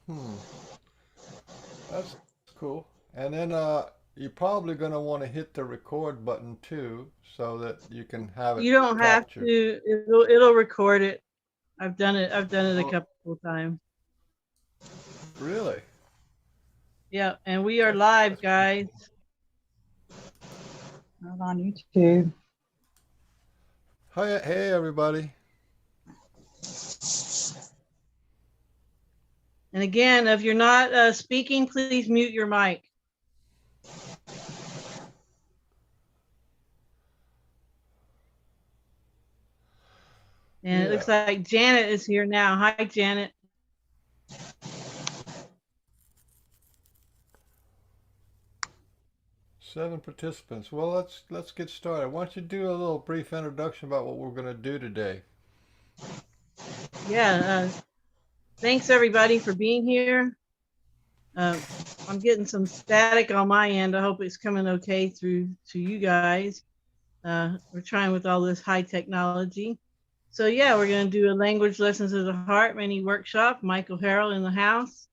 Hmm, that's cool. And then you're probably going to want to hit the record button too, so that you can have it You don't have captured. to. It'll record it. I've done it. I've done it a Oh, couple times. really? Yeah, and we are That's live, pretty guys. cool. Not on YouTube. Hi, hey everybody. And again, if you're not speaking, please mute your mic. And it Yeah, looks like Janet is here now. Hi, Janet. 7 participants. Well, let's get started. Why don't you do a little brief introduction about what we're going to do today? Yeah. Thanks everybody for being here. I'm getting some static on my end. I hope it's coming okay through to you guys. We're trying with all this high technology. So yeah, we're going to do a language lessons of the heart mini workshop. Michael Harrell in the house.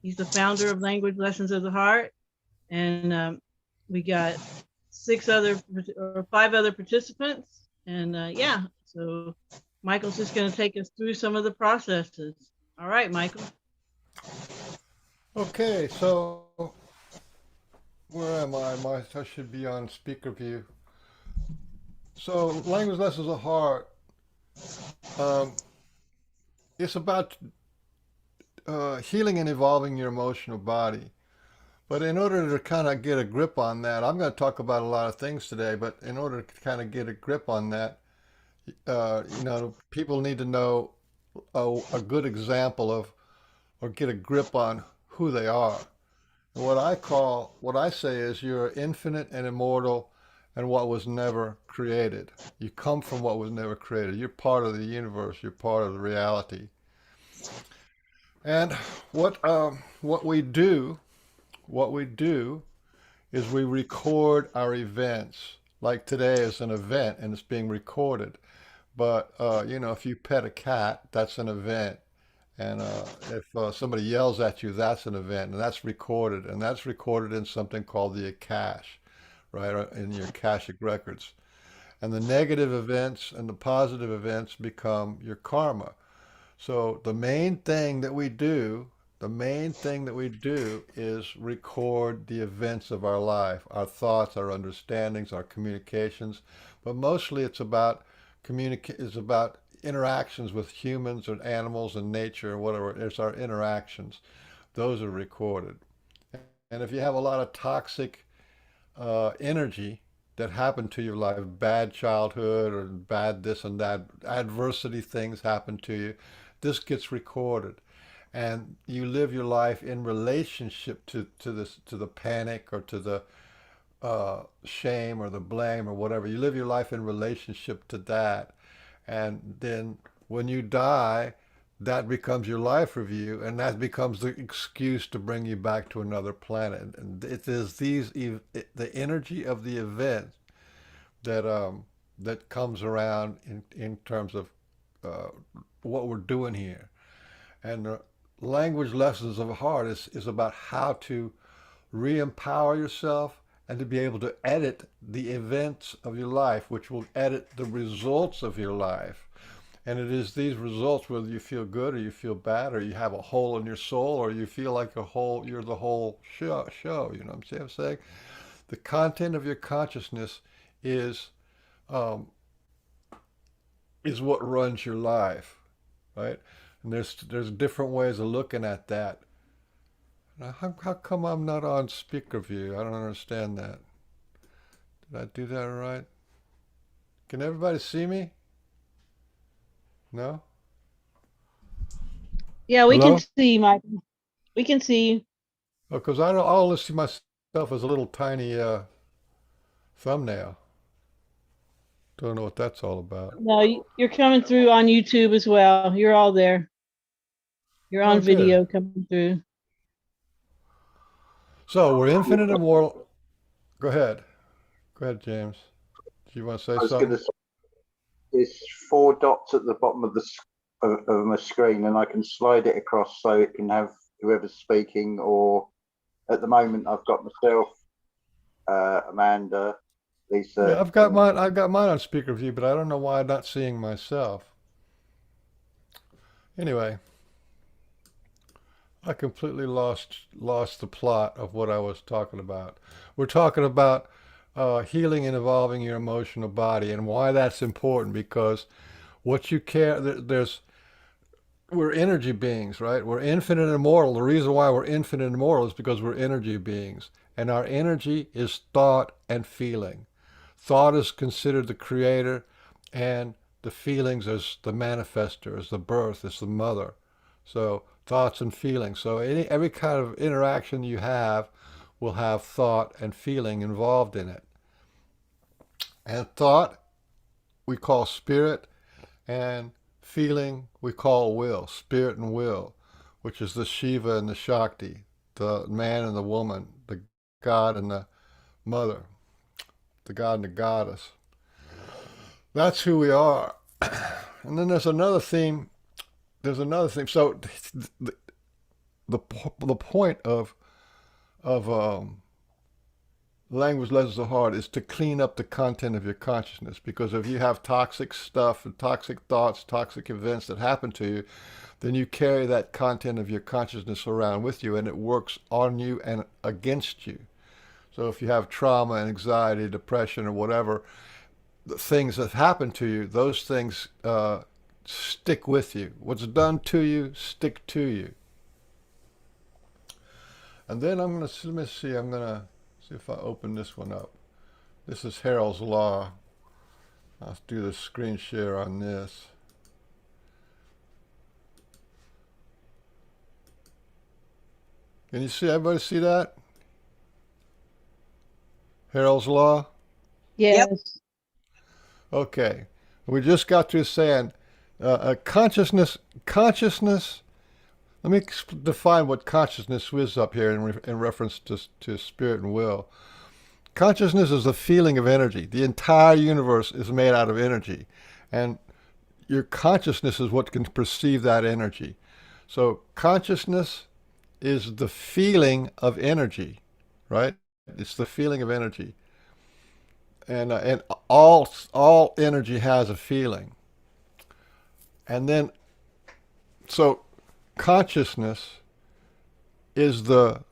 He's the founder of Language Lessons of the Heart, and we got 5 other participants. And yeah, so Michael's just going to take us through some of the processes. All right, Michael. Okay, so where am I? I should be on speaker view. So, language lessons of heart. Um, it's about healing and evolving your emotional body. But in order to kind of get a grip on that, I'm going to talk about a lot of things today. But in order to kind of get a grip on that, people need to know a good example of, or get a grip on who they are. And what I say is you're infinite and immortal and what was never created. You come from what was never created. You're part of the universe. You're part of the reality. And what we do, what we do is we record our events. Like today is an event and it's being recorded. But if you pet a cat, that's an event. And if somebody yells at you, that's an event, and that's recorded in something called the Akash, right, in your Akashic records. And the negative events and the positive events become your karma. So the main thing that we do is record the events of our life, our thoughts, our understandings, our communications. But mostly it's about interactions with humans and animals and nature and whatever. It's our interactions. Those are recorded. And if you have a lot of toxic energy that happened to your life, bad childhood or bad this and that, adversity things happen to you, this gets recorded. And you live your life in relationship to the panic or to the shame or the blame or whatever. You live your life in relationship to that. And then when you die, that becomes your life review, and that becomes the excuse to bring you back to another planet. And it is the energy of the event that that comes around in terms of uh, what we're doing here. And language lessons of the heart is about how to re-empower yourself and to be able to edit the events of your life, which will edit the results of your life. And it is these results, whether you feel good or you feel bad, or you have a hole in your soul, or you feel like you're the whole show. You know what I'm saying? The content of your consciousness is um, is what runs your life, right? And there's different ways of looking at that. Now, how come I'm not on speaker view? I don't understand that. Did I do that right? Can everybody see me? No? Yeah, we can Hello? see you, Michael. We can see you. Because I always see myself as a little tiny thumbnail. Don't know what that's all about. No, you're coming through on YouTube as well. You're all there. You're Oh, on good. video coming through. So we're infinite and mortal. Go ahead. Go ahead, James. Do you want to say I was going something? to say there's 4 dots at the bottom of of my screen, and I can slide it across so it can have whoever's speaking, or at the moment I've got myself, Amanda, Yeah, Lisa. I've got mine. I've got mine on speaker view, but I don't know why I'm not seeing myself. Anyway, I completely lost the plot of what I was talking about. We're talking about healing and evolving your emotional body, and why that's important. Because what you care, there's we're energy beings, right? We're infinite and immortal. The reason why we're infinite and immortal is because we're energy beings, and our energy is thought and feeling. Thought is considered the creator, and the feelings as the manifester, as the birth, as the mother. So thoughts and feelings. So every kind of interaction you have will have thought and feeling involved in it. And thought we call spirit, and feeling we call will, spirit and will, which is the Shiva and the Shakti, the man and the woman, the God and the mother, the God and the goddess. That's who we are. And then there's another theme. There's another theme. So the, the point of language lessons of heart is to clean up the content of your consciousness. Because if you have toxic stuff and toxic thoughts, toxic events that happen to you, then you carry that content of your consciousness around with you, and it works on you and against you. So if you have trauma and anxiety, depression, or whatever, the things that happen to you, those things stick with you. What's done to you, stick to you. And then let me see, I'm going to see if I open this one up. This is Harrell's Law. I'll do the screen share on this. Can you see, everybody see that? Harrell's Law? Yes. Okay. We just got through saying consciousness. Let me define what consciousness is up here in reference to spirit and will. Consciousness is the feeling of energy. The entire universe is made out of energy. And your consciousness is what can perceive that energy. So consciousness is the feeling of energy, right? It's the feeling of energy. And all energy has a feeling. And then, so consciousness is the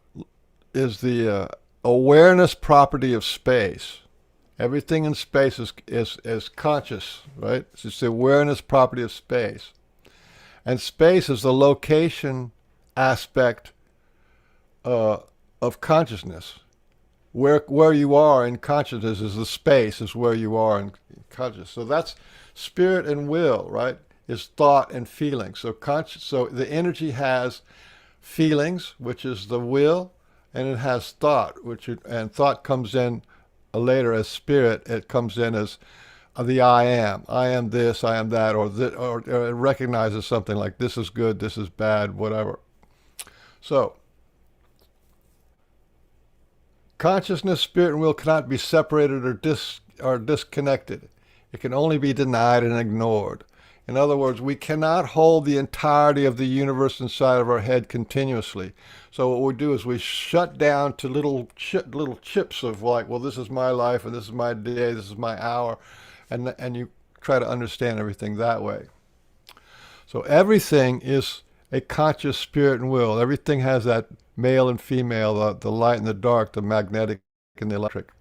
awareness property of space. Everything in space is conscious, right? It's the awareness property of space. And space is the location aspect of consciousness. Where you are in consciousness is the space, is where you are in consciousness. So that's spirit and will, right? Is thought and feeling. So the energy has feelings, which is the will, and it has thought, and thought comes in later as spirit. It comes in as the I am this, I am that, or it recognizes something like this is good, this is bad, whatever. So consciousness, spirit, and will cannot be separated or disconnected. It can only be denied and ignored. In other words, we cannot hold the entirety of the universe inside of our head continuously. So what we do is we shut down to little chips of like, well, this is my life, and this is my day, this is my hour, and you try to understand everything that way. So everything is a conscious spirit and will. Everything has that male and female, the light and the dark, the magnetic and the electric.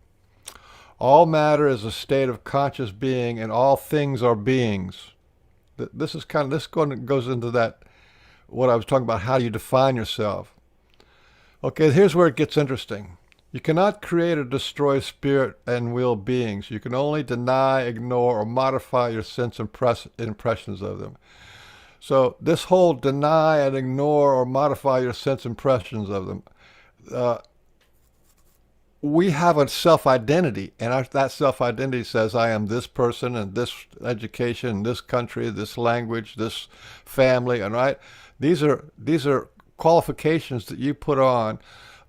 All matter is a state of conscious being, and all things are beings. This goes into that, what I was talking about, how you define yourself. Okay, here's where it gets interesting. You cannot create or destroy spirit and will beings. You can only deny, ignore, or modify your sense impressions of them. So this whole deny and ignore or modify your sense impressions of them, we have a self-identity, and that self-identity says I am this person and this education, this country, this language, this family, and right? These are qualifications that you put on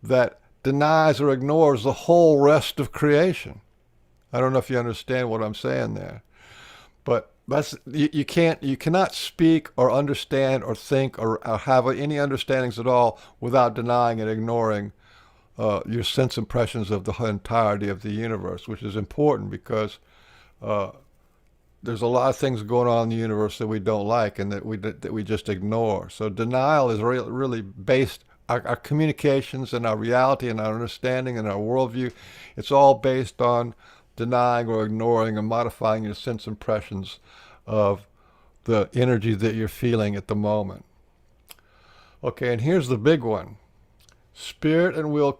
that denies or ignores the whole rest of creation. I don't know if you understand what I'm saying there, but you cannot speak or understand or think or have any understandings at all without denying and ignoring your sense impressions of the entirety of the universe, which is important because uh, there's a lot of things going on in the universe that we don't like and that we just ignore. So denial is really based our communications and our reality and our understanding and our worldview. It's all based on denying or ignoring and modifying your sense impressions of the energy that you're feeling at the moment. Okay, and here's the big one. Spirit and will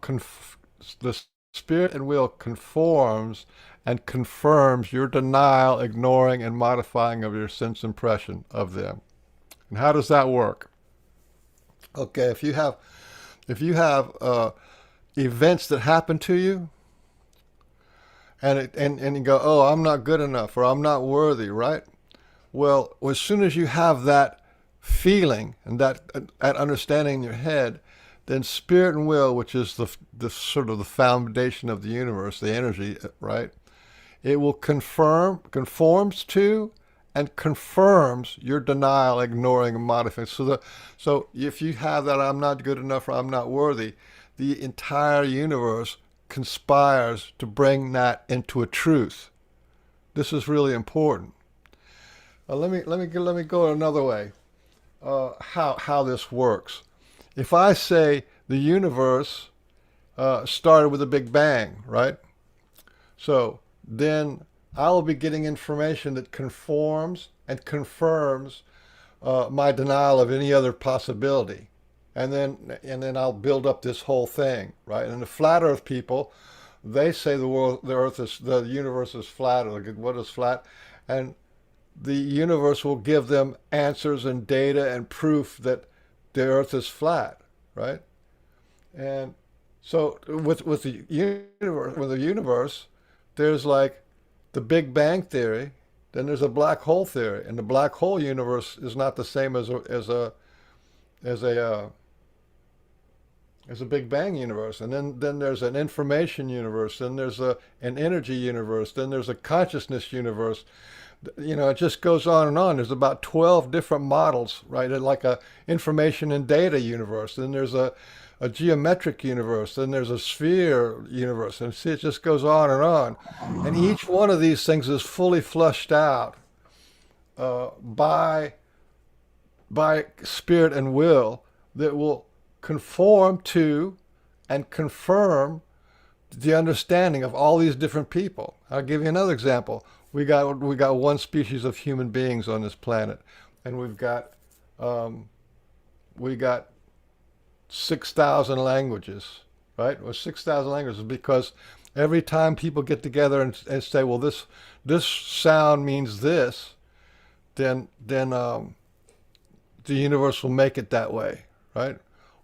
the spirit and will conforms and confirms your denial, ignoring, and modifying of your sense impression of them. And how does that work? Okay, if you have events that happen to you, and you go, oh, I'm not good enough or I'm not worthy, right? Well, as soon as you have that feeling and that understanding in your head, then spirit and will, which is the sort of the foundation of the universe, the energy, right? It will conforms to, and confirms your denial, ignoring, and modifying. So if you have that, I'm not good enough or I'm not worthy, the entire universe conspires to bring that into a truth. This is really important. Let me go another way. How this works. If I say the universe started with a big bang, right? So then I will be getting information that conforms and confirms my denial of any other possibility, and then I'll build up this whole thing, right? And the flat Earth people, they say the universe is flat. Or what is flat? And the universe will give them answers and data and proof that the Earth is flat, right? And so with the universe, there's like the Big Bang theory, then there's a black hole theory, and the black hole universe is not the same as a as a Big Bang universe. And then there's an information universe, then there's an energy universe, then there's a consciousness universe. It just goes on and on. There's about 12 different models, right? Like a information and data universe. Then there's a geometric universe. Then there's a sphere universe. And see, it just goes on and on. And each one of these things is fully fleshed out by spirit and will that will conform to and confirm the understanding of all these different people. I'll give you another example. We got one species of human beings on this planet, and we got 6,000 languages, right? Or 6,000 languages because every time people get together and say, well, this sound means this, then the universe will make it that way, right?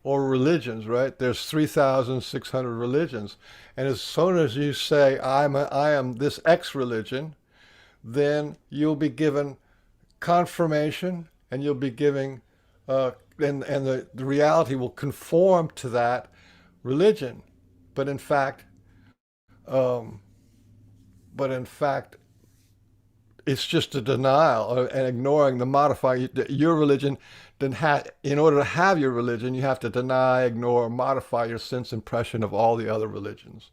Or religions, right? There's 3,600 religions, and as soon as you say I am this X religion, then you'll be given confirmation, and you'll be giving, and the reality will conform to that religion. But in fact, um, but in fact, it's just a denial and ignoring the modifier. Your religion then in order to have your religion, you have to deny, ignore, modify your sense impression of all the other religions.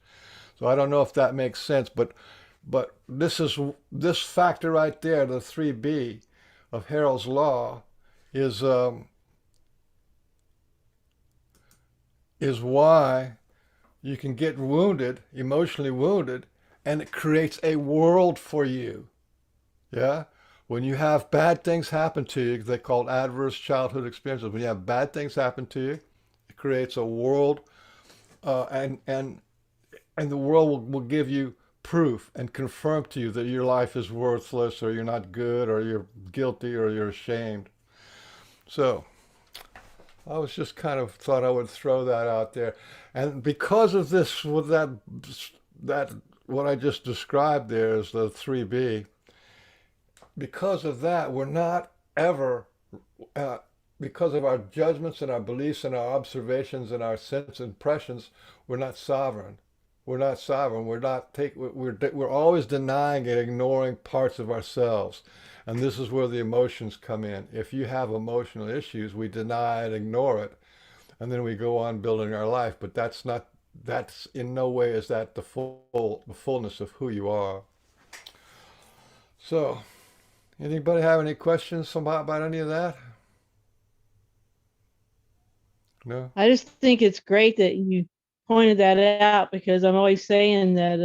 So I don't know if that makes sense, but this factor right there, the 3B of Harrell's law, is why you can get wounded, emotionally wounded, and it creates a world for you. Yeah? When you have bad things happen to you, they're called adverse childhood experiences. When you have bad things happen to you, it creates a world, and the world will give you proof and confirm to you that your life is worthless, or you're not good, or you're guilty, or you're ashamed. So I was just kind of thought I would throw that out there. And because of this, with that what I just described there is the 3B, because of that, we're not ever, because of our judgments and our beliefs and our observations and our sense impressions, we're not sovereign. We're not sovereign. We're not take. We're always denying and ignoring parts of ourselves, and this is where the emotions come in. If you have emotional issues, we deny and ignore it, and then we go on building our life. But that's not. That's in no way is that the fullness of who you are. So, anybody have any questions about any of that? No. I just think it's great that you pointed that out, because I'm always saying that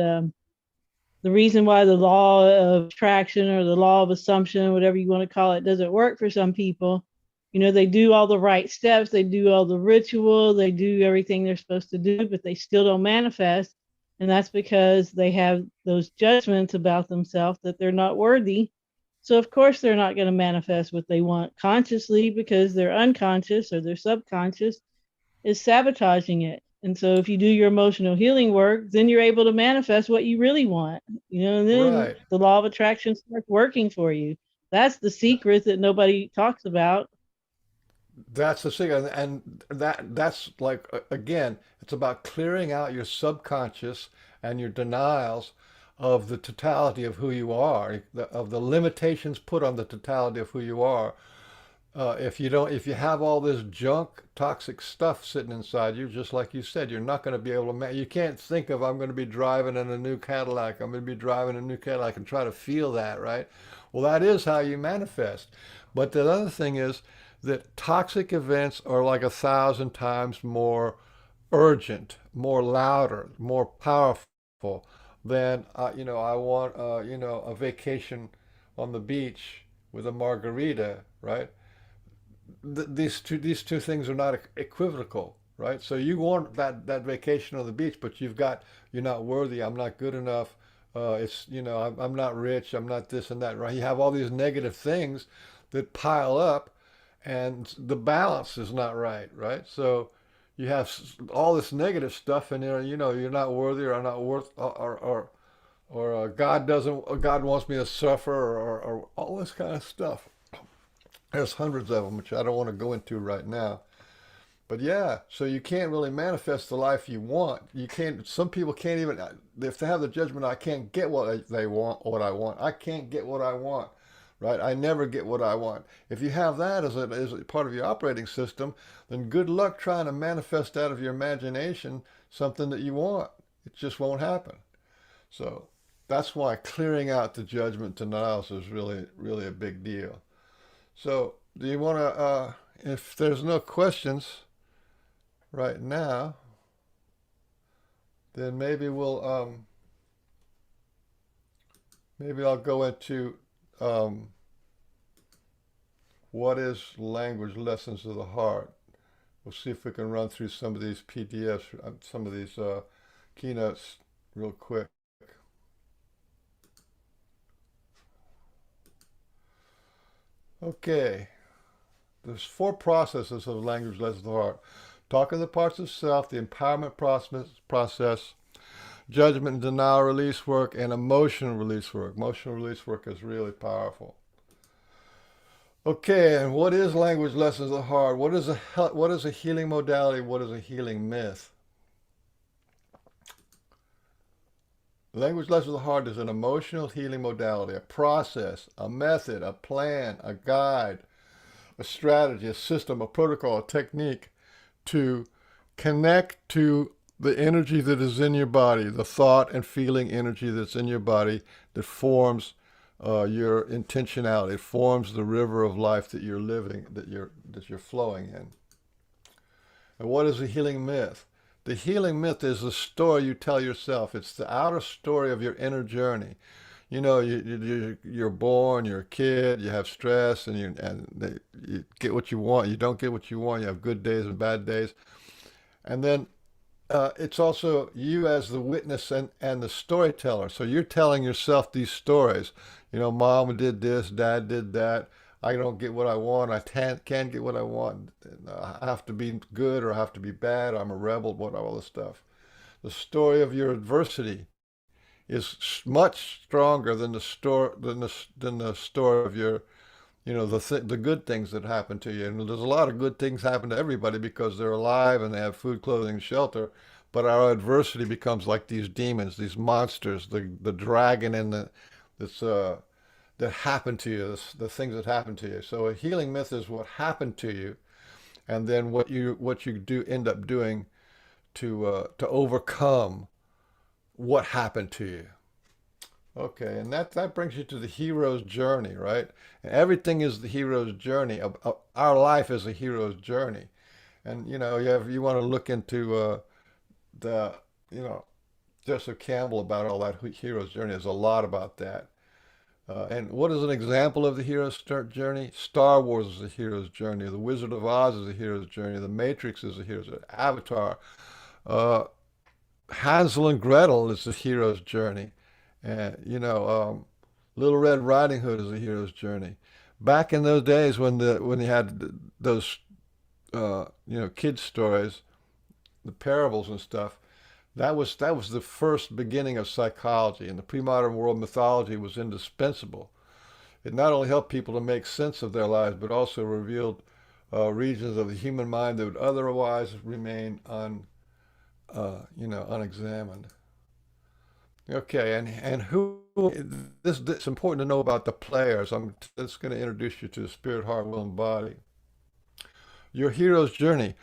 the reason why the law of attraction or the law of assumption, whatever you want to call it, doesn't work for some people. You know, they do all the right steps, they do all the ritual, they do everything they're supposed to do, but they still don't manifest. And that's because they have those judgments about themselves that they're not worthy. So, of course, they're not going to manifest what they want consciously, because their unconscious or their subconscious is sabotaging it. And so if you do your emotional healing work, then you're able to manifest what you really want, you know, and then Right. the law of attraction starts working for you. That's the secret that nobody talks about. That's the thing, and that's like again, it's about clearing out your subconscious and your denials of the totality of who you are, of the limitations put on the totality of who you are. If you have all this junk, toxic stuff sitting inside you, just like you said, you're not going to be able to. You can't think of I'm going to be driving in a new Cadillac. I'm going to be driving a new Cadillac and try to feel that, right? Well, that is how you manifest. But the other thing is that toxic events are like 1,000 times more urgent, more louder, more powerful than I want a vacation on the beach with a margarita, right? These two things are not equivocal, right? So you want that vacation on the beach, but you're not worthy. I'm not good enough. I'm not rich. I'm not this and that, right? You have all these negative things that pile up, and the balance is not right, right? So you have all this negative stuff in there. You're not worthy, or I'm not worth, or God wants me to suffer, or all this kind of stuff. There's hundreds of them, which I don't want to go into right now. But yeah, so you can't really manifest the life you want. You can't. Some people can't even. If they have the judgment, I can't get what they want, what I want. I can't get what I want, right? I never get what I want. If you have that as a part of your operating system, then good luck trying to manifest out of your imagination something that you want. It just won't happen. So that's why clearing out the judgment denials is really, really a big deal. So, do you want to, if there's no questions right now, then maybe I'll go into what is language lessons of the heart. We'll see if we can run through some of these PDFs, some of these keynotes real quick. Okay. There's 4 processes of language lessons of the heart. Talking the parts of self, the empowerment process, judgment and denial release work, and emotional release work. Emotional release work is really powerful. Okay, and what is language lessons of the heart? What is a healing modality? What is a healing myth? Language lessons of the heart is an emotional healing modality, a process, a method, a plan, a guide, a strategy, a system, a protocol, a technique to connect to the energy that is in your body, the thought and feeling energy that's in your body that forms your intentionality. It forms the river of life that you're living, that you're flowing in. And what is a healing myth? The healing myth is the story you tell yourself. It's the outer story of your inner journey. You're born, you're a kid, you have stress, you get what you want. You don't get what you want. You have good days and bad days. And then it's also you as the witness and the storyteller. So you're telling yourself these stories. Mom did this, dad did that. I don't get what I want. I can't get what I want. I have to be good or I have to be bad. I'm a rebel. All this stuff. The story of your adversity is much stronger than the story of your, the good things that happen to you. And there's a lot of good things happen to everybody because they're alive and they have food, clothing, and shelter. but our adversity becomes like these demons, these monsters, the dragon and this that happen to you, the things that happen to you. So a healing myth is what happened to you, and then what you do end up doing to overcome what happened to you. Okay, and that brings you to the hero's journey, right? And everything is the hero's journey. Our life is a hero's journey, and you want to look into the you know Joseph Campbell about all that hero's journey. There's a lot about that. And what is an example of the hero's journey? Star Wars is a hero's journey. The Wizard of Oz is a hero's journey. The Matrix is a hero's journey. Avatar. Uh, Hansel and Gretel is a hero's journey. And, Little Red Riding Hood is a hero's journey. Back in those days when you had those, kids stories, the parables and stuff, that was the first beginning of psychology, and the pre-modern world mythology was indispensable. It not only helped people to make sense of their lives, but also revealed regions of the human mind that would otherwise remain unexamined. Okay, and who this it's important to know about the players. I'm just going to introduce you to the spirit, heart, will, and body. Your hero's journey.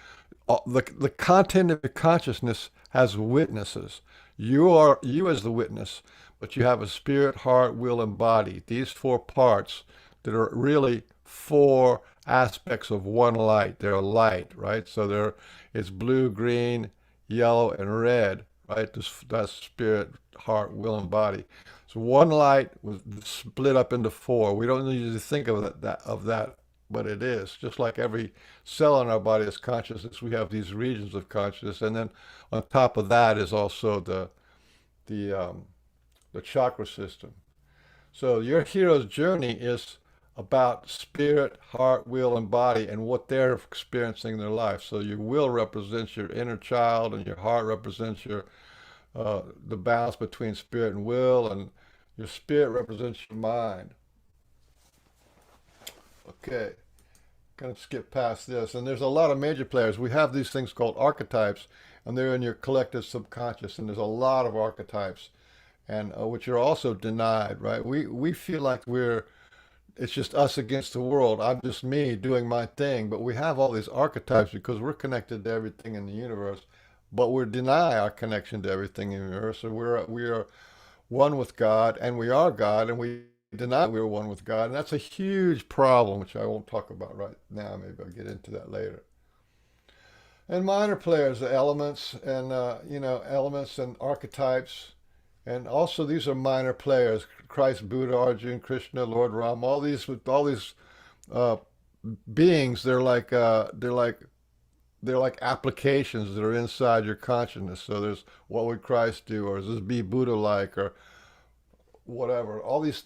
The content of your consciousness has witnesses. You as the witness, but you have a spirit, heart, will, and body. These four parts that are really four aspects of one light. They're light, right? So it's blue, green, yellow, and red, right? That's spirit, heart, will, and body. So one light was split up into four. We don't usually think of that, but it is. Just like every cell in our body is consciousness, we have these regions of consciousness, and then on top of that is also the chakra system. So your hero's journey is about spirit, heart, will, and body, and what they're experiencing in their life. So your will represents your inner child, and your heart represents the balance between spirit and will, and your spirit represents your mind. Okay, kind of skip past this. And there's a lot of major players. We have these things called archetypes, and they're in your collective subconscious. And there's a lot of archetypes, and which are also denied, right? We feel like it's just us against the world. I'm just me doing my thing. But we have all these archetypes because we're connected to everything in the universe. But we deny our connection to everything in the universe. So we are one with God, and we are God, and we deny we're one with God. And that's a huge problem, which I won't talk about right now. Maybe I'll get into that later. And minor players, the elements and elements and archetypes, and also these are minor players: Christ, Buddha, Arjuna, Krishna, Lord Ram. All these uh, beings. They're like applications that are inside your consciousness. So there's what would Christ do, or does this be Buddha-like, or whatever. All these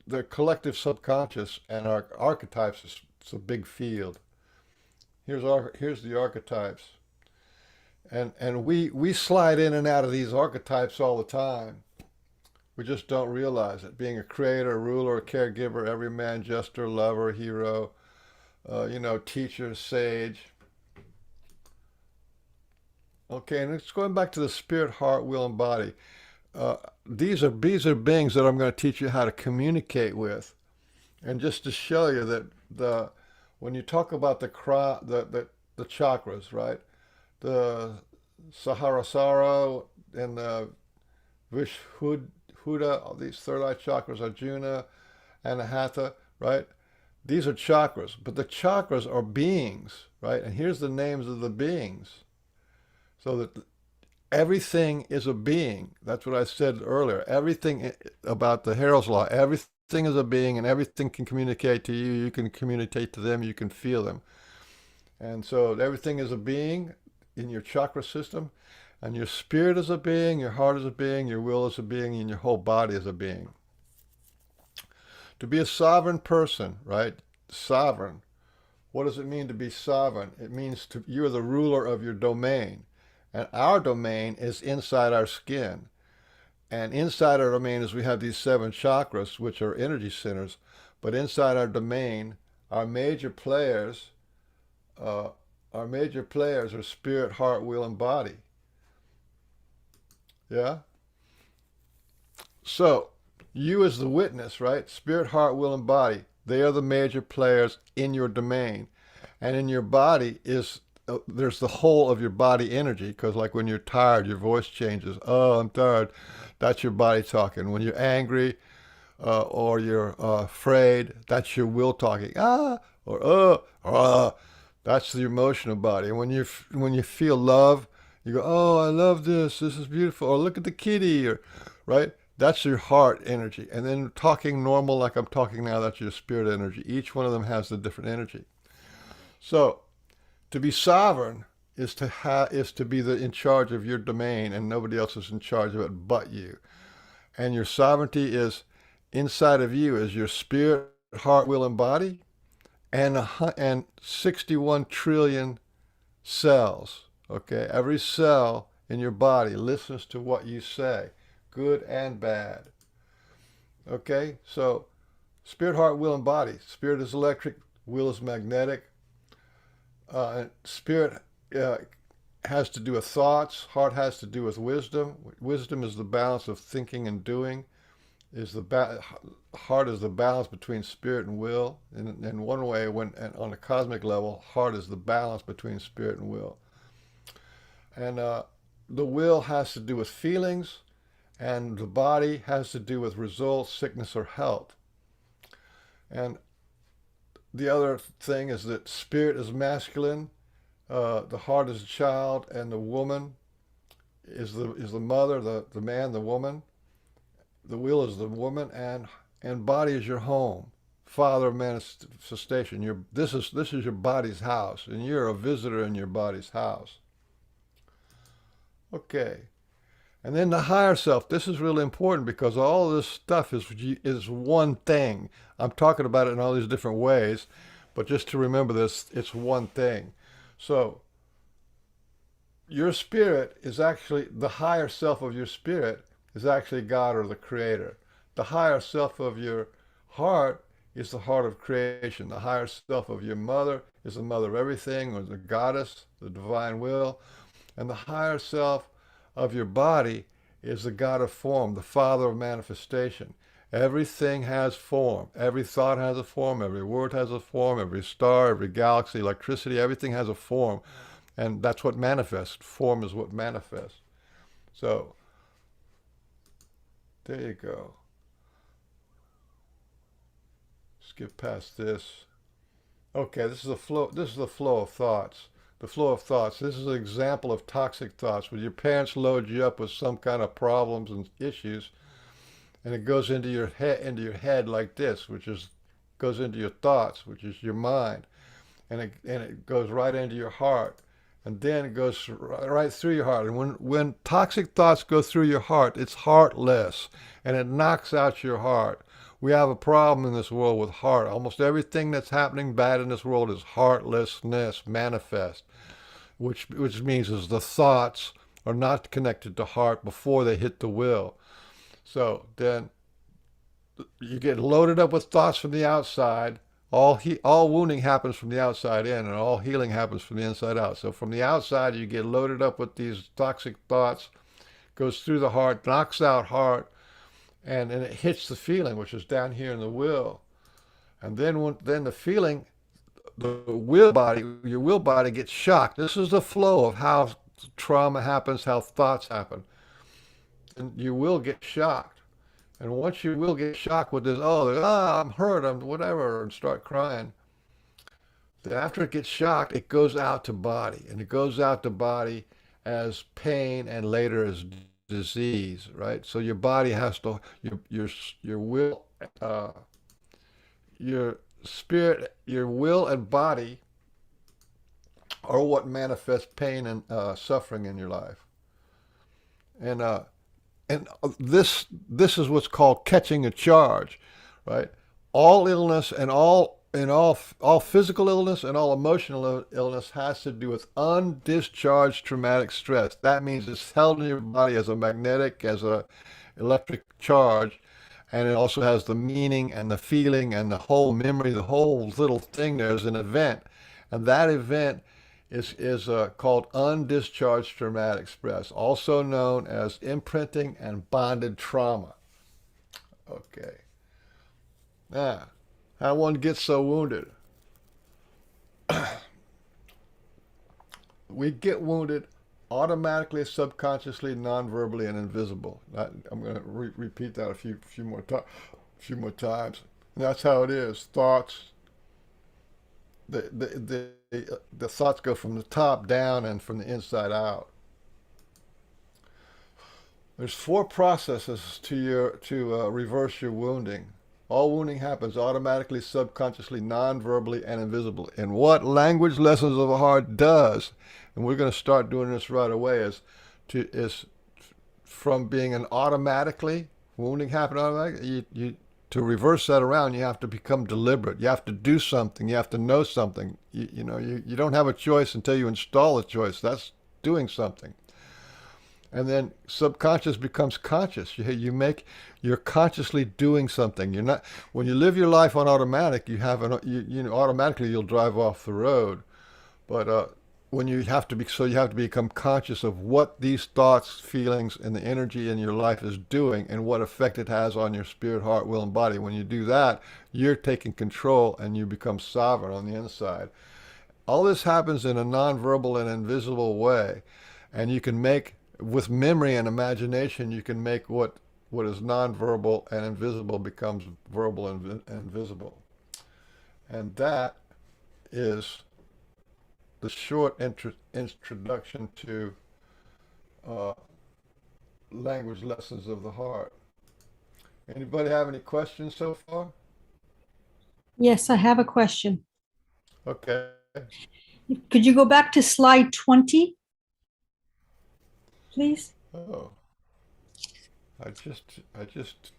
they're collective subconscious, and our archetypes is it's a big field. Here's the archetypes, and we slide in and out of these archetypes all the time. We just don't realize it. Being a creator, ruler, caregiver, everyman, jester, lover, hero, teacher, sage. Okay, and it's going back to the spirit, heart, will, and body. These are beings that I'm going to teach you how to communicate with, and just to show you that when you talk about the chakras, right? The Sahasrara and the Vishuddha, all these third eye chakras, Arjuna, Anahata, right? These are chakras, but the chakras are beings, right? And here's the names of the beings. So that everything is a being. That's what I said earlier. Everything about the Harrell's law, everything is a being, and everything can communicate to you. You can communicate to them. You can feel them. And so everything is a being in your chakra system, and your spirit is a being, your heart is a being, your will is a being, and your whole body is a being. To be a sovereign person, right? Sovereign. What does it mean to be sovereign? It means you're the ruler of your domain. And our domain is inside our skin. And inside our domain is we have these 7 chakras, which are energy centers. But inside our domain, our major players are spirit, heart, will, and body. Yeah. So, you as the witness, right? Spirit, heart, will, and body. They are the major players in your domain. And in your body is there's the whole of your body energy, because like when you're tired, your voice changes. Oh, I'm tired. That's your body talking. When you're angry or you're afraid, that's your will talking. Ah, or that's the emotional body. And when you feel love, you go, oh, I love this. This is beautiful. Or look at the kitty. Or right. That's your heart energy. And then talking normal, like I'm talking now, that's your spirit energy. Each one of them has a different energy. So to be sovereign is to be in charge of your domain, and nobody else is in charge of it but you. And your sovereignty is inside of you is your spirit, heart, will, and body, and 61 trillion cells. Okay, every cell in your body listens to what you say, good and bad. Okay, so spirit, heart, will, and body. Spirit is electric, will is magnetic. Spirit has to do with thoughts. Heart has to do with wisdom. Wisdom is the balance of thinking and doing. Heart is the balance between spirit and will. In one way, on a cosmic level, heart is the balance between spirit and will. And the will has to do with feelings, and the body has to do with results, sickness, or health. And the other thing is that spirit is masculine, the heart is a child, and the woman is the mother, the man, the woman. The will is the woman, and body is your home, father of manifestation. This is your body's house, and you're a visitor in your body's house. Okay. And then the higher self. This is really important because all this stuff is one thing. I'm talking about it in all these different ways, but just to remember this, it's one thing. So your spirit is actually the higher self of your spirit is actually God or the Creator. The higher self of your heart is the heart of creation. The higher self of your mother is the mother of everything, or the goddess, the divine will. And the higher self of your body is the God of form, the Father of manifestation. Everything has form. Every thought has a form. Every word has a form. Every star, every galaxy, electricity, everything has a form. And that's what manifests. Form is what manifests. So, there you go. Skip past this. Okay, this is the flow. This is the flow of thoughts. The flow of thoughts. This is an example of toxic thoughts. When your parents load you up with some kind of problems and issues, and it goes into your head like this, which is goes into your thoughts, which is your mind, and it goes right into your heart, and then it goes right through your heart. And when toxic thoughts go through your heart, it's heartless, and it knocks out your heart. We have a problem in this world with heart. Almost everything that's happening bad in this world is heartlessness manifest, which means is the thoughts are not connected to heart before they hit the will. So then you get loaded up with thoughts from the outside. All wounding happens from the outside in, and all healing happens from the inside out. So from the outside, you get loaded up with these toxic thoughts, goes through the heart, knocks out heart, and it hits the feeling, which is down here in the will. And then the feeling, your will body gets shocked. This is the flow of how trauma happens, how thoughts happen. And you will get shocked. And once you will get shocked with this, I'm hurt, I'm whatever, and start crying. Then after it gets shocked, it goes out to body. And it goes out to body as pain and later as disease, right? So your body has to, your will, your spirit, your will and body are what manifests pain and suffering in your life. And this is what's called catching a charge, right? All illness and all physical illness and all emotional illness has to do with undischarged traumatic stress. That means it's held in your body as a electric charge, and it also has the meaning and the feeling and the whole memory, the whole little thing there is an event, and that event is called undischarged traumatic stress, also known as imprinting and bonded trauma. Okay. Now, how one gets so wounded. We get wounded automatically, subconsciously, non-verbally, and invisible. I'm going to repeat that few more times. And that's how it is. Thoughts, the thoughts go from the top down and from the inside out. There's four processes to reverse your wounding. All wounding happens automatically, subconsciously, non-verbally, and invisibly. And what Language Lessons of the Heart does, and we're going to start doing this right away, is from being an automatically wounding happen automatically. To reverse that around, you have to become deliberate. You have to do something. You have to know something. You don't have a choice until you install a choice. That's doing something. And then subconscious becomes conscious. You're consciously doing something. You're not, when you live your life on automatic, automatically you'll drive off the road. But when you have to become conscious of what these thoughts, feelings, and the energy in your life is doing, and what effect it has on your spirit, heart, will, and body. When you do that, you're taking control, and you become sovereign on the inside. All this happens in a nonverbal and invisible way, and you can make, with memory and imagination, you can make what is nonverbal and invisible becomes verbal and visible. And that is the short introduction to uh, Language Lessons of the Heart. Anybody have any questions so far? Yes, I have a question. Okay. Could you go back to slide 20, please? Oh, I just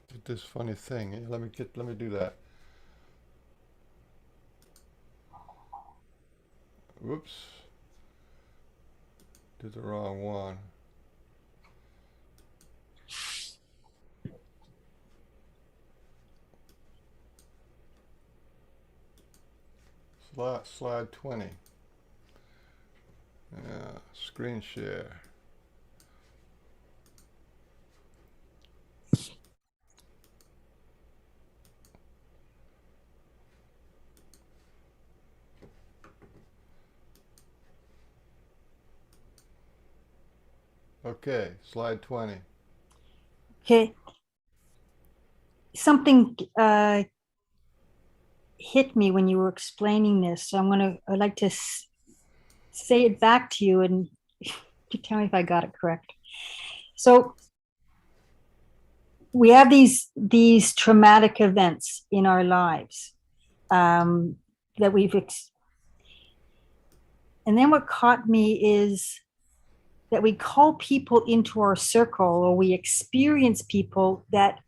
did this funny thing. Let me do that. Whoops. Did the wrong one. Slide 20. Yeah, screen share. Okay, slide 20. Okay. Something hit me when you were explaining this. So I'd like to say it back to you, and you tell me if I got it correct. So we have these traumatic events in our lives that and then what caught me is that we call people into our circle, or we experience people that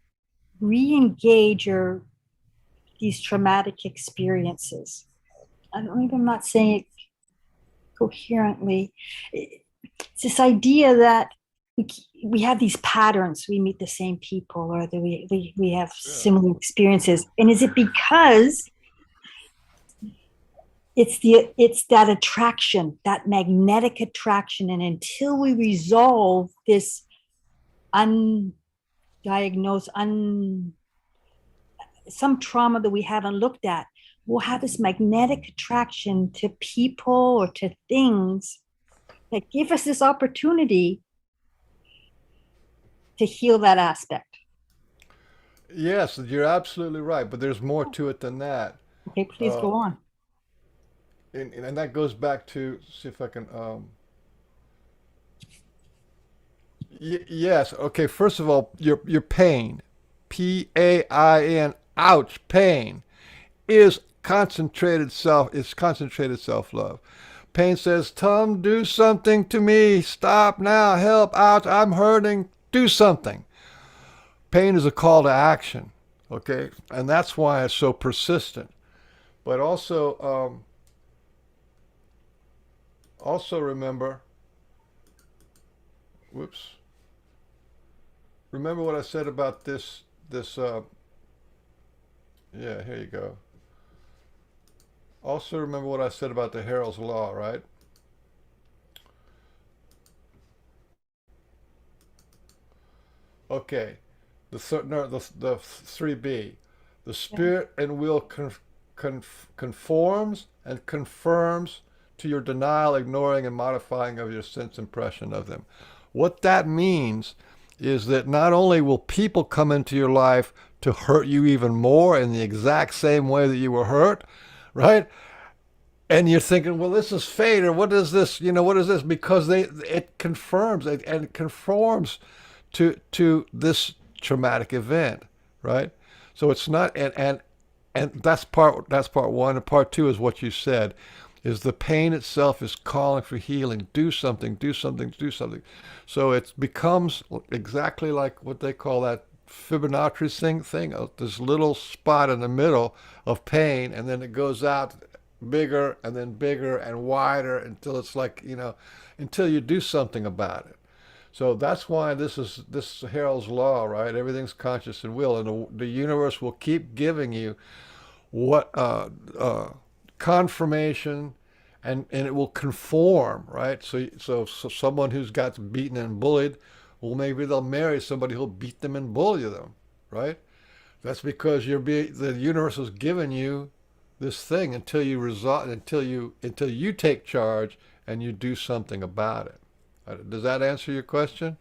re-engage these traumatic experiences. I don't even, I'm not saying it coherently. It's this idea that we have these patterns. We meet the same people, or that we have similar experiences. And is it because it's that attraction, that magnetic attraction, and until we resolve this undiagnosed, some trauma that we haven't looked at, we'll have this magnetic attraction to people or to things that give us this opportunity to heal that aspect. Yes, you're absolutely right, but there's more to it than that. Okay, please go on. And that goes back to, see if I can, yes, okay, first of all, your pain, pain, ouch, pain, is concentrated self-love. Pain says, Tom, do something to me, stop now, help, ouch, I'm hurting, do something. Pain is a call to action, okay? And that's why it's so persistent. But also remember, remember what I said about this, yeah, here you go. Also remember what I said about the Harrell's Law, right? Okay, the 3B, the Yeah. spirit and will conforms and confirms to your denial, ignoring, and modifying of your sense impression of them. What that means is that not only will people come into your life to hurt you even more in the exact same way that you were hurt, right? And you're thinking, well, this is fate, or what is this? What is this? Because it confirms and it conforms to this traumatic event, right? So it's not, and that's part one. And part two is what you said, is the pain itself is calling for healing. Do something, do something, do something. So it becomes exactly like what they call that Fibonacci thing, this little spot in the middle of pain, and then it goes out bigger and then bigger and wider until it's like, until you do something about it. So that's why this is Harrell's law, right? Everything's conscious and will, and the universe will keep giving you what confirmation, and it will conform, right? So someone who's got beaten and bullied, well, maybe they'll marry somebody who'll beat them and bully them, right? That's because the universe has given you this thing until you resolve, until you take charge and you do something about it. Does that answer your question?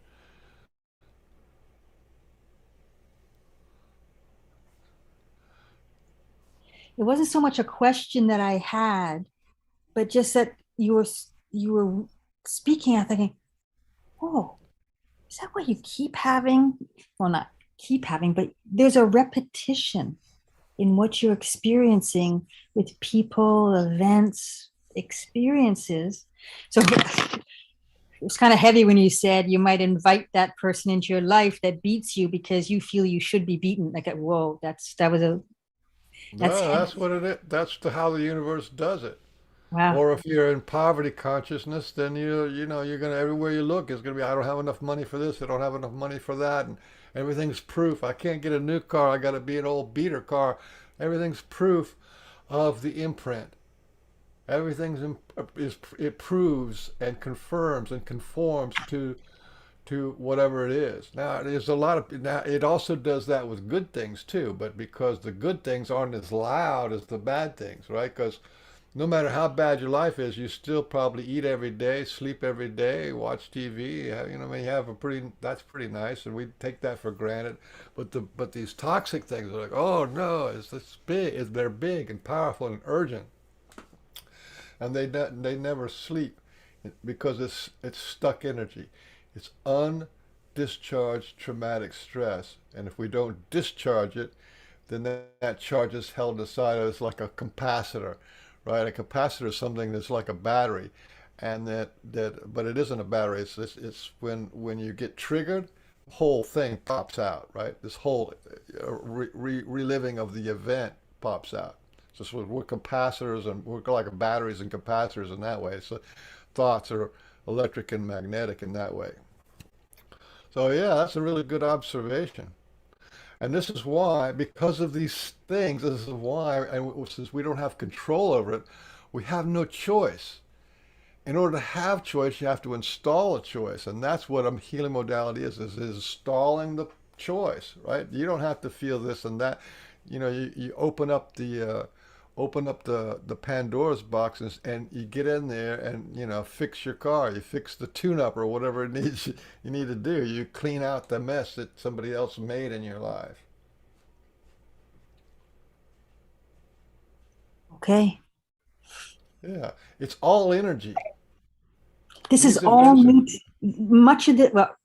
It wasn't so much a question that I had, but just that you were speaking. I'm thinking, oh, is that what you keep having? Well, not keep having, but there's a repetition in what you're experiencing with people, events, experiences. So it was kind of heavy when you said you might invite that person into your life that beats you because you feel you should be beaten. Like, whoa, that's No, heavy. that's what it is. That's how the universe does it. Wow. Or if you're in poverty consciousness, then you're gonna, everywhere you look is gonna be, I don't have enough money for this, I don't have enough money for that, and everything's proof. I can't get a new car, I gotta be an old beater car. Everything's proof of the imprint. Everything's it proves and confirms and conforms to whatever it is. Now, there's a lot of, now it also does that with good things too, but because the good things aren't as loud as the bad things, right? Because no matter how bad your life is, you still probably eat every day, sleep every day, watch TV. I mean, you have a pretty, that's pretty nice, and we take that for granted. But these toxic things are like, oh no, it's this big, they're big and powerful and urgent, and they never sleep because it's stuck energy. It's undischarged traumatic stress, and if we don't discharge it, then that charge is held aside as like a capacitor, right? A capacitor is something that's like a battery, and but it isn't a battery. It's when you get triggered, the whole thing pops out, right? This whole reliving of the event pops out. So we're capacitors, and we're like batteries and capacitors in that way. So thoughts are electric and magnetic in that way. So yeah, that's a really good observation. And this is why, because of these things, this is why, and since we don't have control over it, we have no choice. In order to have choice, you have to install a choice, and that's what a healing modality is installing the choice, right? You don't have to feel this and that. You open up the Pandora's box, and you get in there and fix your car. You fix the tune-up or whatever it needs you need to do. You clean out the mess that somebody else made in your life. Okay. Yeah, it's all energy. This is These all events are, new. Much of it, well,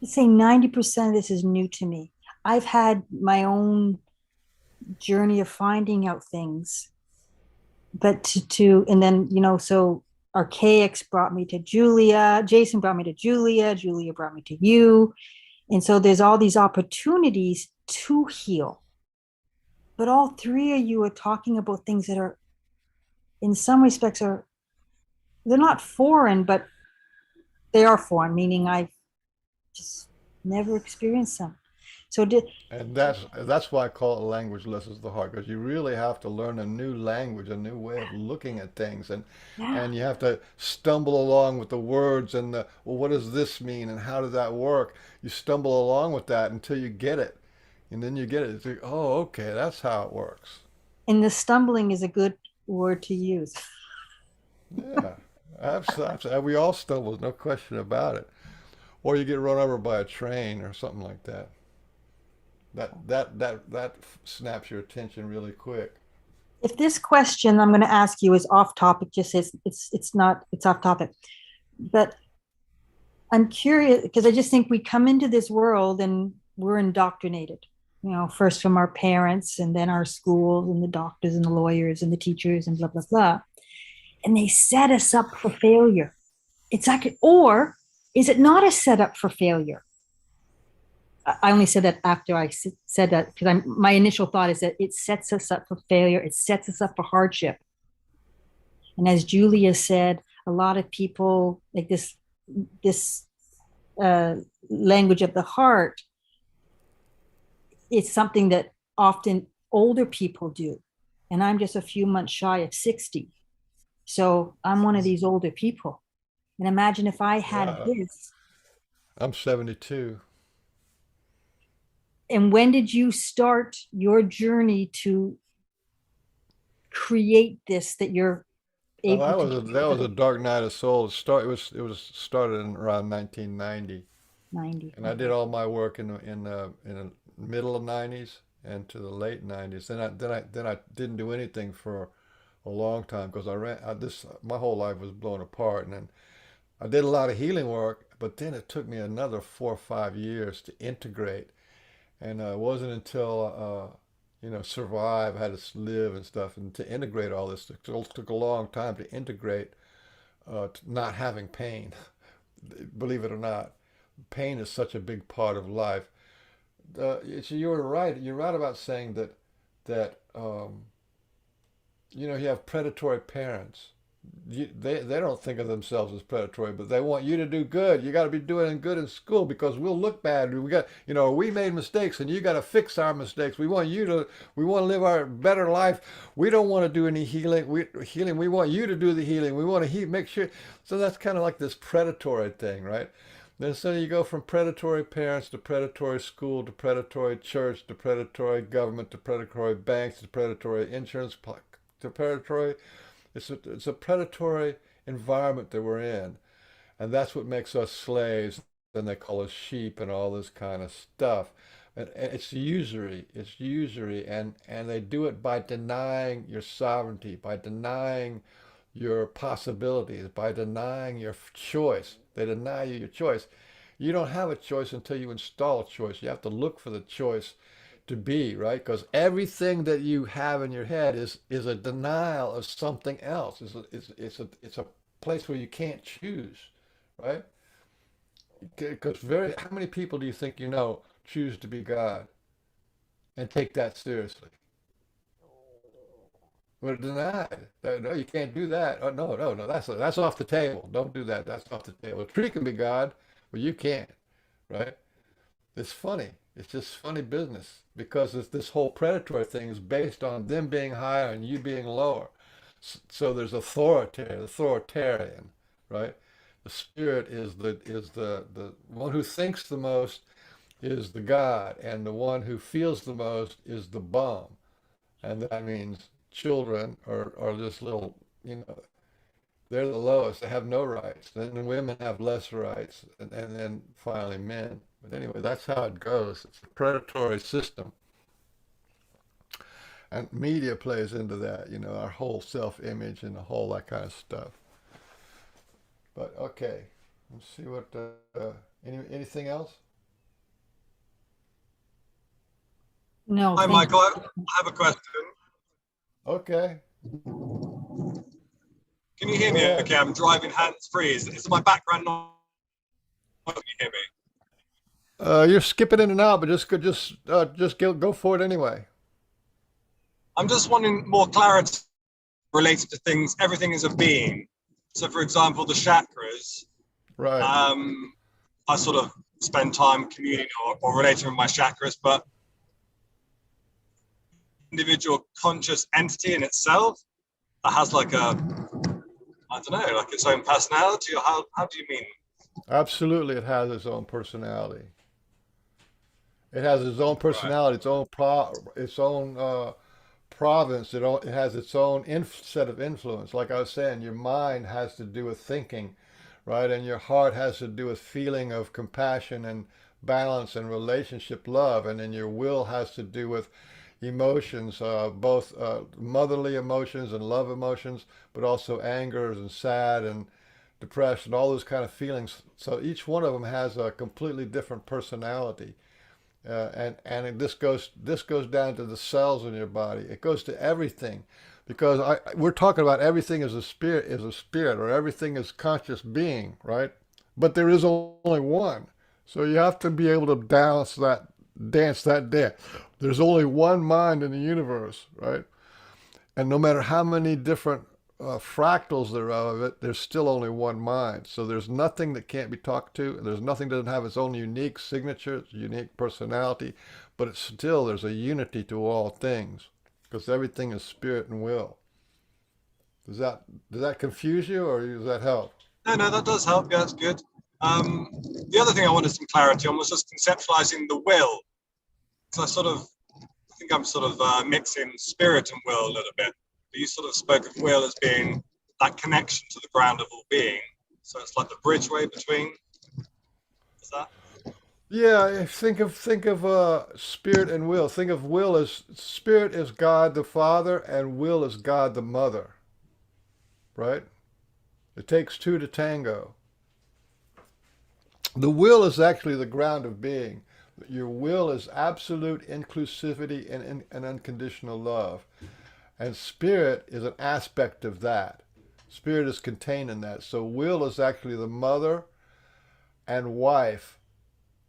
let's say 90% of this is new to me. I've had my own journey of finding out things, but and then, so Archaics brought me to Julia, Jason brought me to Julia brought me to you. And so there's all these opportunities to heal. But all three of you are talking about things that are, in some respects, they're not foreign, but they are foreign, meaning I've just never experienced them. So And that's why I call it language lessons of the heart, because you really have to learn a new language, a new way of looking at things, yeah. and you have to stumble along with the words and the, well, what does this mean and how does that work? You stumble along with that until you get it, and then you get it. It's like, oh, okay, that's how it works. And the stumbling is a good word to use. Yeah, absolutely. We all stumble, no question about it. Or you get run over by a train or something like that. That snaps your attention really quick. If this question I'm going to ask you is off topic, just it's not, it's off topic. But I'm curious because I just think we come into this world and we're indoctrinated, you know, first from our parents and then our schools and the doctors and the lawyers and the teachers and blah, blah, blah. And they set us up for failure. It's like, or is it not a setup for failure? I only said that after I said that because my initial thought is that it sets us up for failure. It sets us up for hardship. And as Julia said, a lot of people like this language of the heart. It's something that often older people do, and I'm just a few months shy of 60. So I'm one of these older people. And imagine if I had Yeah, this. I'm 72. And when did you start your journey to create this that you're Well, able to that was a dark night of soul. It was started in around 1990, 90? and I did all my work in the middle of '90s and to the late '90s. Then I didn't do anything for a long time because my whole life was blown apart, and then I did a lot of healing work, but then it took me another 4 or 5 years to integrate. And it wasn't until survive, had to live and stuff, and to integrate all this. It took a long time to integrate not having pain. Believe it or not, pain is such a big part of life. So you were right. You're right about saying that you have predatory parents. They don't think of themselves as predatory, but they want you to do good. You got to be doing good in school because we'll look bad. We made mistakes and you got to fix our mistakes. We want to live our better life. We don't want to do any healing. We want you to do the healing. We want to make sure. So that's kind of like this predatory thing, right? Then so you go from predatory parents to predatory school to predatory church to predatory government to predatory banks to predatory insurance to predatory. It's a predatory environment that we're in, and that's what makes us slaves. And they call us sheep and all this kind of stuff. And it's usury. It's usury, and they do it by denying your sovereignty, by denying your possibilities, by denying your choice. They deny you your choice. You don't have a choice until you install a choice. You have to look for the choice to be, right? Because everything that you have in your head is a denial of something else. It's a place where you can't choose, right? Because how many people do you think choose to be God and take that seriously? We're denied. No, you can't do that. Oh, no, no, no. That's off the table. Don't do that. That's off the table. A tree can be God, but you can't, right? It's funny. It's just funny business because this whole predatory thing is based on them being higher and you being lower. So there's authoritarian, right? The spirit is the one who thinks the most is the God, and the one who feels the most is the bum. And that means children are just little, they're the lowest. They have no rights. Then the women have less rights, and then finally men. But anyway, that's how it goes. It's a predatory system, and media plays into that. Our whole self-image and the whole that kind of stuff. But okay, let's see what anything else. No, Hi, thank Michael. you. I have a question. Okay, Can you hear go me ahead. okay? I'm driving hands-free. Is my background noise? Can you hear me? You're skipping in and out, but just go for it anyway. I'm just wanting more clarity related to things. Everything is a being. So, for example, the chakras Right. are sort of spend time communing or relating with my chakras, but individual conscious entity in itself that has like a, I don't know, like its own personality, or how do you mean? Absolutely, it has its own personality. It has its own Right. personality, its own province. It has its own set of influence. Like I was saying, your mind has to do with thinking, right? And your heart has to do with feeling of compassion and balance and relationship, love. And then your will has to do with emotions, both motherly emotions and love emotions, but also anger and sad and depression, all those kind of feelings. So each one of them has a completely different personality. This goes down to the cells in your body. It goes to everything, because we're talking about everything as a spirit, or everything is conscious being, right? But there is only one, so you have to be able to dance that dance. There's only one mind in the universe, right? And no matter how many different fractals there are of it, there's still only one mind. So there's nothing that can't be talked to. There's nothing that doesn't have its own unique signature, its unique personality, but it's still, there's a unity to all things, because everything is spirit and will. Does that confuse you, or does that help? No, that does help. Yeah, that's good. The other thing I wanted some clarity on was just conceptualizing the will. Because I think I'm sort of mixing spirit and will a little bit. But you sort of spoke of will as being that connection to the ground of all being. So it's like the bridgeway between. Is that? Yeah, think of spirit and will. Think of will as spirit is God the Father, and will is God the Mother, right? It takes two to tango. The will is actually the ground of being. Your will is absolute inclusivity and unconditional love. And spirit is an aspect of that. Spirit is contained in that. So will is actually the mother and wife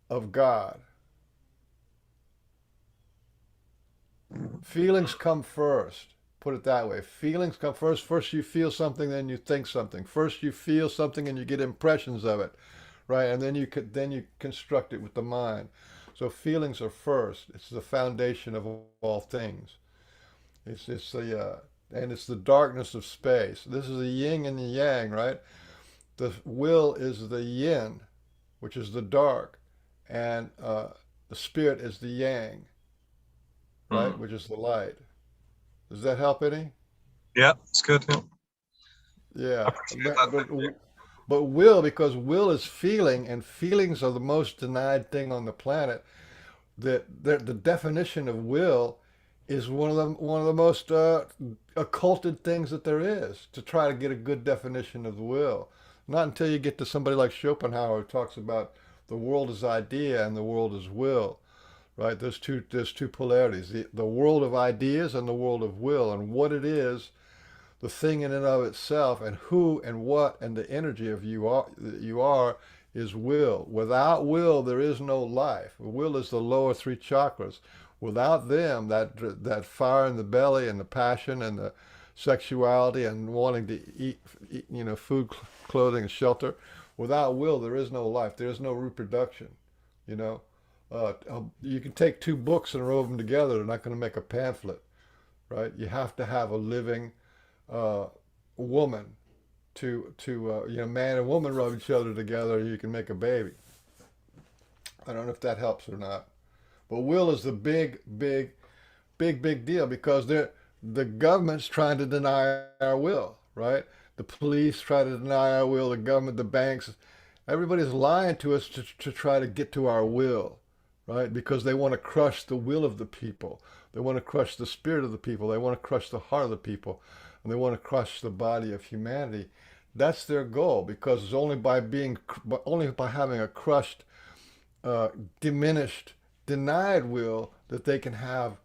of God. Feelings come first. Put it that way. Feelings come first. First you feel something, then you think something. First you feel something and you get impressions of it, right? And then you construct it with the mind. So feelings are first. It's the foundation of all things. It's the darkness of space. This is the yin and the yang, right? The will is the yin, which is the dark, and the spirit is the yang, right, Mm. which is the light. Does that help any? Yeah, it's good. Yeah. I Yeah, appreciate but that. but Thank you. but will, because will is feeling, and feelings are the most denied thing on the planet. The definition of will is one of the most occulted things that there is, to try to get a good definition of the will. Not until you get to somebody like Schopenhauer, who talks about the world as idea and the world as will, right? There's two polarities: the world of ideas and the world of will, and what it is, the thing in and of itself, and who and what and the energy of you are is will. Without will, there is no life. Will is the lower three chakras. Without them, that fire in the belly and the passion and the sexuality and wanting to eat, food, clothing, and shelter. Without will, there is no life. There is no reproduction. You know, you can take two books and roll them together. They're not going to make a pamphlet, right? You have to have a living uh, woman to man and woman rub each other together, you can make a baby. I don't know if that helps or not, but will is the big deal, because the government's trying to deny our will, right? The police try to deny our will, the government, the banks, everybody's lying to us to try to get to our will, right? Because they want to crush the will of the people. They want to crush the spirit of the people. They want to crush the heart of the people. And they want to crush the body of humanity. That's their goal, because it's only by having a crushed, uh, diminished, denied will that they can have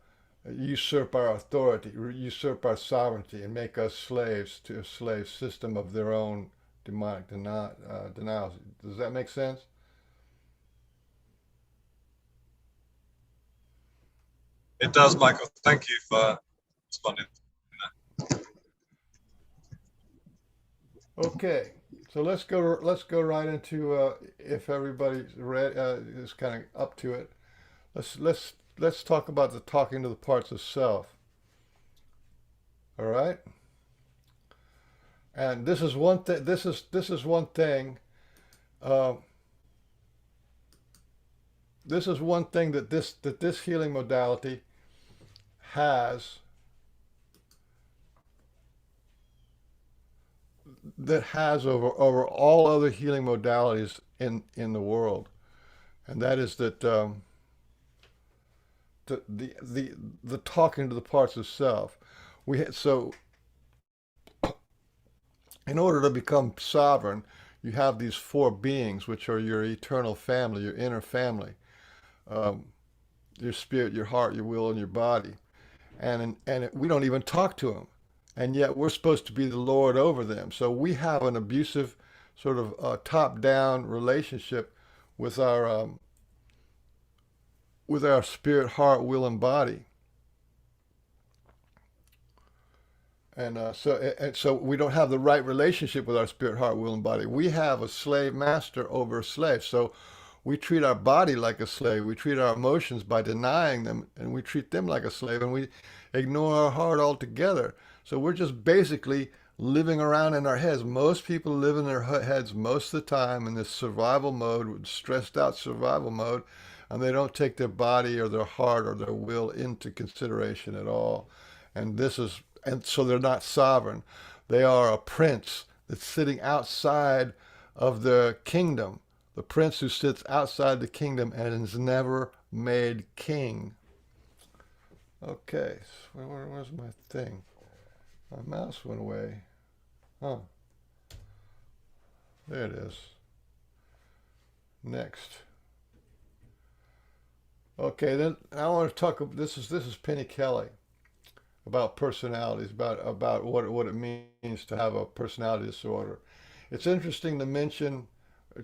usurp our authority, usurp our sovereignty, and make us slaves to a slave system of their own demonic denials. Does that make sense? It does, Michael. Thank you for responding. Okay. So let's go right into if everybody's is kind of up to it. Let's talk about the talking to the parts of self. All right. And this is one thing. This is one thing. Uh, this is one thing that this healing modality has over all other healing modalities in the world, and that is that the talking to the parts of self. So in order to become sovereign, you have these four beings, which are your eternal family, your inner family, um, your spirit, your heart, your will, and your body. And we don't even talk to them, and yet we're supposed to be the Lord over them. So we have an abusive, sort of top-down relationship with our spirit, heart, will, and body. And so we don't have the right relationship with our spirit, heart, will, and body. We have a slave master over a slave. So we treat our body like a slave. We treat our emotions by denying them, and we treat them like a slave, and we ignore our heart altogether. So we're just basically living around in our heads. Most people live in their heads most of the time in this survival mode, stressed out survival mode, and they don't take their body or their heart or their will into consideration at all. And so they're not sovereign. They are a prince that's sitting outside of the kingdom. The prince who sits outside the kingdom and is never made king. Okay, so where's my thing? My mouse went away. Huh. There it is. Next. Okay, then I want to talk. This is Penny Kelly, about personalities, about what it means to have a personality disorder. It's interesting to mention.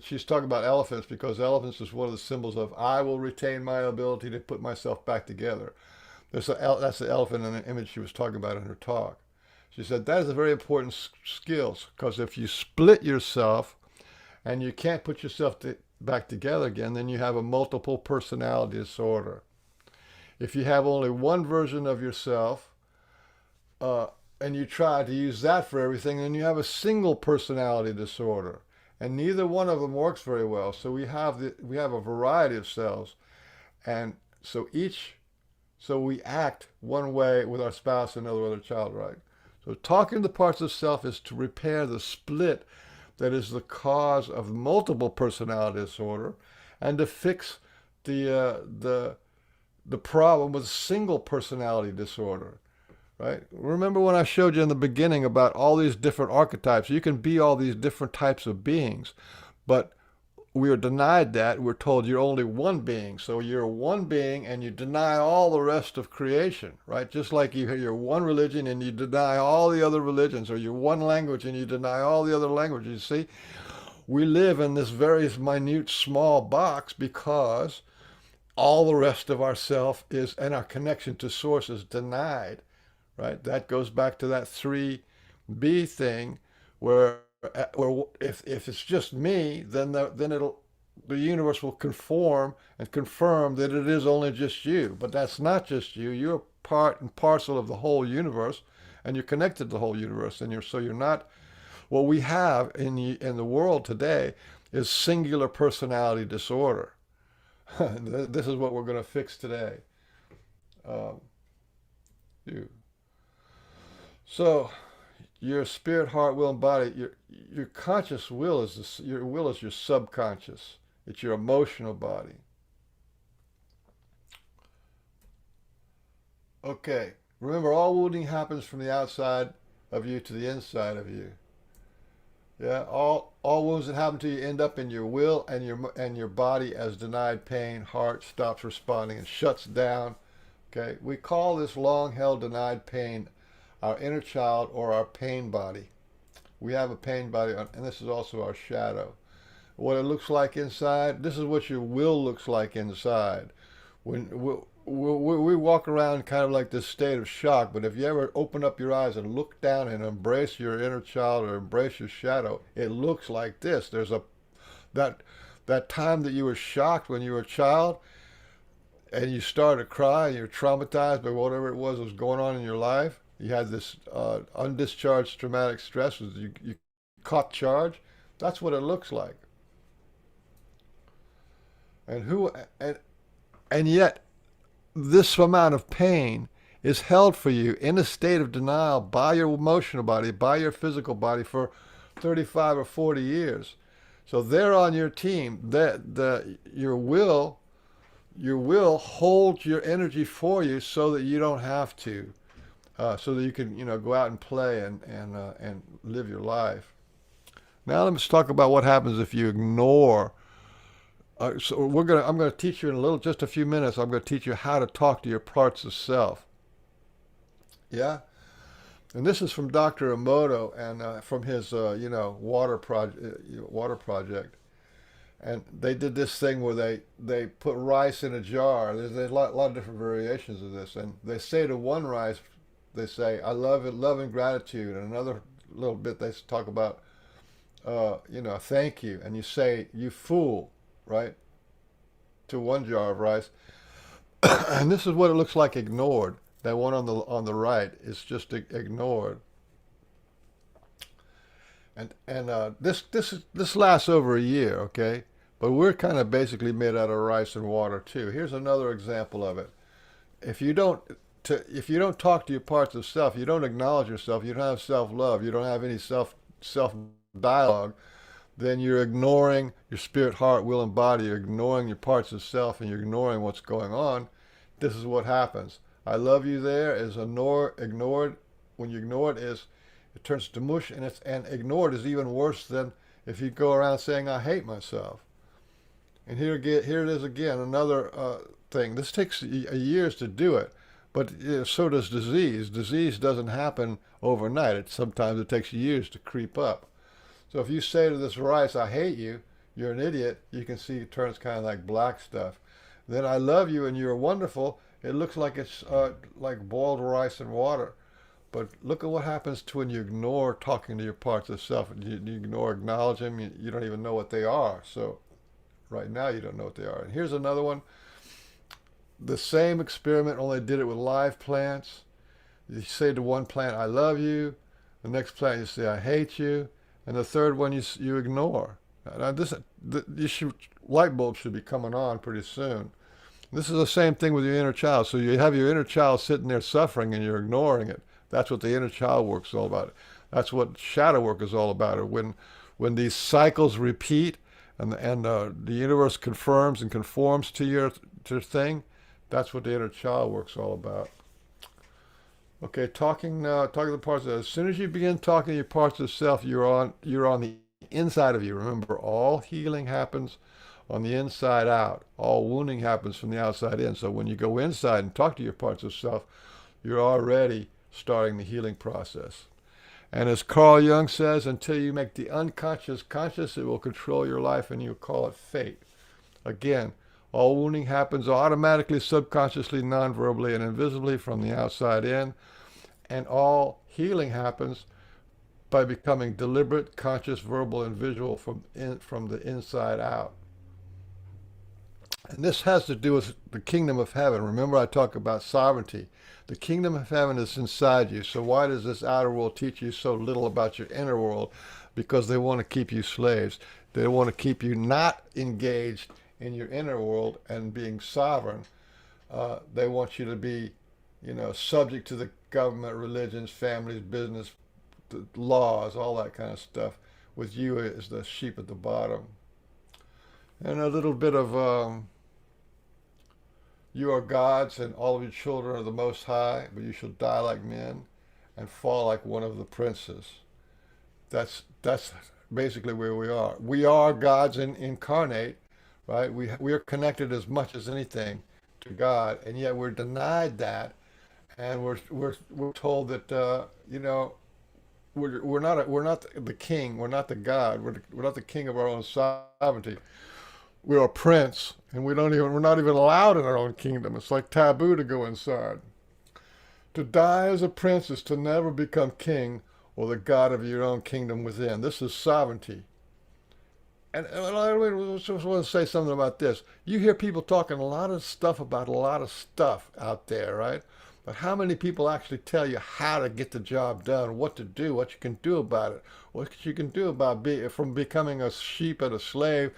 She's talking about elephants because elephants is one of the symbols of I will retain my ability to put myself back together. That's the elephant in the image she was talking about in her talk. She said that is a very important skill because if you split yourself and you can't put yourself back together again, then you have a multiple personality disorder. If you have only one version of yourself and you try to use that for everything, then you have a single personality disorder. And neither one of them works very well. So we have a variety of selves, and so we act one way with our spouse, another with our child, right? So talking to parts of self is to repair the split that is the cause of multiple personality disorder, and to fix the problem with single personality disorder. Right? Remember when I showed you in the beginning about all these different archetypes? You can be all these different types of beings, but we are denied that. We're told you're only one being. So you're one being and you deny all the rest of creation, right? Just like you're one religion and you deny all the other religions, or you're one language and you deny all the other languages. You see, we live in this very minute, small box because all the rest of ourself is, and our connection to source is denied. Right? That goes back to that 3B thing, where if it's just me, then the universe will conform and confirm that it is only just you. But that's not just you. You're part and parcel of the whole universe, and you're connected to the whole universe. And you're not. What we have in the world today is singular personality disorder. This is what we're going to fix today. You. So, your spirit, heart, will, and body. Your conscious will is your subconscious. It's your emotional body. Okay. Remember, all wounding happens from the outside of you to the inside of you. Yeah. All wounds that happen to you end up in your will and your body as denied pain. Heart stops responding and shuts down. Okay. We call this long-held denied pain our inner child, or our pain body. We have a pain body, and this is also our shadow. What it looks like inside, this is what your will looks like inside. When we walk around kind of like this state of shock, but if you ever open up your eyes and look down and embrace your inner child or embrace your shadow, it looks like this. There's a that that time that you were shocked when you were a child and you started to cry and you're traumatized by whatever it was going on in your life. You had this undischarged traumatic stress. You caught charge. That's what it looks like. And who and yet this amount of pain is held for you in a state of denial by your emotional body, by your physical body for 35 or 40 years. So they're on your team. Your will holds your energy for you so that you don't have to, so that you can go out and play and live your life. Now let's talk about what happens if you ignore. I'm gonna teach you in just a few minutes. I'm gonna teach you how to talk to your parts of self. Yeah, and this is from Dr. Emoto and from his water project. And they did this thing where they put rice in a jar. There's a lot of different variations of this, and they say to one rice, they say, "I love it, love and gratitude," and another little bit they talk about, thank you, and you say, "You fool," right, to one jar of rice. And this is what it looks like ignored. That one on the right is just ignored. And this lasts over a year, okay? But we're kind of basically made out of rice and water too. Here's another example of it. If you don't talk to your parts of self, you don't acknowledge yourself, you don't have self-love, you don't have any self dialogue, then you're ignoring your spirit, heart, will, and body. You're ignoring your parts of self, and you're ignoring what's going on. This is what happens. I love you there is ignored. When you ignore it turns to mush, and ignored is even worse than if you go around saying I hate myself. And here it is again, another thing. This takes years to do it, but so does disease. Disease doesn't happen overnight. Sometimes it takes years to creep up. So if you say to this rice, I hate you, you're an idiot, you can see it turns kind of like black stuff. Then I love you and you're wonderful, it looks like it's like boiled rice and water. But look at what happens when you ignore talking to your parts of self. You ignore acknowledging them. You don't even know what they are. So right now you don't know what they are. And here's another one. The same experiment, only did it with live plants. You say to one plant, I love you. The next plant you say, I hate you. And the third one you ignore. Now light bulb should be coming on pretty soon. This is the same thing with your inner child. So you have your inner child sitting there suffering and you're ignoring it. That's what the inner child work is all about. That's what shadow work is all about. When these cycles repeat and the universe confirms and conforms to your thing, that's what the inner child work is all about. Okay, talking to the parts of it. As soon as you begin talking to your parts of self, you're on the inside of you. Remember, all healing happens on the inside out. All wounding happens from the outside in. So when you go inside and talk to your parts of self, you're already starting the healing process. And as Carl Jung says, until you make the unconscious conscious, it will control your life, and you call it fate. Again, all wounding happens automatically, subconsciously, non-verbally, and invisibly from the outside in. And all healing happens by becoming deliberate, conscious, verbal, and visual from the inside out. And this has to do with the kingdom of heaven. Remember, I talk about sovereignty. The kingdom of heaven is inside you. So why does this outer world teach you so little about your inner world? Because they want to keep you slaves. They want to keep you not engaged in your inner world and being sovereign. They want you to be, subject to the government, religions, families, business, the laws, all that kind of stuff, with you as the sheep at the bottom. And a little bit of you are gods and all of your children are the Most High, but you shall die like men and fall like one of the princes. That's basically where we are. We are gods incarnate, right? We are connected as much as anything to God, and yet we're denied that, and we're told that we're not the king, we're not the God, we're not the king of our own sovereignty. we're a prince, and we're not even allowed in our own kingdom. It's like taboo to go inside. To die as a prince is to never become king or the god of your own kingdom within. This is sovereignty. And I just want to say something about this. You hear people talking a lot of stuff about a lot of stuff out there, right? But how many people actually tell you how to get the job done, what to do, what you can do about it, what you can do about from becoming a sheep and a slave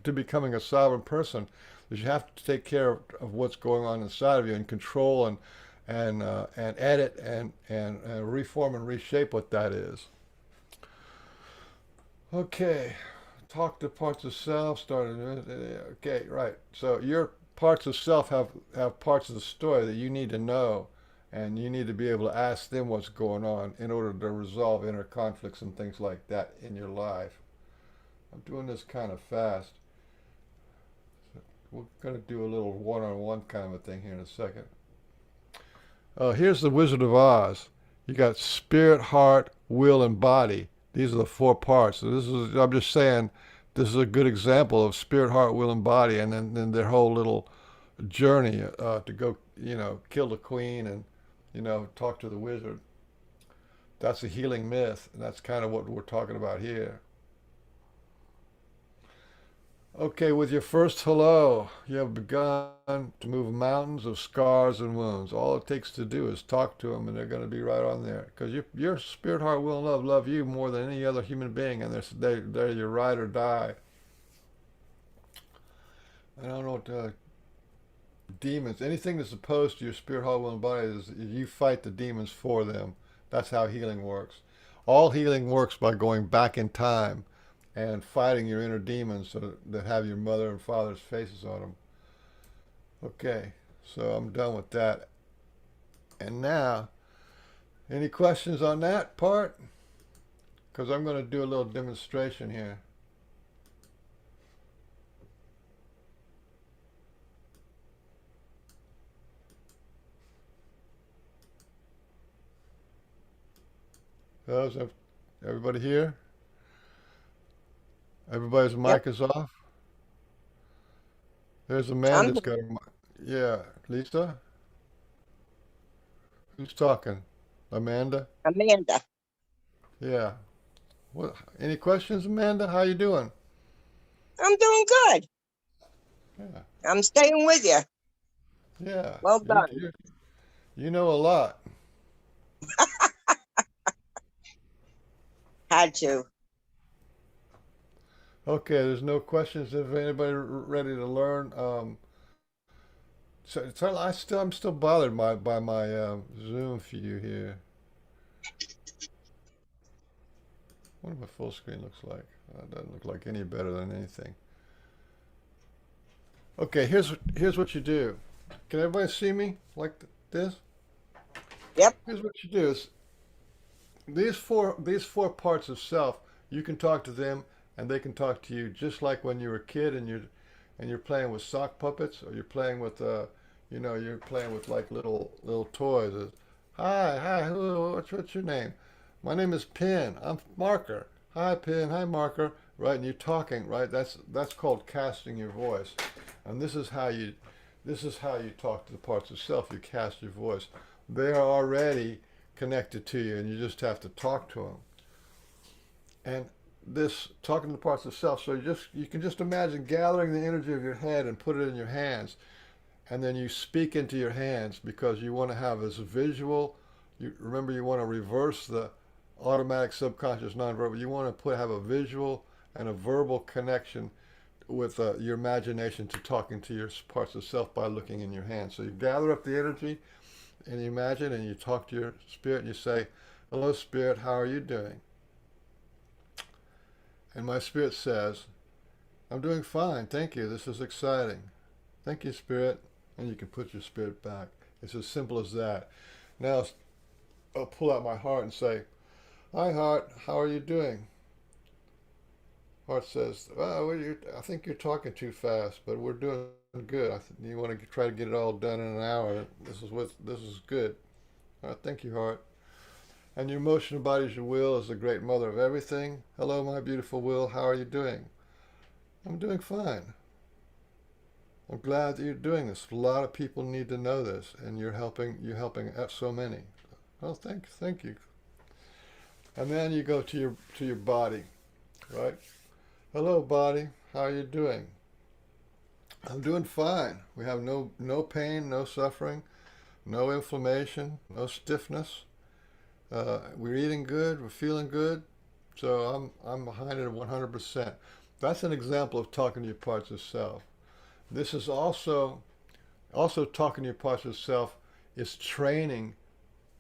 to becoming a sovereign person? Because you have to take care of what's going on inside of you and control and edit and reform and reshape what that is. Okay, talk to parts of self. Started. Okay, right. So your parts of self have parts of the story that you need to know, and you need to be able to ask them what's going on in order to resolve inner conflicts and things like that in your life. I'm doing this kind of fast. We're going to do a little one-on-one kind of a thing here in a second. Here's the Wizard of Oz. You got spirit, heart, will, and body. These are the four parts. So I'm just saying, this is a good example of spirit, heart, will, and body, and then their whole little journey to go, kill the queen and, talk to the wizard. That's a healing myth, and that's kind of what we're talking about here. Okay, with your first hello, you have begun to move mountains of scars and wounds. All it takes to do is talk to them, and they're going to be right on there. Because your spirit, heart, will, and love you more than any other human being, and they're your ride or die. I don't know what demons, anything that's opposed to your spirit, heart, will, and body is you fight the demons for them. That's how healing works. All healing works by going back in time and fighting your inner demons that have your mother and father's faces on them. Okay, so I'm done with that. And now, any questions on that part? Because I'm going to do a little demonstration here. How's everybody here? Everybody's Yep. mic is off. There's I'm Amanda's got a mic. Yeah, Lisa? Who's talking? Amanda? Amanda. Yeah. What? Any questions, Amanda? How you doing? I'm doing good. Yeah. I'm staying with you. Yeah. Well You, done. you, you know a lot. Had to. Okay, there's no questions. If anybody ready to learn, so I'm still bothered by my Zoom view here. What do my full screen looks like? It doesn't look like any better than anything. Okay, here's what you do. Can everybody see me like this? Yep. Here's what you do is these four parts of self. You can talk to them, and they can talk to you, just like when you were a kid and you're playing with sock puppets, or you're playing with you're playing with like little toys. Hi, what's your name? My name is Pin. I'm Marker. Hi, Pin. Hi, Marker. Right, and you're talking, right? That's called casting your voice, and this is how you talk to the parts of self. You cast your voice. They are already connected to you, and you just have to talk to them. And this talking to parts of self. So you can just imagine gathering the energy of your head and put it in your hands, and then you speak into your hands because you want to have this visual. Remember, you want to reverse the automatic subconscious nonverbal. You want to have a visual and a verbal connection with your imagination to talking to your parts of self by looking in your hands. So you gather up the energy and you imagine, and you talk to your spirit and you say, "Hello, spirit, how are you doing?" And my spirit says, "I'm doing fine, thank you. This is exciting. Thank you, spirit." And you can put your spirit back. It's as simple as that. Now I'll pull out my heart and say, "Hi, heart. How are you doing?" Heart says, "Well, I think you're talking too fast, but we're doing good. You want to try to get it all done in an hour. This is good." Thank you, heart. And your emotional body is your will, is the great mother of everything. Hello, my beautiful will. How are you doing? I'm doing fine. I'm glad that you're doing this. A lot of people need to know this, and you're helping so many. Well, thank you. And then you go to your body, right? Hello, body. How are you doing? I'm doing fine. We have no pain, no suffering, no inflammation, no stiffness. We're eating good. We're feeling good. So I'm behind it 100%. That's an example of talking to your parts of self. This is also talking to your parts of self is training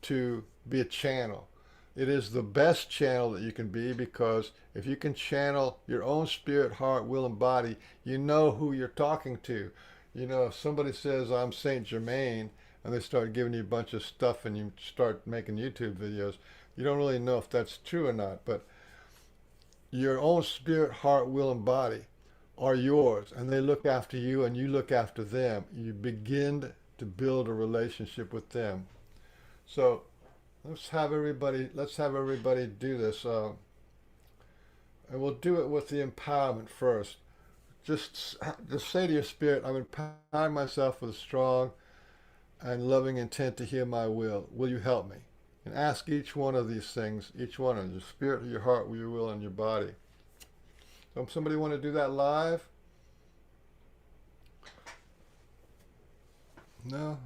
to be a channel. It is the best channel that you can be, because if you can channel your own spirit, heart, will, and body, you know who you're talking to. You know, if somebody says, I'm Saint Germain, and they start giving you a bunch of stuff and you start making YouTube videos, you don't really know if that's true or not. But your own spirit, heart, will, and body are yours, and they look after you and you look after them. You begin to build a relationship with them. So let's have everybody do this, and we'll do it with the empowerment first. Just say to your spirit, I'm empowering myself with a strong and loving intent to hear my will. Will you help me? And ask each one of these things, each one of your spirit, your heart, your will, and your body. So somebody want to do that live? No?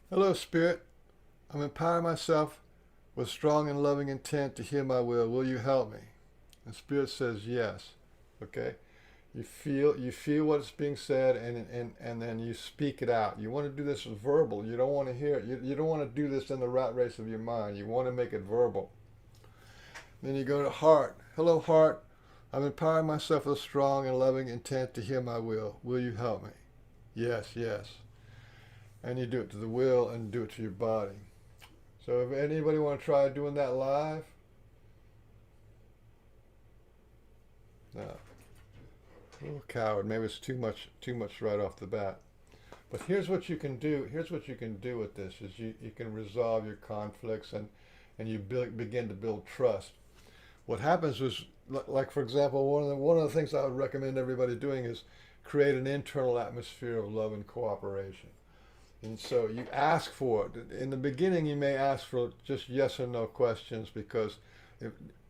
Hello, spirit. I'm empowering myself with strong and loving intent to hear my will. Will you help me? And spirit says yes. Okay? You feel what's being said, and then you speak it out. You want to do this verbal. You don't want to hear it. You don't want to do this in the rat race of your mind. You want to make it verbal. Then you go to heart. Hello, heart. I'm empowering myself with a strong and loving intent to hear my will. Will you help me? Yes, yes. And you do it to the will and do it to your body. So if anybody want to try doing that live? No. A little coward. Maybe it's too much right off the bat. But here's what you can do. Here's what you can do with this is you can resolve your conflicts, and you begin to build trust. What happens is, like for example, one of the things I would recommend everybody doing is create an internal atmosphere of love and cooperation. And so you ask for it. In the beginning, you may ask for just yes or no questions, because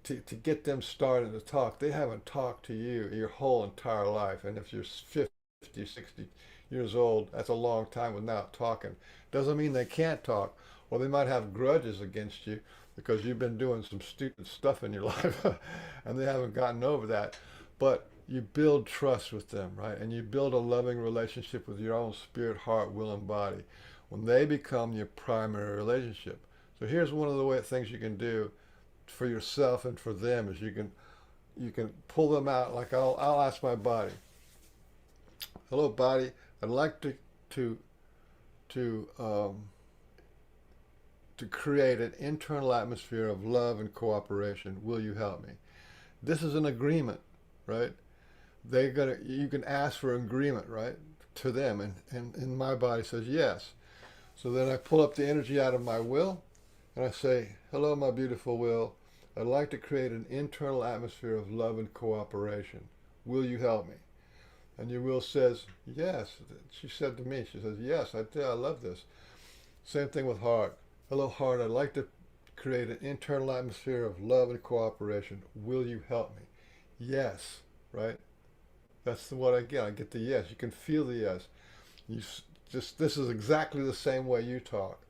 to get them started to talk, they haven't talked to you your whole entire life. And if you're 50, 60 years old, that's a long time without talking. Doesn't mean they can't talk, or they might have grudges against you because you've been doing some stupid stuff in your life and they haven't gotten over that. But you build trust with them, right? And you build a loving relationship with your own spirit, heart, will, and body when they become your primary relationship. So here's one of the things you can do for yourself and for them is you can pull them out. Like I'll ask my body, hello, body, I'd like to create an internal atmosphere of love and cooperation. Will you help me? This is an agreement, right? You can ask for an agreement, right, to them, and my body says yes. So then I pull up the energy out of my will, and I say, hello, my beautiful will. I'd like to create an internal atmosphere of love and cooperation. Will you help me? And your will says, yes. She said to me, she says, yes, I love this. Same thing with heart. Hello, heart, I'd like to create an internal atmosphere of love and cooperation. Will you help me? Yes, right? That's what I get. I get the yes. You can feel the yes. This is exactly the same way you talk.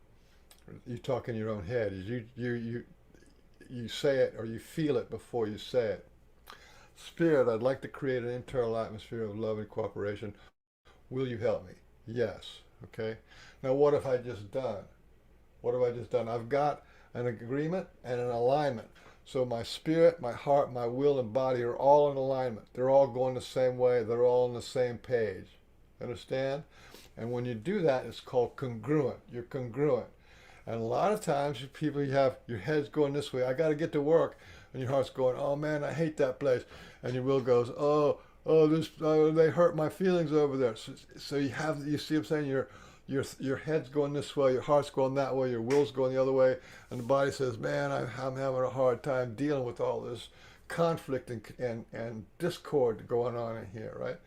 You talk in your own head. You say it, or you feel it before you say it. Spirit, I'd like to create an internal atmosphere of love and cooperation. Will you help me? Yes. Okay. Now what have I just done? What have I just done? I've got an agreement and an alignment. So my spirit, my heart, my will, and body are all in alignment. They're all going the same way. They're all on the same page. Understand? And when you do that, it's called congruent. You're congruent. And a lot of times, you have your head's going this way. I got to get to work, and your heart's going, oh man, I hate that place. And your will goes, they hurt my feelings over there. So you see what I'm saying? Your head's going this way, your heart's going that way, your will's going the other way, and the body says, man, I'm having a hard time dealing with all this conflict and discord going on in here, right?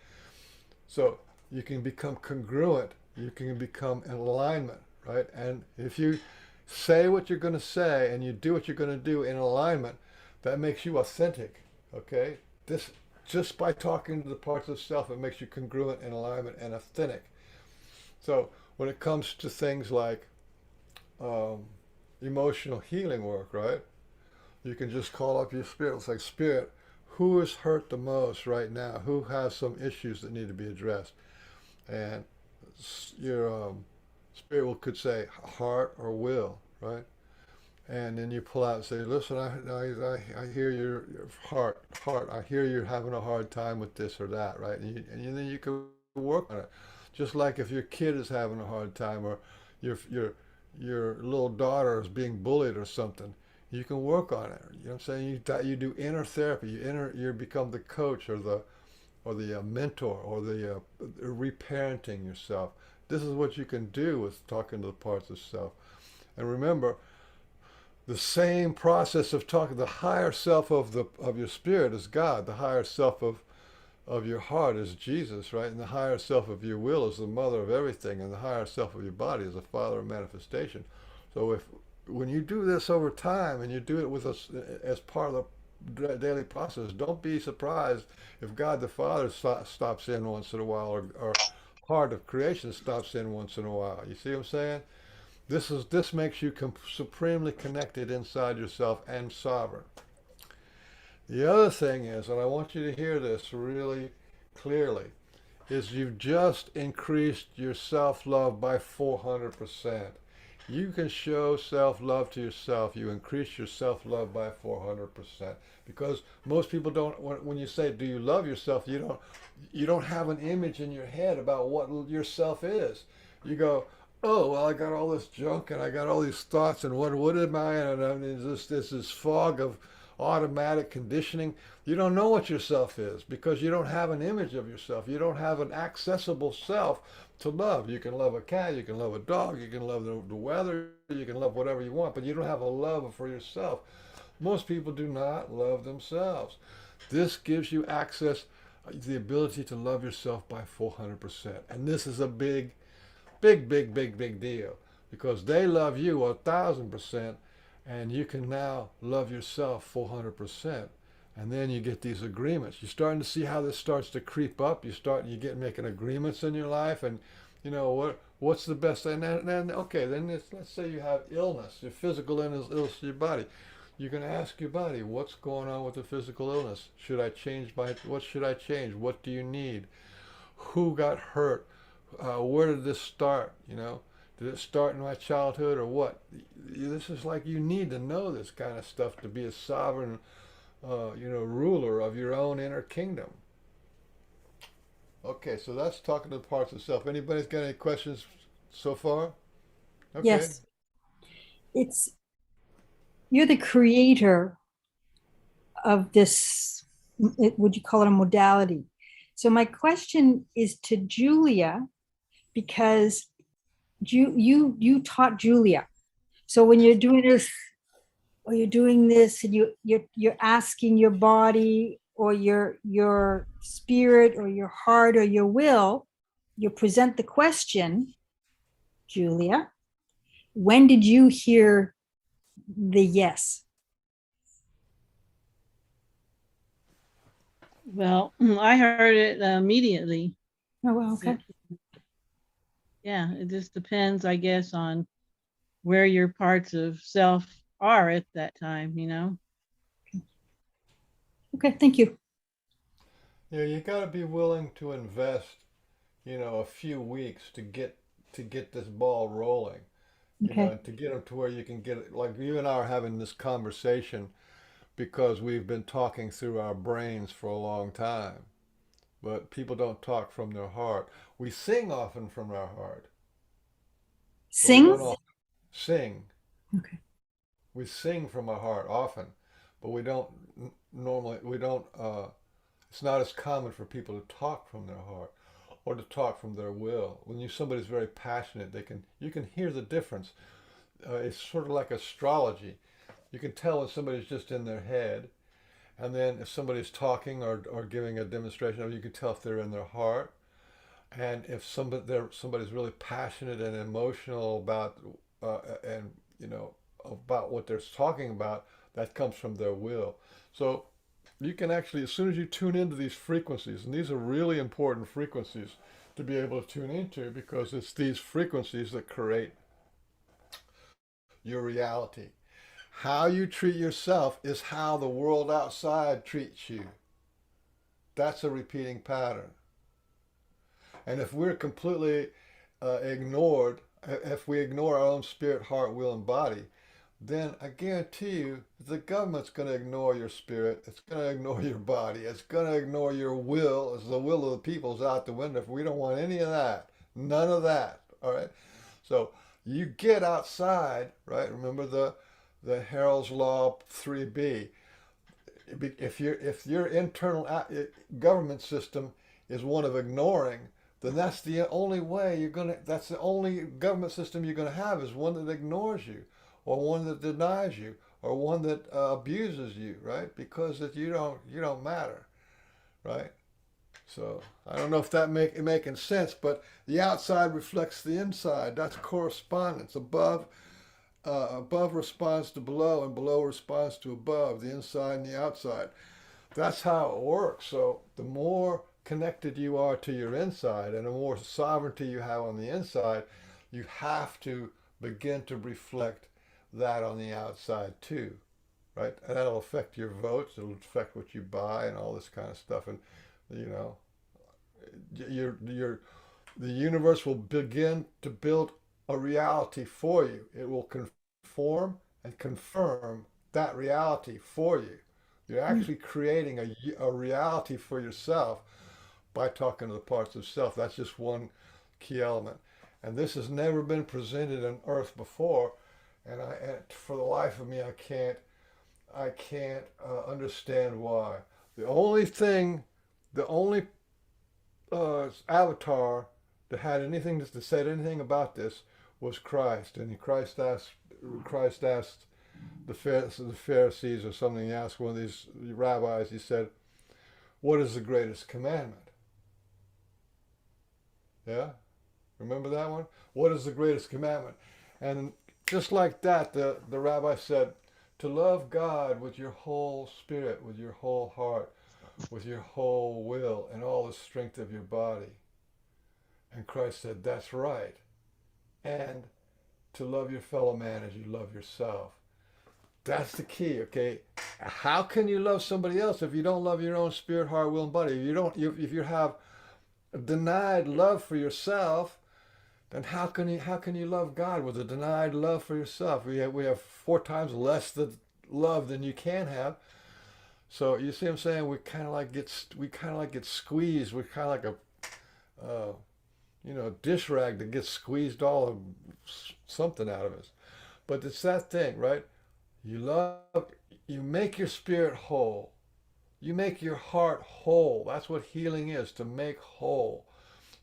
So you can become congruent, you can become in alignment, right? And if you say what you're going to say and you do what you're going to do in alignment, that makes you authentic, okay? This just by talking to the parts of self, it makes you congruent in alignment and authentic. So when it comes to things like um, emotional healing work, right? You can just call up your spirit. It's like, spirit, who is hurt the most right now? Who has some issues that need to be addressed? And your spirit could say heart or will, right? And then you pull out and say, listen, I hear your heart. I hear you're having a hard time with this or that, right? And then you can work on it. Just like if your kid is having a hard time, or your little daughter is being bullied or something, you can work on it. You know what I'm saying? You do inner therapy. You become the coach or the mentor or the reparenting yourself. This is what you can do with talking to the parts of self. And remember, the same process of talking, the higher self of your spirit is God. The higher self of your heart is Jesus, right? And the higher self of your will is the mother of everything, and the higher self of your body is the father of manifestation. So when you do this over time and you do it with us as part of the daily process, don't be surprised if God the Father stops in once in a while, or heart of creation stops in once in a while. You see what I'm saying? This makes you supremely connected inside yourself and sovereign. The other thing is, and I want you to hear this really clearly, is you've just increased your self-love by 400%. You can show self-love to yourself. You increase your self-love by 400%. Because most people don't, when you say, do you love yourself, you don't have an image in your head about what yourself is. You go, oh, well, I got all this junk and I got all these thoughts, and what am I? And I mean, this fog of automatic conditioning. You don't know what yourself is because you don't have an image of yourself. You don't have an accessible self to love. You can love a cat, you can love a dog, you can love the weather, you can love whatever you want, but you don't have a love for yourself. Most people do not love themselves. This gives you access, the ability to love yourself by 400%. And this is a big, big, big, big, big deal, because they love you 1,000%, and you can now love yourself 400%. And then you get these agreements. You're starting to see how this starts to creep up. You get making agreements in your life, and you know what's the best. And then okay, then let's say you have illness, your physical illness to your body. You can ask your body, what's going on with the physical illness? What should I change? What do you need? Who got hurt? Where did this start? Did it start in my childhood or what? This is like, you need to know this kind of stuff to be a sovereign, ruler of your own inner kingdom. Okay, so that's talking to the parts of self. Anybody's got any questions so far? Okay. Yes. You're the creator of this, would you call it a modality? So my question is to Julia, because you taught Julia. So when you're doing this, or you're doing this, and you're asking your body or your spirit or your heart or your will, you present the question, Julia, when did you hear the yes? Well, I heard it immediately. Oh, well, okay. Yeah, it just depends, I guess, on where your parts of self are at that time. Okay, thank you. Yeah, you got to be willing to invest, a few weeks to get this ball rolling. Okay. To get them to where you can get it. Like you and I are having this conversation because we've been talking through our brains for a long time. But people don't talk from their heart. We sing often from our heart, but we Sing? don't often sing. Okay. We sing from our heart often, but we don't normally, it's not as common for people to talk from their heart or to talk from their will. When somebody's very passionate, you can hear the difference. It's sort of like astrology. You can tell when somebody's just in their head, And then if somebody's talking or giving a demonstration, you can tell if they're in their heart. And if somebody's really passionate and emotional about and about what they're talking about, that comes from their will. So you can actually, as soon as you tune into these frequencies, and these are really important frequencies to be able to tune into, because it's these frequencies that create your reality. How you treat yourself is how the world outside treats you. That's a repeating pattern. And if we're completely ignored, if we ignore our own spirit, heart, will, and body, then I guarantee you the government's going to ignore your spirit. It's going to ignore your body. It's going to ignore your will. As the will of the people's out the window. We don't want any of that. None of that. All right. So you get outside, right? Remember the Harrell's Law 3B. If your internal government system is one of ignoring, then that's the only way that's the only government system you're going to have, is one that ignores you, or one that denies you, or one that abuses you, right? Because that you don't matter, right? So I don't know if that making sense, but the outside reflects the inside. That's correspondence. Above responds to below, and below responds to above, the inside and the outside. That's how it works. So the more connected you are to your inside, and the more sovereignty you have on the inside, you have to begin to reflect that on the outside too, right? And that'll affect your votes. It'll affect what you buy and all this kind of stuff. And your the universe will begin to build a reality for you. It will conform and confirm that reality for you. You're actually creating a reality for yourself by talking to the parts of self. That's just one key element. And this has never been presented on Earth before. And for the life of me, I can't understand why. The only avatar that had anything that said anything about this was Christ. And Christ asked the Pharisees or something. He asked one of these rabbis. He said, "What is the greatest commandment?" Yeah, remember that one? What is the greatest commandment? And just like that, the rabbi said, to love God with your whole spirit, with your whole heart, with your whole will, and all the strength of your body. And Christ said, that's right. And to love your fellow man as you love yourself. That's the key, okay? How can you love somebody else if you don't love your own spirit, heart, will, and body? If you have denied love for yourself, then how can you love God with a denied love for yourself? We have 4 times less the love than you can have. So you see what I'm saying? We kind of like get squeezed. We're kind of like a dish rag that gets squeezed all of something out of us. But it's that thing, right? You make your spirit whole. You make your heart whole. That's what healing is, to make whole.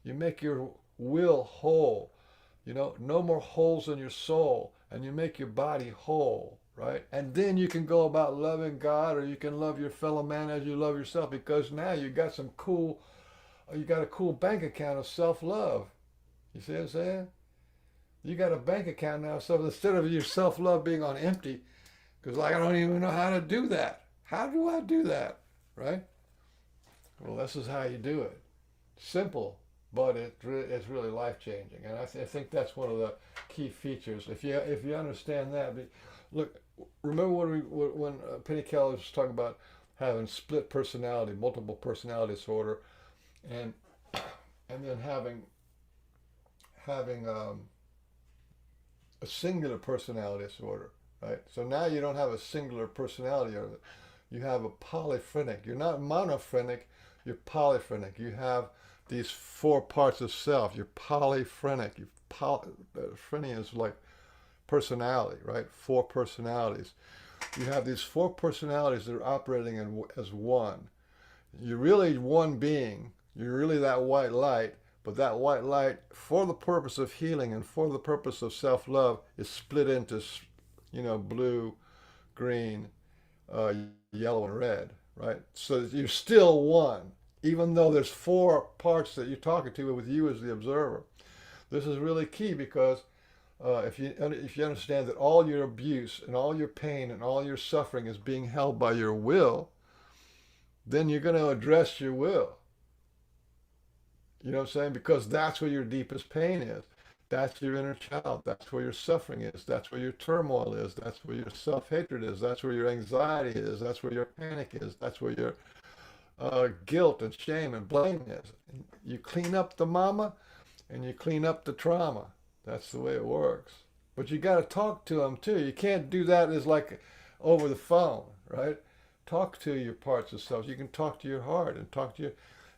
You make your will whole. No more holes in your soul. And you make your body whole, right? And then you can go about loving God, or you can love your fellow man as you love yourself, because now you got a cool bank account of self-love. You see what I'm saying? You got a bank account now, so instead of your self-love being on empty, because I don't even know how to do that. How do I do that? Right? Well, this is how you do it. Simple, but it's really life-changing. And I think that's one of the key features. If you understand that, look, remember when Penny Keller was talking about having split personality, multiple personality disorder, and then having a singular personality disorder, right? So now you don't have a singular personality, or you have a polyphrenic. You're not monophrenic, you're polyphrenic. You have these 4 parts of self. You're polyphrenic. Phrenia is like personality, right? 4 personalities. You have these 4 personalities that are operating as one. You're really one being. You're really that white light, but that white light, for the purpose of healing and for the purpose of self-love, is split into, blue, green, yellow, and red, right? So that you're still one, even though there's four parts that you're talking to with you as the observer. This is really key because if you understand that all your abuse and all your pain and all your suffering is being held by your will, then you're going to address your will. You know what I'm saying? Because that's where your deepest pain is. That's your inner child. That's where your suffering is. That's where your turmoil is. That's where your self-hatred is. That's where your anxiety is. That's where your panic is. That's where your guilt and shame and blame is. And you clean up the mama and you clean up the trauma. That's the way it works. But you got to talk to them too. You can't do that as like over the phone, right? Talk to your parts of self. You can talk to your heart and talk to your.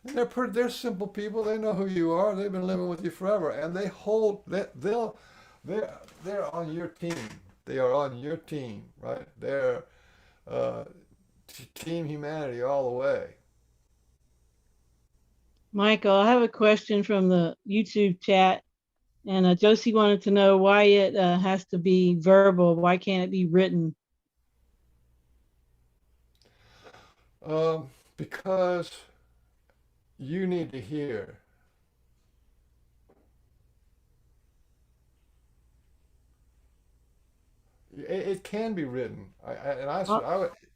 And they're simple people. They know who you are. They've been living with you forever, and they hold that they're on your team. They are on your team, right? They're uh, team humanity all the way. Michael, I have a question from the YouTube chat, and Josie wanted to know why it has to be verbal. Why can't it be written? Because you need to hear. It can be written.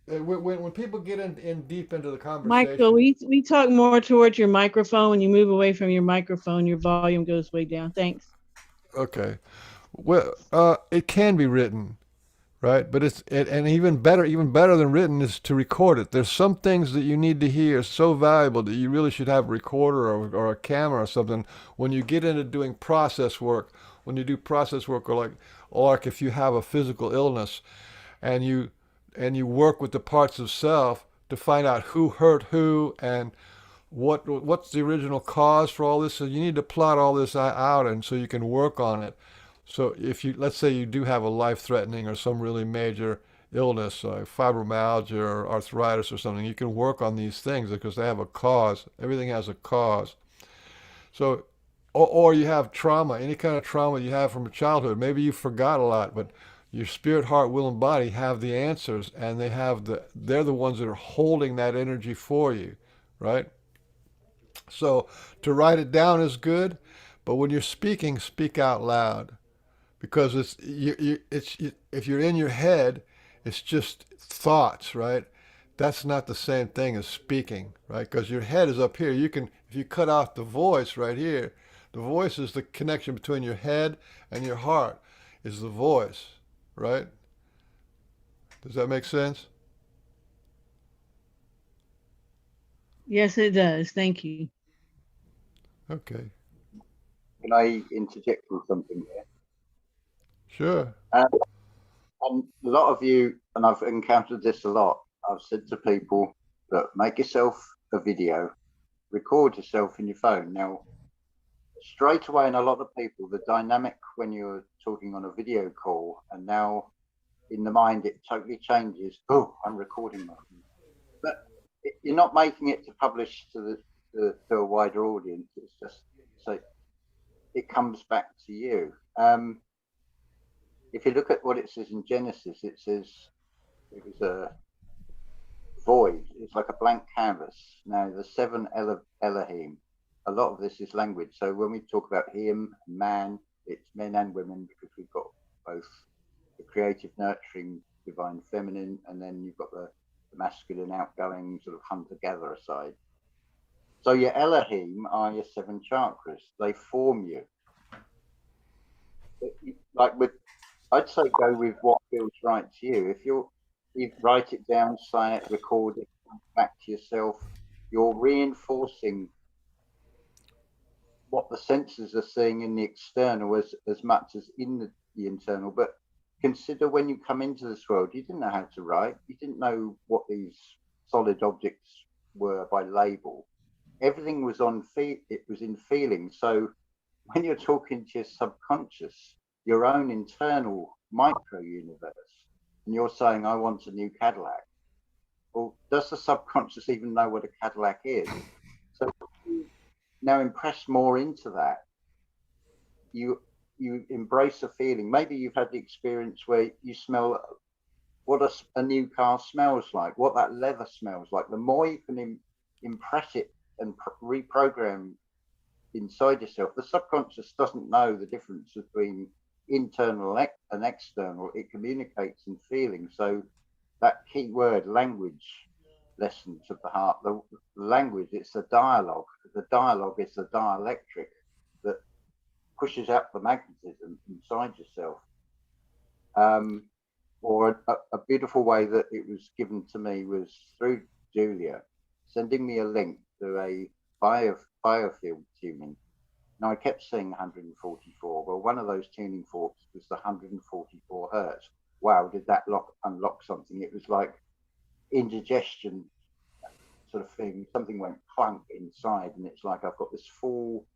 When people get in deep into the Michael, conversation, we talk more towards your microphone. When you move away from your microphone, your volume goes way down. Thanks. okay. Well, it can be written, right? But and even better than written is to record it. There's some things that you need to hear so valuable that you really should have a recorder or a camera or something when you get into doing process work. When you do process work, or like if you have a physical illness, and you work with the parts of self to find out who hurt who and what's the original cause for all this. So you need to plot all this out, and so you can work on it. So if you, let's say you do have a life-threatening or some really major illness, like fibromyalgia or arthritis or something, you can work on these things because they have a cause. Everything has a cause. So, or you have trauma, any kind of trauma you have from childhood. Maybe you forgot a lot, but your spirit, heart, will, and body have the answers, and they're the ones that are holding that energy for you, right? So to write it down is good, but when you're speaking, speak out loud because if you're in your head, it's just thoughts, right? That's not the same thing as speaking, right? Because your head is up here. If you cut off the voice right here, the voice is the connection between your head and your heart, is the voice, right? Does that make sense? Yes, it does. Thank you. Okay, Can I interject with something here? sure. And a lot of you, and I've encountered this a lot, I've said to people that make yourself a video, record yourself in your phone. Now, straight away, in a lot of people, the dynamic when you're talking on a video call, and now in the mind, it totally changes. Oh, I'm recording myself. But you're not making it to publish to to a wider audience. It's just so it comes back to you. If you look at what it says in Genesis, it says it was a void. It's like a blank canvas. Now, the seven Elohim, a lot of this is language. So when we talk about him, man, it's men and women because we've got both the creative, nurturing, divine feminine, and then you've got the masculine, outgoing, sort of hunter-gatherer side. So your Elohim are your seven chakras. They form you. Like I'd say go with what feels right to you. If you write it down, say it, record it, back to yourself, you're reinforcing what the senses are seeing in the external as much as in the internal. But consider when you come into this world, you didn't know how to write. You didn't know what these solid objects were by label. Everything was it was in feeling. So when you're talking to your subconscious, your own internal micro universe, and you're saying, I want a new Cadillac. Well, does the subconscious even know what a Cadillac is? So now impress more into that. You embrace a feeling. Maybe you've had the experience where you smell what a new car smells like, what that leather smells like. The more you can impress it and reprogram inside yourself, the subconscious doesn't know the difference between internal and external. It communicates in feelings. So that key word, language, lessons of the heart, the language, it's a dialogue. The dialogue is the dielectric that pushes out the magnetism inside yourself. Or a beautiful way that it was given to me was through Julia sending me a link to a biofield tuning. Now I kept saying 144. Well, one of those tuning forks was the 144 hertz. Wow, did that unlock something? It was like indigestion sort of thing. Something went clunk inside, and it's like I've got this full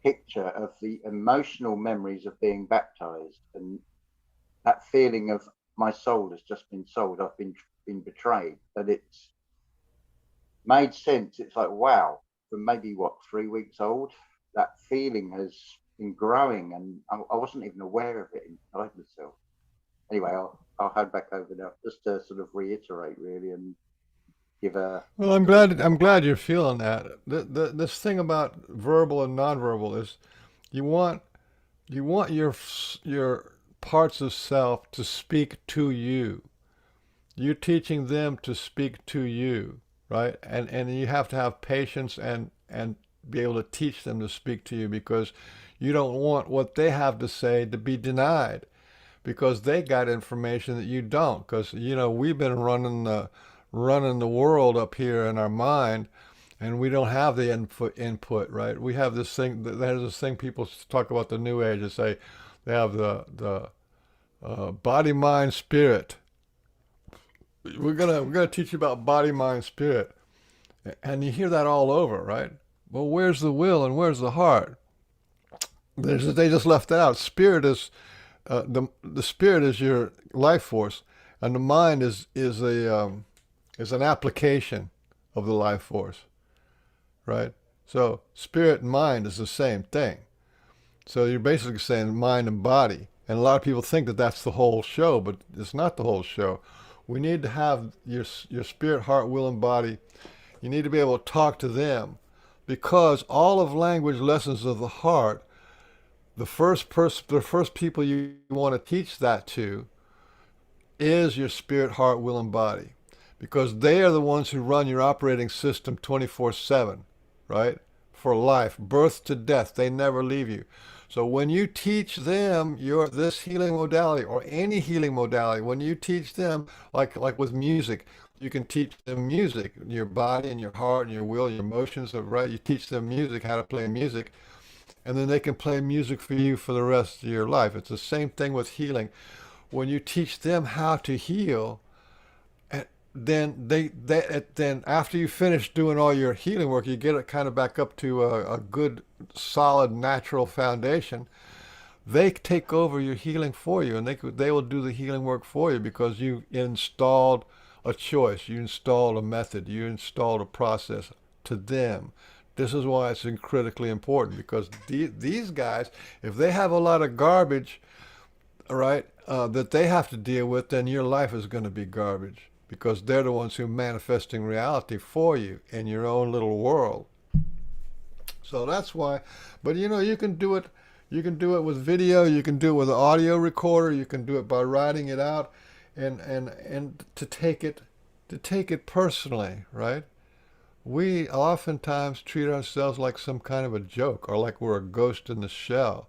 picture of the emotional memories of being baptized, and that feeling of my soul has just been sold. I've been betrayed, but it's made sense. It's like, wow, from maybe what, 3 weeks old, that feeling has been growing, and I wasn't even aware of it inside myself. Anyway, I'll hand back over now, just to sort of reiterate really, and give a. Well, I'm glad you're feeling that. This thing about verbal and nonverbal is you want your parts of self to speak to you. You're teaching them to speak to you, right? And you have to have patience and be able to teach them to speak to you, because you don't want what they have to say to be denied, because they got information that you don't. Because we've been running the world up here in our mind, and we don't have the input, right? We have this thing. There's this thing people talk about, the New Age. They say they have the body, mind, spirit. We're gonna teach you about body, mind, spirit, and you hear that all over, right? Well, where's the will and where's the heart? They just left that out. Spirit is the spirit is your life force, and the mind is an application of the life force, right? So spirit and mind is the same thing. So you're basically saying mind and body, and a lot of people think that that's the whole show, but it's not the whole show. We need to have your spirit, heart, will, and body. You need to be able to talk to them, because all of language lessons of the heart, the first people you want to teach that to is your spirit, heart, will, and body, because they are the ones who run your operating system 24/7, right? For life, birth to death, they never leave you. So when you teach them this healing modality, or any healing modality, when you teach them, like with music, you can teach them music, your body and your heart and your will, your emotions, right? You teach them music, how to play music, and then they can play music for you for the rest of your life. It's the same thing with healing. When you teach them how to heal, then after you finish doing all your healing work, you get it kind of back up to a good, solid, natural foundation. They take over your healing for you, and they will do the healing work for you, because you installed a choice, you installed a method, you installed a process to them. This is why it's critically important, because these guys, if they have a lot of garbage, all right, that they have to deal with, then your life is going to be garbage, because they're the ones who are manifesting reality for you in your own little world. So that's why. But you can do it. You can do it with video. You can do it with an audio recorder. You can do it by writing it out, and to take it personally, right? We oftentimes treat ourselves like some kind of a joke, or like we're a ghost in the shell.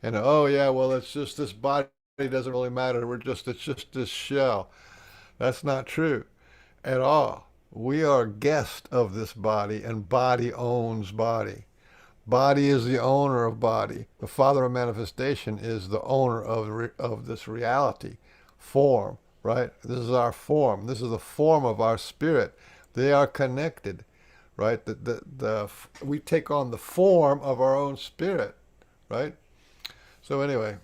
And oh yeah, well, it's just this body doesn't really matter. It's just this shell. That's not true at all. We are guests of this body, and body owns body. Body is the owner of body. The Father of Manifestation is the owner of this reality, form, right? This is our form. This is the form of our spirit. They are connected, right? We take on the form of our own spirit, right? So anyway,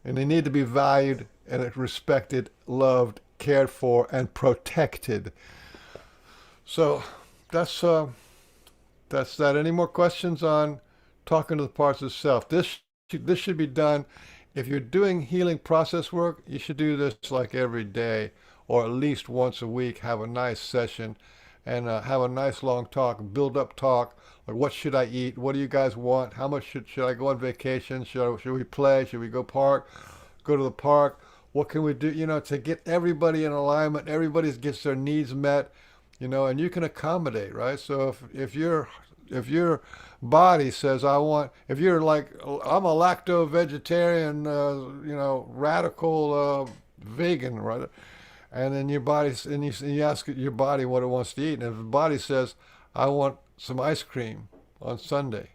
and they need to be valued and respected, loved, cared for, and protected. So that's that. Any more questions on talking to the parts of self? This should be done if you're doing healing process work, you should do this like every day or at least once a week. Have a nice session and have a nice long talk, build up talk. Like, what should I eat? What do you guys want? How much should I go on vacation? Should we play? Should we go go to the park? What can we do? To get everybody in alignment, everybody gets their needs met, and you can accommodate, right? So if your body says, if you're like, I'm a lacto vegetarian, radical vegan, right? And then your body, and you ask your body what it wants to eat, and if the body says, I want some ice cream on Sunday,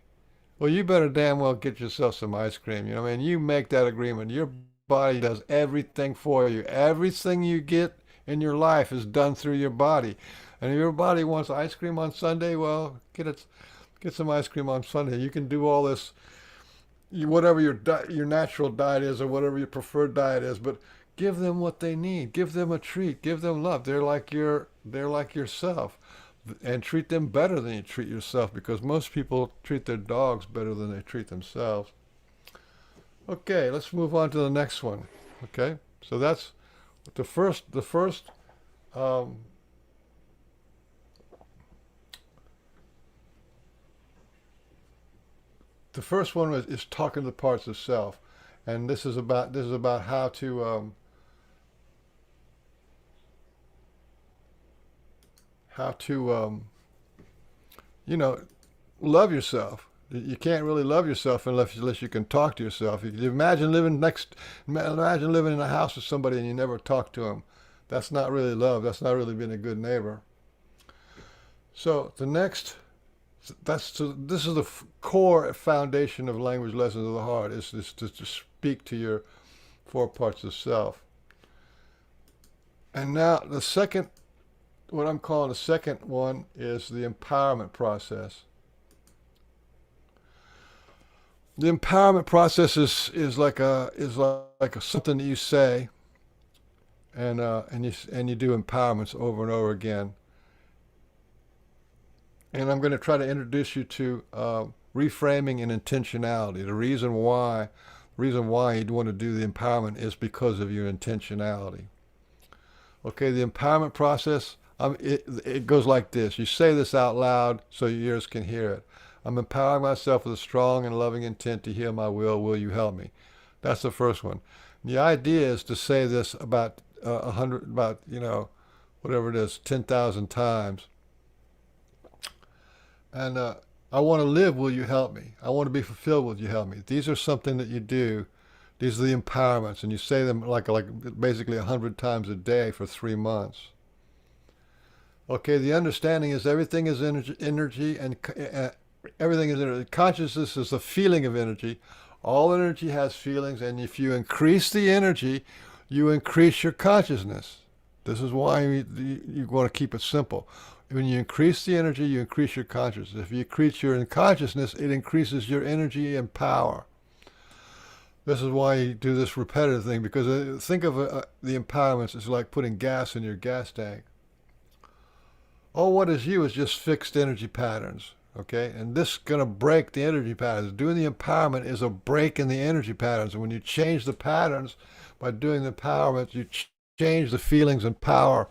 well, you better damn well get yourself some ice cream. You make that agreement. Your body does everything for you. Everything you get in your life is done through your body. And if your body wants ice cream on Sunday, well, get some ice cream on Sunday. You can do all this, whatever your natural diet is or whatever your preferred diet is, but give them what they need. Give them a treat. Give them love. They're like yourself. And treat them better than you treat yourself, because most people treat their dogs better than they treat themselves. Okay, let's move on to the next one. Okay, so that's the first. Um, the first one is talking to the parts of self, and this is about how to love yourself. You can't really love yourself unless you can talk to yourself. You imagine living in a house with somebody and you never talk to them. That's not really love. That's not really being a good neighbor. So this is the core foundation of language lessons of the heart, is to speak to your 4 parts of self. And now what I'm calling the second one is the empowerment process. The empowerment process is like something that you say, and you do empowerments over and over again. And I'm going to try to introduce you to reframing and intentionality. The reason why you'd want to do the empowerment is because of your intentionality. Okay, the empowerment process, it goes like this. You say this out loud so your ears can hear it. I'm empowering myself with a strong and loving intent to heal my will. Will you help me? That's the first one. The idea is to say this about 100, whatever it is, 10,000 times. And I want to live. Will you help me? I want to be fulfilled. Will you help me? These are something that you do. These are the empowerments, and you say them like basically 100 times a day for 3 months. Okay, the understanding is everything is energy, and everything is energy. Consciousness is the feeling of energy. All energy has feelings, and if you increase the energy, you increase your consciousness. This is why you want to keep it simple. When you increase the energy, you increase your consciousness. If you increase your consciousness, it increases your energy and power. This is why you do this repetitive thing, because think of the empowerments as like putting gas in your gas tank. All what is you is just fixed energy patterns, okay? And this is going to break the energy patterns. Doing the empowerment is a break in the energy patterns. And when you change the patterns by doing the empowerment, you change the feelings and power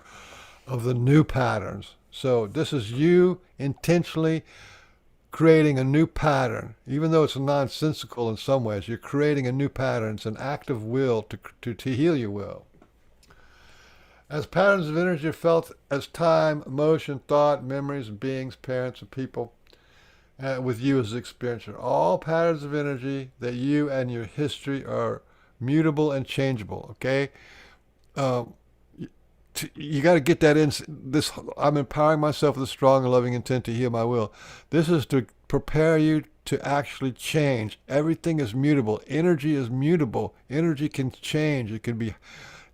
of the new patterns. So this is you intentionally creating a new pattern. Even though it's nonsensical in some ways, you're creating a new pattern. It's an act of will to heal your will. As patterns of energy are felt as time, emotion, thought, memories, beings, parents, and people, with you as the experiencer. All patterns of energy that you and your history are mutable and changeable, okay? You got to get that in. I'm empowering myself with a strong and loving intent to heal my will. This is to prepare you to actually change. Everything is mutable. Energy is mutable. Energy can change. It can be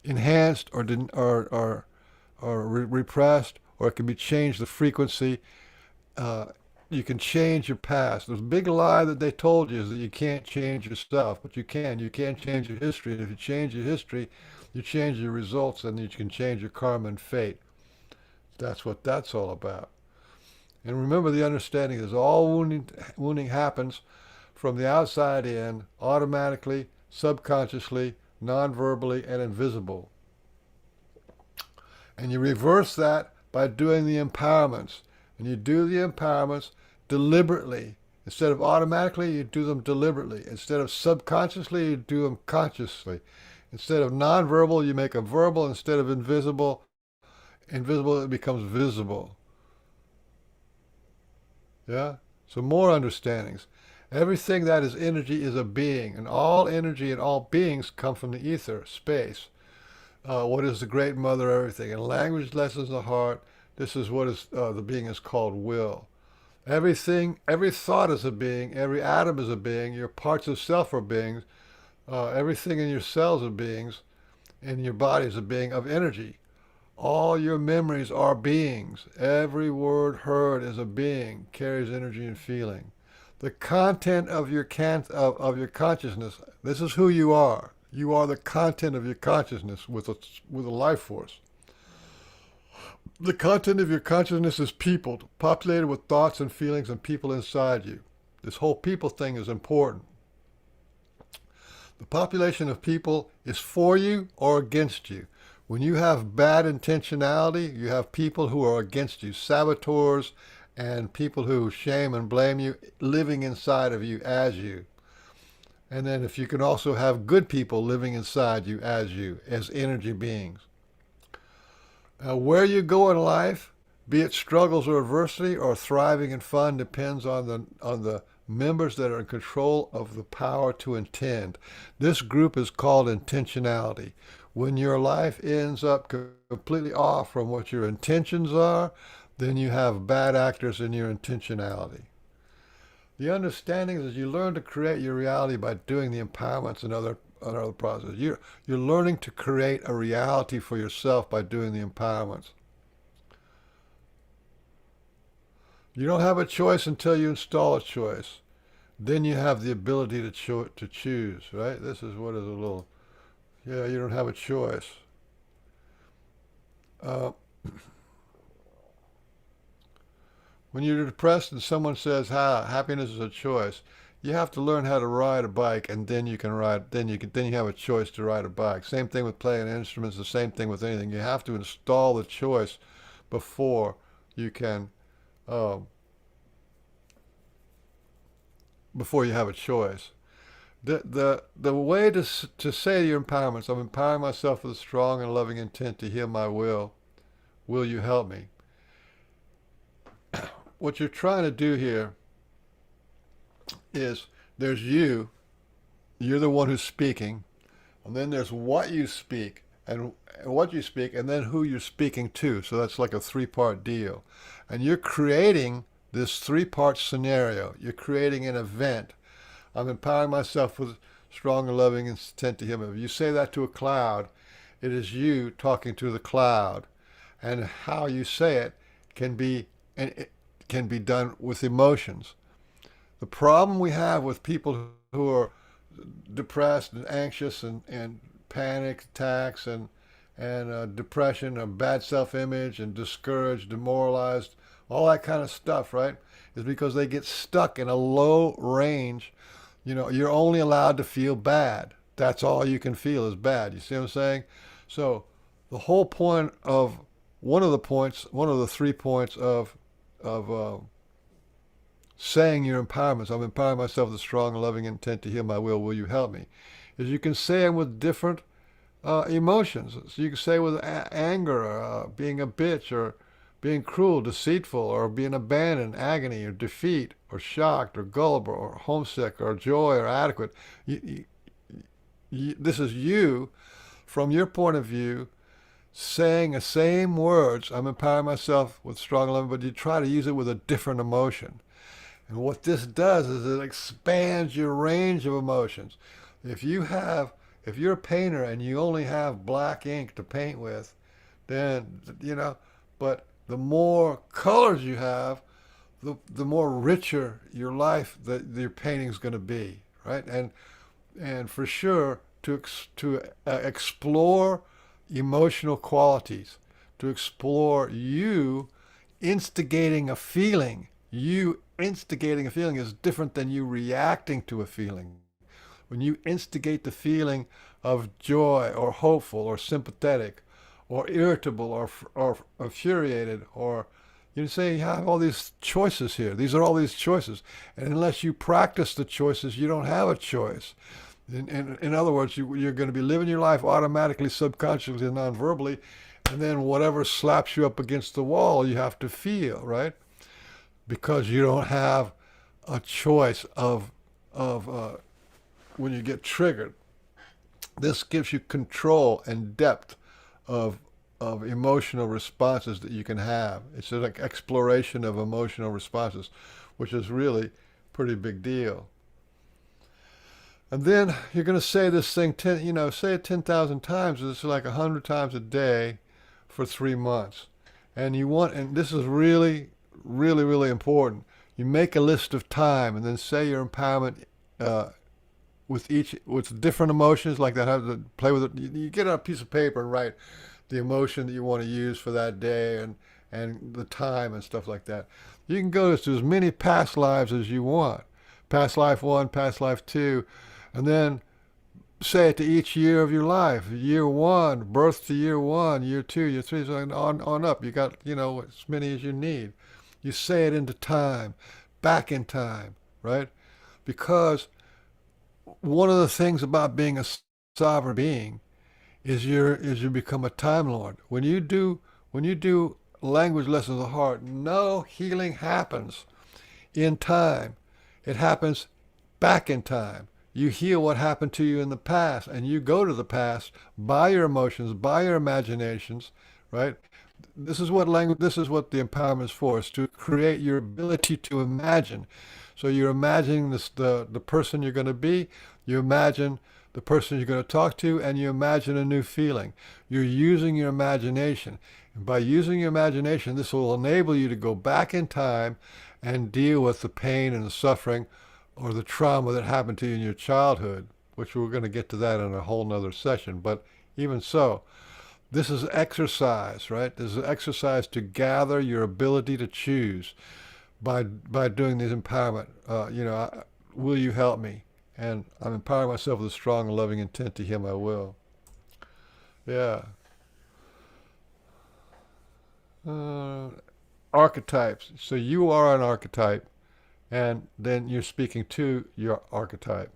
enhanced or repressed, or it can be changed, the frequency. You can change your past. The big lie that they told you is that you can't change yourself, but you can. You can change your history, and if you change your history, you change your results, and you can change your karma and fate. That's what that's all about. And remember, the understanding is all wounding happens from the outside in, automatically, subconsciously, non-verbally, and invisible. And you reverse that by doing the empowerments. And you do the empowerments deliberately. Instead of automatically, you do them deliberately. Instead of subconsciously, you do them consciously. Instead of non-verbal, you make a verbal. Instead of invisible, it becomes visible. Yeah? So more understandings. Everything that is energy is a being, and all energy and all beings come from the ether, space. What is the great mother of everything? And language lessens the heart. This is what is the being is called will. Everything, every thought is a being. Every atom is a being. Your parts of self are beings. Everything in your cells are beings, and your body is a being of energy. All your memories are beings. Every word heard is a being, carries energy and feeling. The content of your of your consciousness. This is who you are. You are the content of your consciousness with a life force. The content of your consciousness is peopled, populated with thoughts and feelings and people inside you. This whole people thing is important. The population of people is for you or against you. When you have bad intentionality, you have people who are against you, saboteurs and people who shame and blame you living inside of you as you. And then if you can also have good people living inside you, as energy beings. Where you go in life, be it struggles or adversity or thriving and fun, depends on the members that are in control of the power to intend. This group is called intentionality. When your life ends up completely off from what your intentions are, then you have bad actors in your intentionality. The understanding is you learn to create your reality by doing the empowerments and other processes. You're learning to create a reality for yourself by doing the empowerments. You don't have a choice until you install a choice. Then you have the ability to choose, right? This is what is a little, yeah, you don't have a choice. When you're depressed and someone says, happiness is a choice, you have to learn how to ride a bike, and then you can ride. Then you have a choice to ride a bike. Same thing with playing instruments. The same thing with anything. You have to install the choice before you can, before you have a choice. The way to say to your empowerments, I'm empowering myself with a strong and loving intent to heal my will. Will you help me? What you're trying to do here is there's you're the one who's speaking, and then there's what you speak, and then who you're speaking to. So that's like a three-part deal. And you're creating this three-part scenario. You're creating an event. I'm empowering myself with strong and loving intent to heal me. If you say that to a cloud, it is you talking to the cloud. And how you say it can be done with emotions. The problem we have with people who are depressed and anxious and panic attacks and depression and bad self-image and discouraged, demoralized, all that kind of stuff, right, is because they get stuck in a low range. You know, you're only allowed to feel bad. That's all you can feel is bad. You see what I'm saying? So the whole point of one of the 3 points of saying your empowerments, I'm empowering myself with a strong and loving intent to heal my will you help me, is you can say them with different emotions. So you can say with anger, being a bitch, or being cruel, deceitful, or being abandoned, agony, or defeat, or shocked, or gullible, or homesick, or joy, or adequate. This is you, from your point of view, saying the same words, I'm empowering myself with strong love, but you try to use it with a different emotion. And what this does is it expands your range of emotions. If you're a painter and you only have black ink to paint with, then, but the more colors you have, the more richer your life that your painting's going to be, right? And for sure, to explore emotional qualities, to explore you instigating a feeling. You instigating a feeling is different than you reacting to a feeling. when you instigate the feeling of joy or hopeful or sympathetic or irritable or infuriated, or you say you have all these choices here. These are all these choices. And unless you practice the choices, you don't have a choice. In other words, you're going to be living your life automatically, subconsciously, and non-verbally, and then whatever slaps you up against the wall, you have to feel, right? Because you don't have a choice of when you get triggered. This gives you control and depth of emotional responses that you can have. It's an exploration of emotional responses, which is really pretty big deal. And then you're going to say this thing, say it 10,000 times. It's like 100 times a day for 3 months. And and this is really, really, really important. You make a list of time and then say your empowerment with different emotions like that. Have to play with it. You get a piece of paper and write the emotion that you want to use for that day and the time and stuff like that. You can go to as many past lives as you want. Past life 1, past life 2, and then say it to each year of your life. Year 1, birth to year 1, year 2, year 3, so on up. You got, as many as you need. You say it into time, back in time, right? Because one of the things about being a sovereign being is you become a time lord. When you do language lessons of the heart, no healing happens in time. It happens back in time. You heal what happened to you in the past, and you go to the past by your emotions, by your imaginations, right? This is what the empowerment is for, is to create your ability to imagine. So you're imagining the person you're going to be, you imagine the person you're going to talk to, and you imagine a new feeling. You're using your imagination. And by using your imagination, this will enable you to go back in time and deal with the pain and the suffering or the trauma that happened to you in your childhood, which we're going to get to that in a whole nother session. But even so, this is exercise, right? This is an exercise to gather your ability to choose by doing this empowerment. Will you help me? And I'm empowering myself with a strong and loving intent to heal my will. Yeah. Archetypes. So you are an archetype, and then you're speaking to your archetype.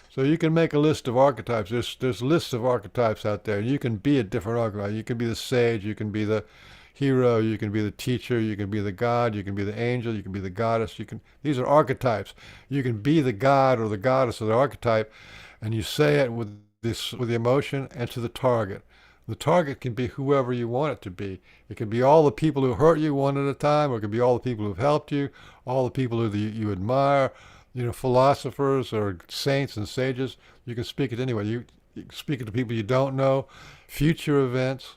So you can make a list of archetypes. There's lists of archetypes out there. You can be a different archetype. You can be the sage. You can be the hero. You can be the teacher. You can be the god. You can be the angel. You can be the goddess. These are archetypes. You can be the god or the goddess or the archetype, and you say it with the emotion and to the target. The target can be whoever you want it to be. It can be all the people who hurt you one at a time, or it can be all the people who've helped you, all the people who you admire, philosophers or saints and sages. You can speak it anyway. You can speak it to people you don't know, future events.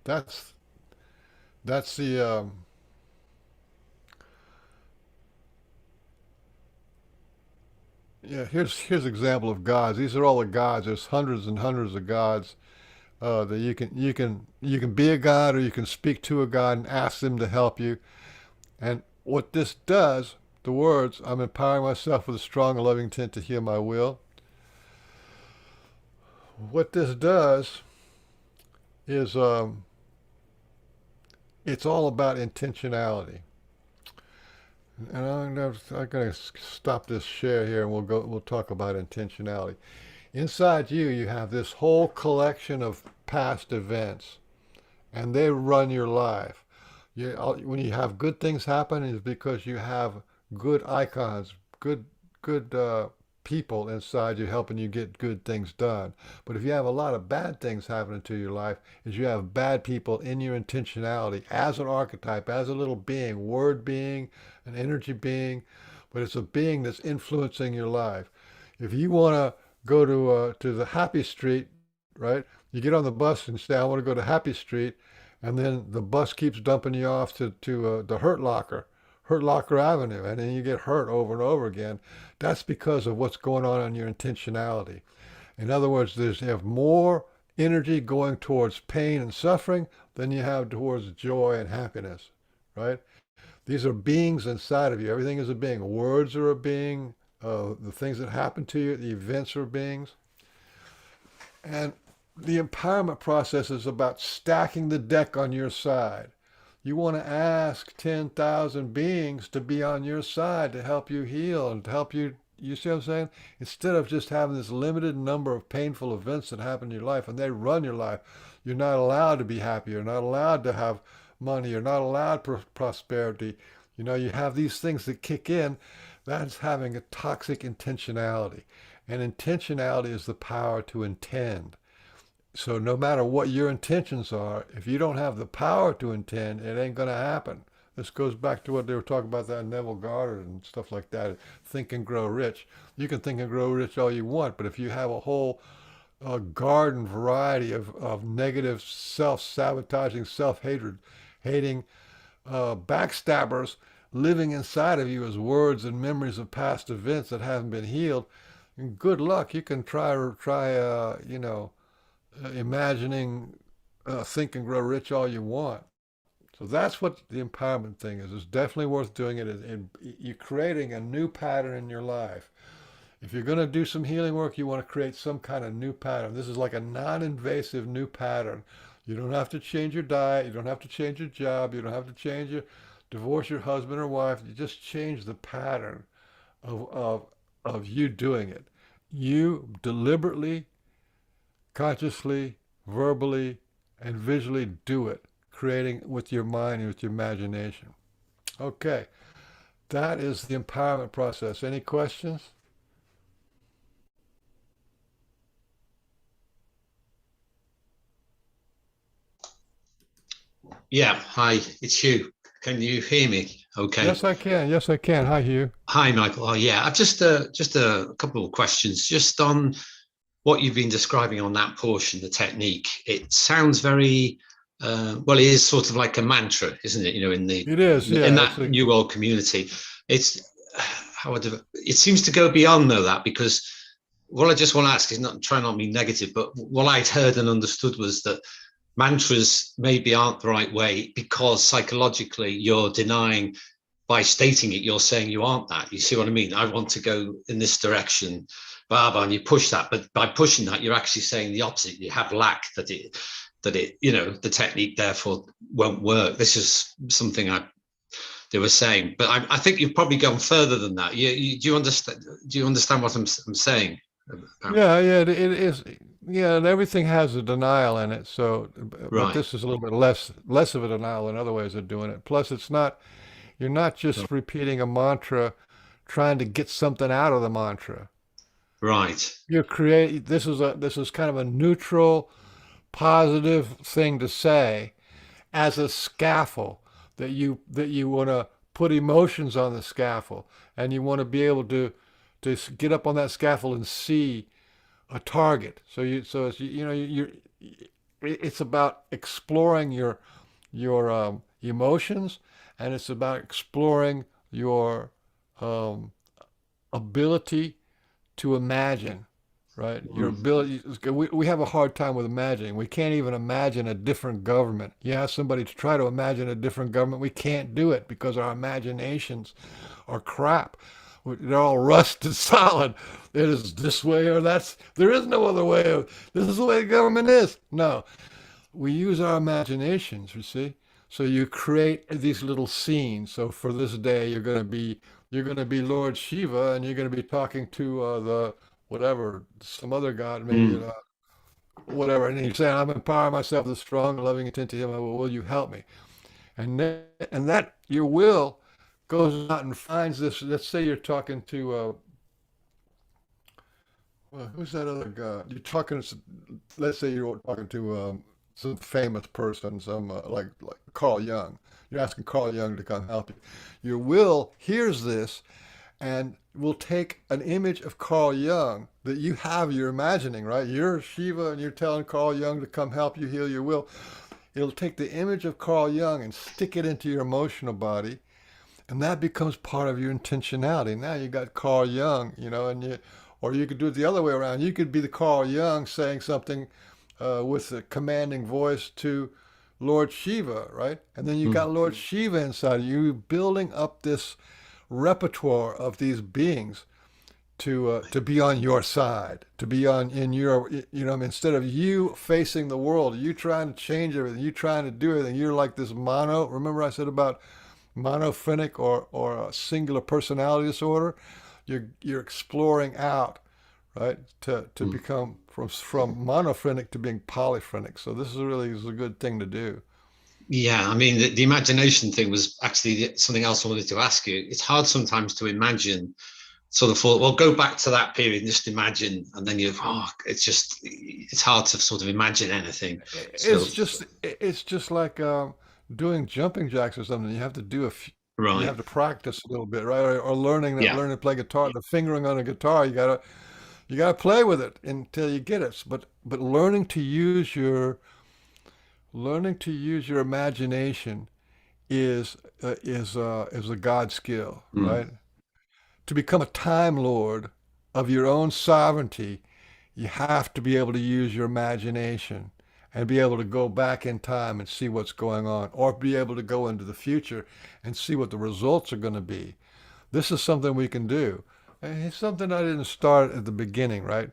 That's the Here's an example of gods. These are all the gods. There's hundreds and hundreds of gods that you can be a god, or you can speak to a god and ask them to help you. And what this does, the words, I'm empowering myself with a strong and loving intent to heal my will. What this does is it's all about intentionality. And I'm going to stop this share here, and we'll talk about intentionality. Inside you have this whole collection of past events, and they run your life. When you have good things happen, it's because you have good icons, good people inside you helping you get good things done. But if you have a lot of bad things happening to your life, is you have bad people in your intentionality as an archetype, as a little being, word being, an energy being, but it's a being that's influencing your life. If you want to go to the happy street, right? You get on the bus and say, I want to go to Happy Street, and then the bus keeps dumping you off to the Hurt Locker Avenue, and then you get hurt over and over again. That's because of what's going on in your intentionality. In other words, you have more energy going towards pain and suffering than you have towards joy and happiness, right? These are beings inside of you. Everything is a being. Words are a being. the things that happen to you, the events or beings. And the empowerment process is about stacking the deck on your side. You want to ask 10,000 beings to be on your side to help you heal and to help you. You see what I'm saying? Instead of just having this limited number of painful events that happen in your life and they run your life, you're not allowed to be happy. You're not allowed to have money. You're not allowed prosperity. You know, you have these things that kick in. That's having a toxic intentionality. And intentionality is the power to intend. So no matter what your intentions are, if you don't have the power to intend, it ain't going to happen. This goes back to what they were talking about, that Neville Goddard and stuff like that. Think and grow rich. You can think and grow rich all you want, but if you have a whole garden variety of negative, self-sabotaging, self-hatred, hating backstabbers living inside of you as words and memories of past events that haven't been healed, good luck. You can try, imagining think and grow rich all you want. So that's what the empowerment thing is. It's definitely worth doing it. You're creating a new pattern in your life. If you're going to do some healing work, you want to create some kind of new pattern. This is like a non-invasive new pattern. You don't have to change your diet. You don't have to change your job. You don't have to divorce your husband or wife. You just change the pattern of you doing it. You deliberately, consciously, verbally, and visually do it, creating with your mind and with your imagination. Okay, that is the empowerment process. Any questions? Yeah, hi, it's Hugh. Can you hear me? Okay. Yes, I can. Yes, I can. Hi, Hugh. Hi, Michael. Oh, yeah. I've just a couple of questions, just on what you've been describing on that portion, the technique. It sounds very well. It is sort of like a mantra, isn't it? You know, it is. Yeah, in that New World community, it's it seems to go beyond though that, because what I just want to ask is not trying not to be negative, but what I'd heard and understood was that mantras maybe aren't the right way because psychologically you're denying, by stating it, you're saying you aren't that. You see what I mean? I want to go in this direction, Baba, and you push that, but by pushing that, you're actually saying the opposite. You have lack, that it, the technique therefore won't work. This is something they were saying, but I think you've probably gone further than that. Do you understand? Do you understand what I'm saying? Yeah, it is. Yeah, and everything has a denial in it. So, but Right. this is a little bit less of a denial than other ways of doing it. Plus, you're not just repeating a mantra, trying to get something out of the mantra. Right. This is kind of a neutral, positive thing to say as a scaffold that you want to put emotions on the scaffold, and you want to be able to get up on that scaffold and see a target. It's about exploring your emotions, and it's about exploring your ability to imagine, right? Your ability. We have a hard time with imagining. We can't even imagine a different government. You ask somebody to try to imagine a different government, we can't do it because our imaginations are crap. They're all rusted solid. It is this way or that's. There is no other way. This is the way the government is. No, we use our imaginations. You see. So you create these little scenes. So for this day, you're going to be Lord Shiva, and you're going to be talking to the whatever, some other god, maybe whatever, and you're saying, "I'm empowering myself with strong, loving intent to Him. Will you help me?" And that your will goes out and finds this. Let's say you're talking to who's that other guy? You're talking. Let's say you're talking to some famous person, some like Carl Jung. You're asking Carl Jung to come help you. Your will hears this and will take an image of Carl Jung that you have, you're imagining, right? You're Shiva and you're telling Carl Jung to come help you heal your will. It'll take the image of Carl Jung and stick it into your emotional body, and that becomes part of your intentionality. Now you got Carl Jung, or you could do it the other way around. You could be the Carl Jung saying something with a commanding voice to Lord Shiva, right? And then you got Lord Shiva inside of you, building up this repertoire of these beings. to be on your side, to be on in your, you know, instead of you facing the world, you trying to change everything, you trying to do everything. You're like this mono. Remember I said about monophrenic or a singular personality disorder. You're exploring out, right, to become from monophrenic to being polyphrenic. So this is a good thing to do. Yeah, I mean, the imagination thing was actually something else I wanted to ask you. It's hard sometimes to imagine sort of thought, well, go back to that period and just imagine, and then it's hard to sort of imagine anything. So, It's just like doing jumping jacks or something. You have to do you right, have to practice a little bit, right? Or learning yeah, to play guitar, the fingering on a guitar. You gotta play with it until you get it. But learning to use your imagination is a God skill, right? To become a time lord of your own sovereignty, you have to be able to use your imagination and be able to go back in time and see what's going on, or be able to go into the future and see what the results are going to be. This is something we can do. And it's something I didn't start at the beginning, right?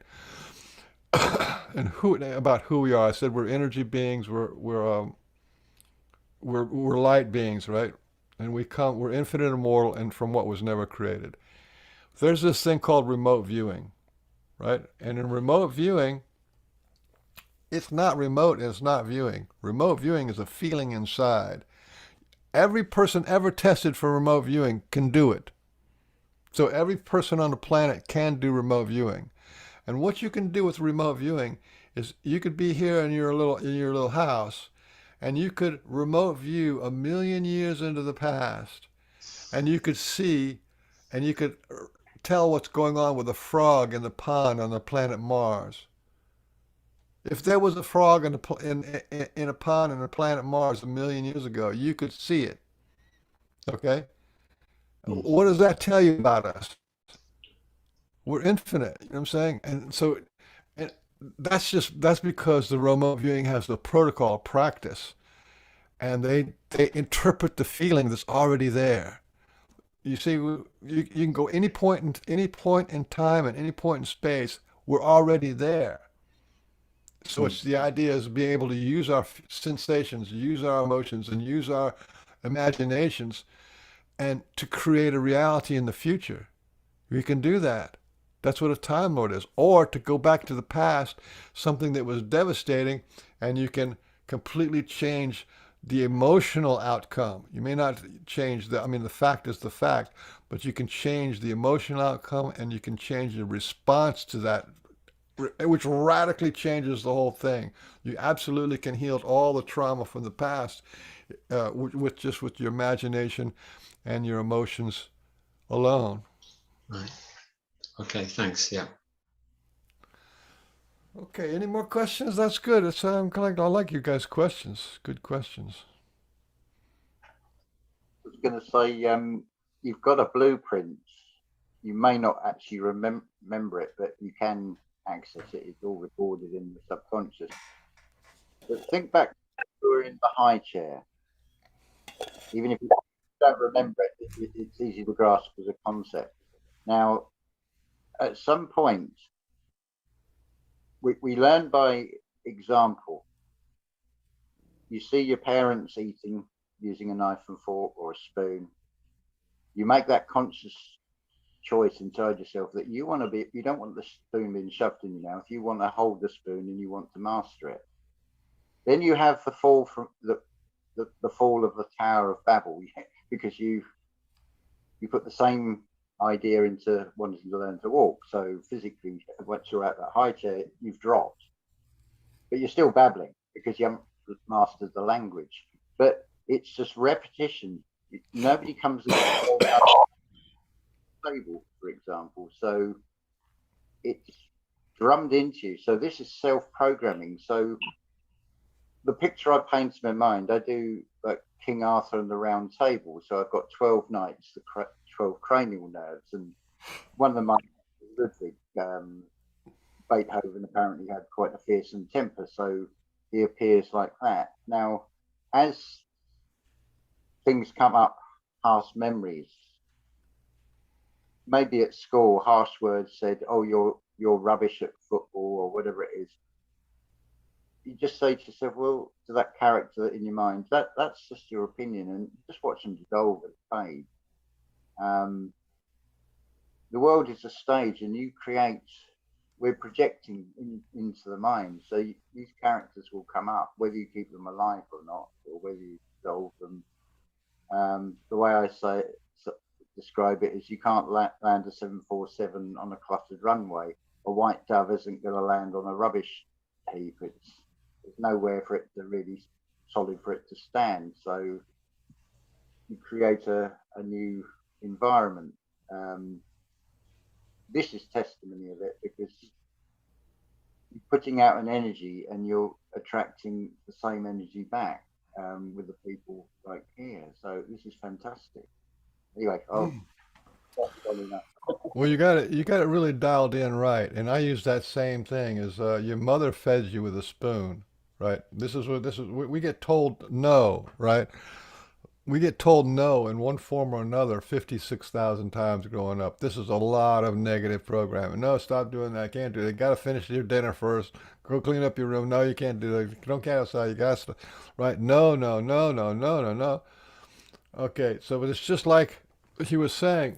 And about who we are. I said we're energy beings. We're light beings, right? And we're infinite, immortal, and from what was never created. There's this thing called remote viewing, right? And in remote viewing, it's not remote and it's not viewing. Remote viewing is a feeling inside. Every person ever tested for remote viewing can do it. So every person on the planet can do remote viewing. And what you can do with remote viewing is you could be here in your little house, and you could remote view 1,000,000 years into the past, and you could see, and you could tell what's going on with a frog in the pond on the planet Mars. If there was a frog in a pond on the planet Mars 1,000,000 years ago, you could see it. Okay? What does that tell you about us? We're infinite. You know what I'm saying? And so, and that's because the remote viewing has the protocol practice, and they interpret the feeling that's already there. You see, you can go any point in time and any point in space. We're already there. So it's the idea is being able to use our sensations, use our emotions, and use our imaginations, and to create a reality in the future. We can do that. That's what a time lord is. Or to go back to the past, something that was devastating, and you can completely change the emotional outcome. You may not change the fact is the fact, but you can change the emotional outcome, and you can change the response to that, which radically changes the whole thing. You absolutely can heal all the trauma from the past with your imagination and your emotions alone. right. Okay, thanks. Yeah. Okay, any more questions? That's good. I like you guys' questions. Good questions. I was going to say, you've got a blueprint. You may not actually remember it, but you can access it. It's all recorded in the subconscious. But think back when you were in the high chair. Even if you don't remember it, it's easy to grasp as a concept. Now, at some point, we learn by example. You see your parents eating using a knife and fork or a spoon. You make that conscious choice inside yourself that you don't want the spoon being shoved in your mouth. You want to hold the spoon and you want to master it. Then you have the fall from the fall of the Tower of Babel, because you put the same idea into wanting to learn to walk. So physically, once you're at that high chair, you've dropped, but you're still babbling because you haven't mastered the language. But it's just repetition. Nobody comes to the table, for example. So it's drummed into you. So this is self-programming. So the picture I paint in my mind, I do like King Arthur and the Round Table. So I've got 12 knights, the 12 cranial nerves, and one of them, Ludwig, Beethoven apparently had quite a fearsome temper, so he appears like that. Now, as things come up, past memories, maybe at school harsh words said, "Oh, you're rubbish at football," or whatever it is. You just say to yourself, well, to that character in your mind, that's just your opinion, and just watch them dissolve and fade. The world is a stage, and you create. We're projecting into the mind, so these characters will come up, whether you keep them alive or not, or whether you dissolve them. The way I describe it is, you can't land a 747 on a cluttered runway. A white dove isn't going to land on a rubbish heap. There's nowhere for it to really solid for it to stand. So you create a new environment. This is testimony of it, because you're putting out an energy and you're attracting the same energy back with the people like here. So this is fantastic. Anyway, Well, you got it really dialed in right, and I use that same thing as your mother fed you with a spoon, right? We get told no, right? We get told no in one form or another 56,000 times growing up. This is a lot of negative programming. No, stop doing that. I can't do it. You got to finish your dinner first. Go clean up your room. No, you can't do that. Don't get outside. You got to, right? No, no, no, no, no, no, no. Okay, so it's just like he was saying,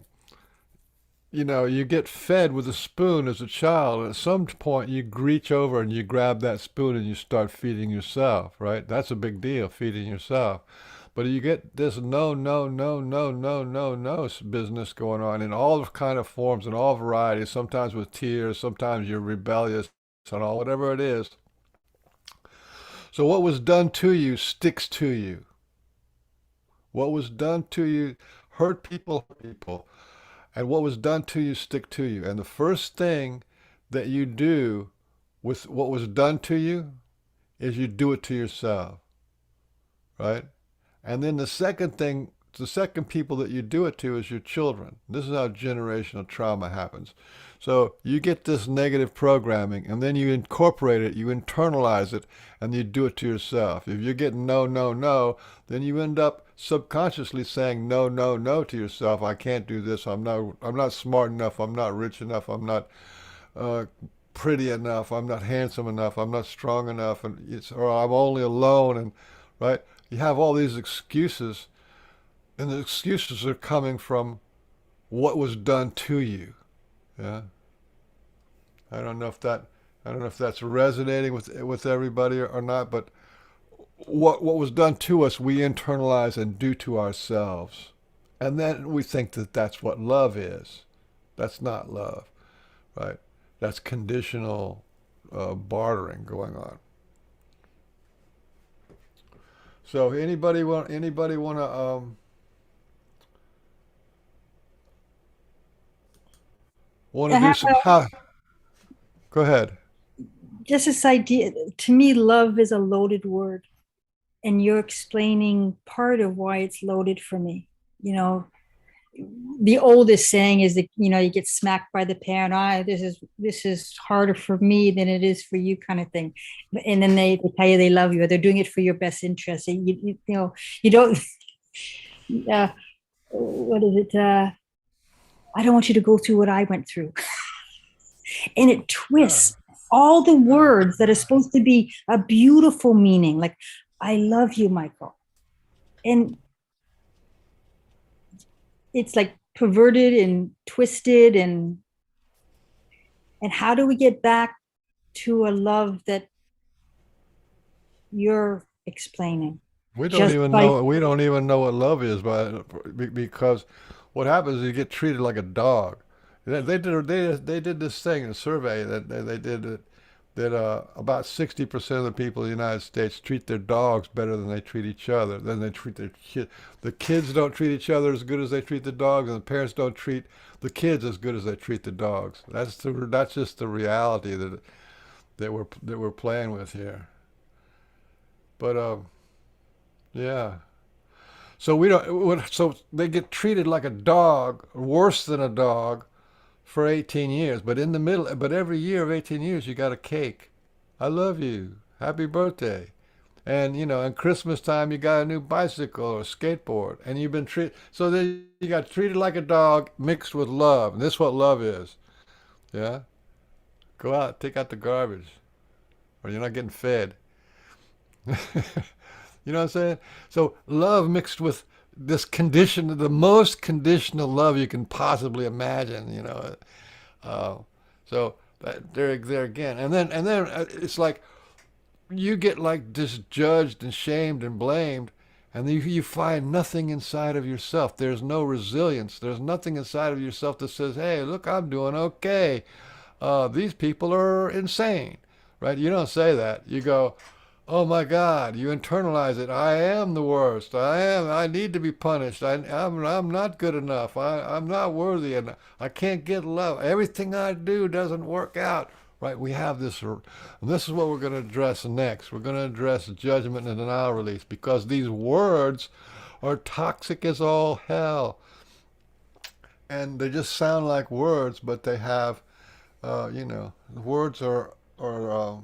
you get fed with a spoon as a child, and at some point you reach over and you grab that spoon and you start feeding yourself, right? That's a big deal, feeding yourself. But you get this no, no, no, no, no, no, no business going on in all kind of forms and all varieties, sometimes with tears, sometimes you're rebellious and all, whatever it is. So what was done to you sticks to you. What was done to you hurt people, and what was done to you stick to you. And the first thing that you do with what was done to you is you do it to yourself, right? And then the second people that you do it to is your children. This is how generational trauma happens. So you get this negative programming, and then you incorporate it, you internalize it, and you do it to yourself. If you're getting no, no, no, then you end up subconsciously saying no, no, no to yourself. I can't do this. I'm not smart enough. I'm not rich enough. I'm not pretty enough. I'm not handsome enough. I'm not strong enough. Or I'm only alone. And right, you have all these excuses, and the excuses are coming from what was done to you. Yeah. I don't know if that's resonating with everybody or not, but what was done to us, we internalize and do to ourselves. And then we think that that's what love is. That's not love, right? That's conditional bartering going on. So anybody want to do some how? Go ahead. Just this idea, to me, love is a loaded word, and you're explaining part of why it's loaded for me. The oldest saying is that you get smacked by the parent. This is harder for me than it is for you, kind of thing. And then they tell you they love you, or they're doing it for your best interest. You don't. What is it? I don't want you to go through what I went through. And it twists all the words that are supposed to be a beautiful meaning, like I love you, Michael. And it's like perverted and twisted, and how do we get back to a love that you're explaining? We don't even know what love is, because what happens is you get treated like a dog. They did this thing, a survey that they did that about 60% of the people in the United States treat their dogs better than they treat each other. Then they treat their kids. The kids don't treat each other as good as they treat the dogs, and the parents don't treat the kids as good as they treat the dogs. That's just the reality that we're playing with here. But yeah. So So they get treated like a dog, worse than a dog, for 18 years. But every year of 18 years, you got a cake. I love you. Happy birthday. And and Christmas time you got a new bicycle or skateboard, and you've been treated. So then you got treated like a dog mixed with love. And this is what love is. Yeah, go out, take out the garbage, or you're not getting fed. You know what I'm saying? So love mixed with this condition, the most conditional love you can possibly imagine. Uh, so there again, and then it's like you get like disjudged and shamed and blamed, and then you find nothing inside of yourself. There's no resilience. There's nothing inside of yourself that says, "Hey, look, I'm doing okay. These people are insane," right? You don't say that. You go, "Oh my God!" You internalize it. I am the worst. I need to be punished. I'm not good enough. I'm not worthy, and I can't get love. Everything I do doesn't work out. Right? We have this, and this is what we're going to address next. We're going to address judgment and denial release, because these words are toxic as all hell, and they just sound like words, but they have, the words are the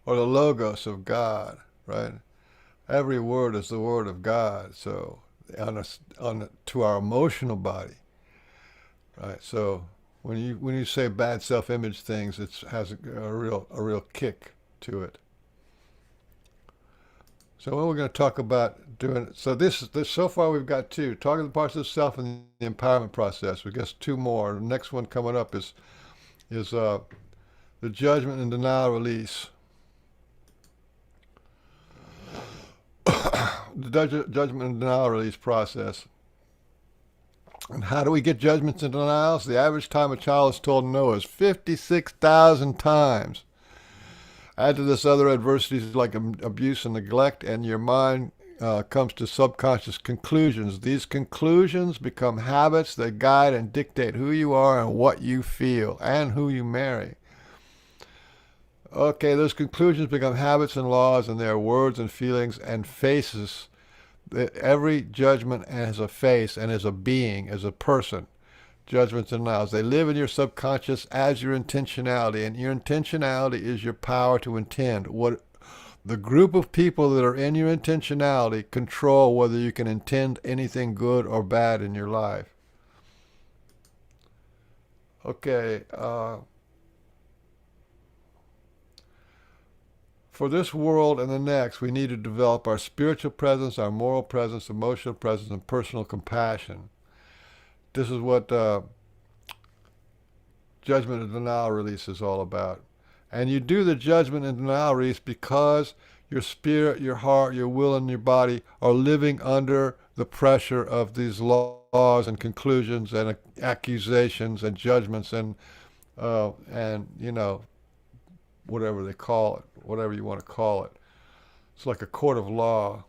logos of God, right? Every word is the word of God. So to our emotional body, right? So when you say bad self-image things, it has a real kick to it. So what we're going to talk about doing. So this so far we've got two: talking the parts of the self and the empowerment process. We guess two more. The next one coming up is the judgment and denial release. The judgment and denial release process. And how do we get judgments and denials? The average time a child is told no is 56,000 times. Add to this other adversities like abuse and neglect, and your mind comes to subconscious conclusions. These conclusions become habits that guide and dictate who you are and what you feel and who you marry. Okay, those conclusions become habits and laws, and they are words and feelings and faces. Every judgment has a face and is a being, as a person. Judgments and denials. They live in your subconscious as your intentionality, and your intentionality is your power to intend. What the group of people that are in your intentionality control whether you can intend anything good or bad in your life. Okay. For this world and the next, we need to develop our spiritual presence, our moral presence, emotional presence, and personal compassion. This is what judgment and denial release is all about. And you do the judgment and denial release because your spirit, your heart, your will, and your body are living under the pressure of these laws and conclusions and accusations and judgments and whatever they call it, whatever you want to call it. It's like a court of law.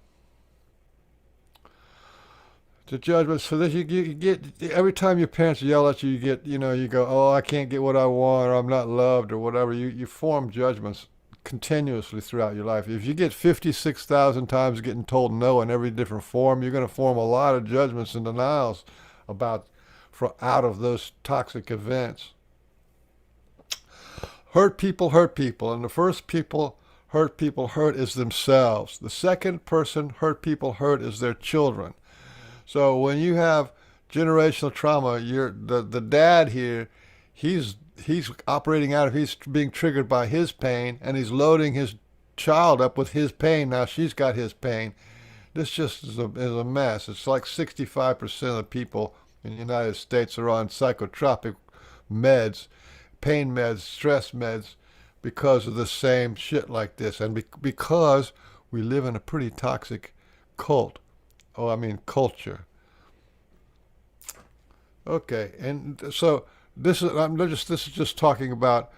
The judgment, so that you get, every time your parents yell at you, you go, oh, I can't get what I want, or I'm not loved, or whatever. You form judgments continuously throughout your life. If you get 56,000 times getting told no in every different form, you're going to form a lot of judgments and denials out of those toxic events. Hurt people, and the first people hurt is themselves. The second person hurt people hurt is their children. So when you have generational trauma, the dad here, he's operating out of, he's being triggered by his pain, and he's loading his child up with his pain. Now she's got his pain. This just is a mess. It's like 65% of the people in the United States are on psychotropic meds, pain meds, stress meds, because of the same shit like this, and because we live in a pretty toxic culture. Okay, and so this is just talking about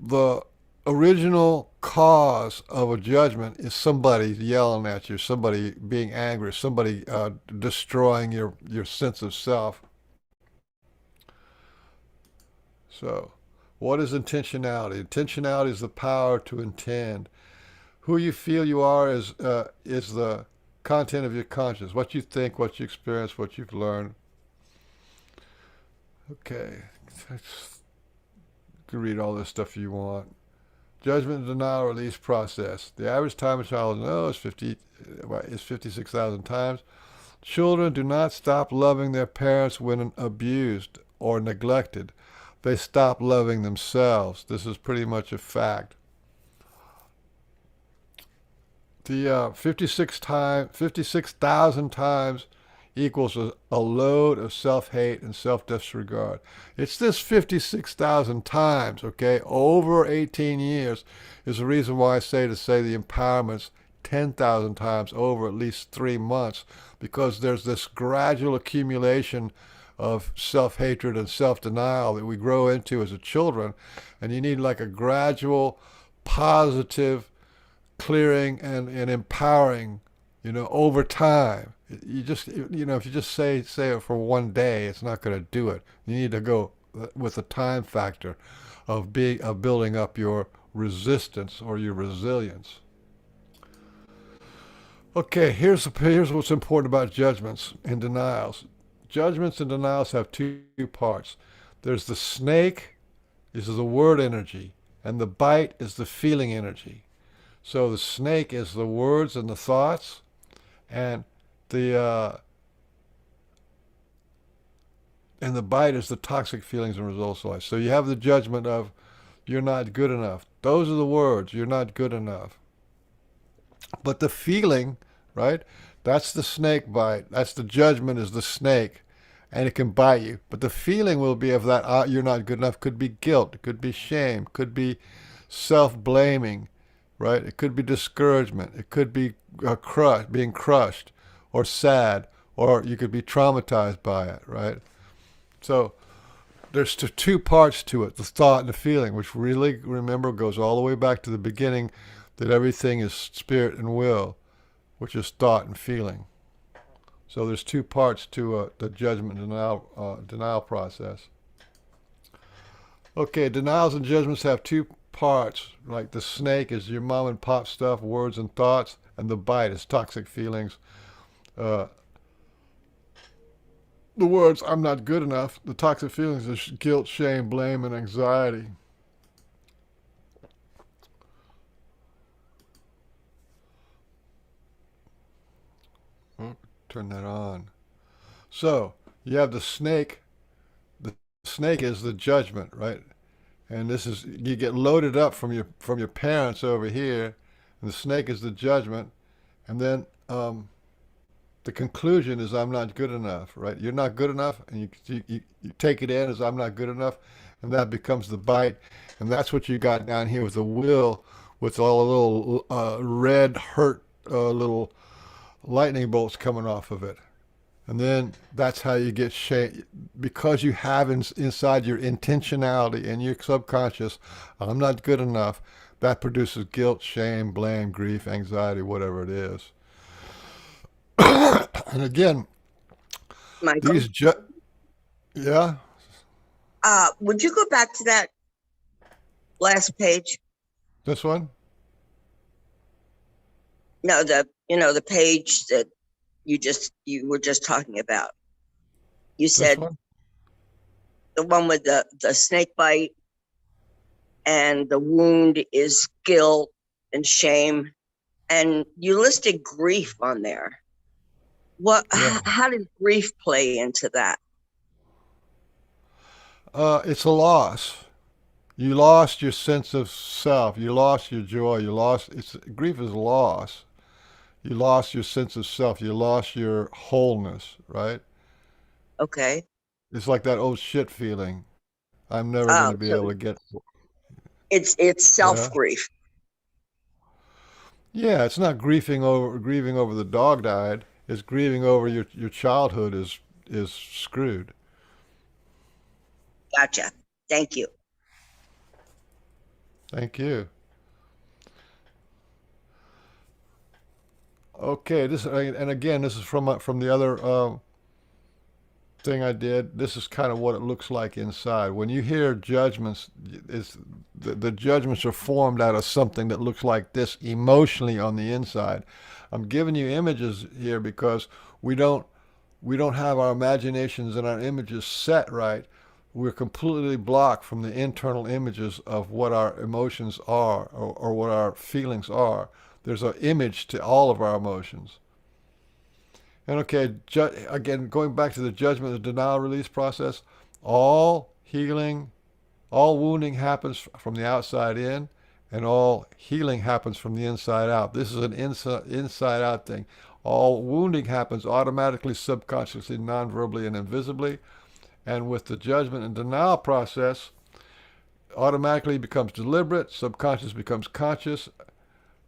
the original cause of a judgment is somebody yelling at you, somebody being angry, somebody destroying your sense of self. So, what is intentionality? Intentionality is the power to intend. Who you feel you are is the content of your conscience. What you think, what you experience, what you've learned. Okay, you can read all this stuff you want. Judgment and denial release process. The average time a child knows is 56,000 times. Children do not stop loving their parents when abused or neglected. They stop loving themselves. This is pretty much a fact. The 56,000 times equals a load of self-hate and self-disregard. It's this 56,000 times, okay, over 18 years is the reason why I say the empowerment's 10,000 times over at least 3 months, because there's this gradual accumulation of self-hatred and self-denial that we grow into as a children, and you need like a gradual, positive clearing and empowering, over time. You just, if you just say it for one day, it's not going to do it. You need to go with the time factor of building up your resistance or your resilience. Okay, here's what's important about judgments and denials. Judgments and denials have two parts. There's the snake, this is the word energy, and the bite is the feeling energy. So the snake is the words and the thoughts, and the bite is the toxic feelings and results of life. So you have the judgment of you're not good enough. Those are the words, you're not good enough. But the feeling, right? That's the snake bite. That's the judgment is the snake, and it can bite you. But the feeling will be of that you're not good enough. Could be guilt. It could be shame. Could be self-blaming, right? It could be discouragement. It could be being crushed, or sad, or you could be traumatized by it, right? So there's two parts to it, the thought and the feeling, which really, remember, goes all the way back to the beginning, that everything is spirit and will, which is thought and feeling. So there's two parts to the judgment and denial process. Okay, denials and judgments have two parts. Like the snake is your mom and pop stuff, words and thoughts, and the bite is toxic feelings. The words, I'm not good enough. The toxic feelings is guilt, shame, blame, and anxiety. Oh, turn that on. So you have the snake. The snake is the judgment, right? And this is, you get loaded up from your parents over here, and the snake is the judgment, and then the conclusion is I'm not good enough, right? You're not good enough, and you take it in as I'm not good enough, and that becomes the bite, and that's what you got down here with the will, with all the little red hurt little lightning bolts coming off of it. And then that's how you get shame, because you have inside your intentionality and your subconscious, I'm not good enough. That produces guilt, shame, blame, grief, anxiety, whatever it is. And again, Michael, yeah. would you go back to that last page? This one? No, the page that you were just talking about. You said the one with the snake bite, and the wound is guilt and shame, and you listed grief on there. What? Yeah. How did grief play into that? It's a loss. You lost your sense of self. You lost your joy. Grief is a loss. You lost your sense of self. You lost your wholeness, right? Okay. It's like that old shit feeling. I'm never going to be able to get. It's self grief. Yeah, it's not grieving over the dog died. It's grieving over your childhood is screwed. Gotcha. Thank you. Thank you. Okay, and again, this is from the other thing I did. This is kind of what it looks like inside. When you hear judgments, the judgments are formed out of something that looks like this emotionally on the inside. I'm giving you images here because we don't have our imaginations and our images set right. we're completely blocked from the internal images of what our emotions are, or what our feelings are. There's an image to all of our emotions. And okay, again, going back to the judgment and denial release process, all healing, all wounding happens from the outside in, and all healing happens from the inside out. This is an inside out thing. All wounding happens automatically, subconsciously, non-verbally, and invisibly. And with the judgment and denial process, automatically becomes deliberate, subconscious becomes conscious,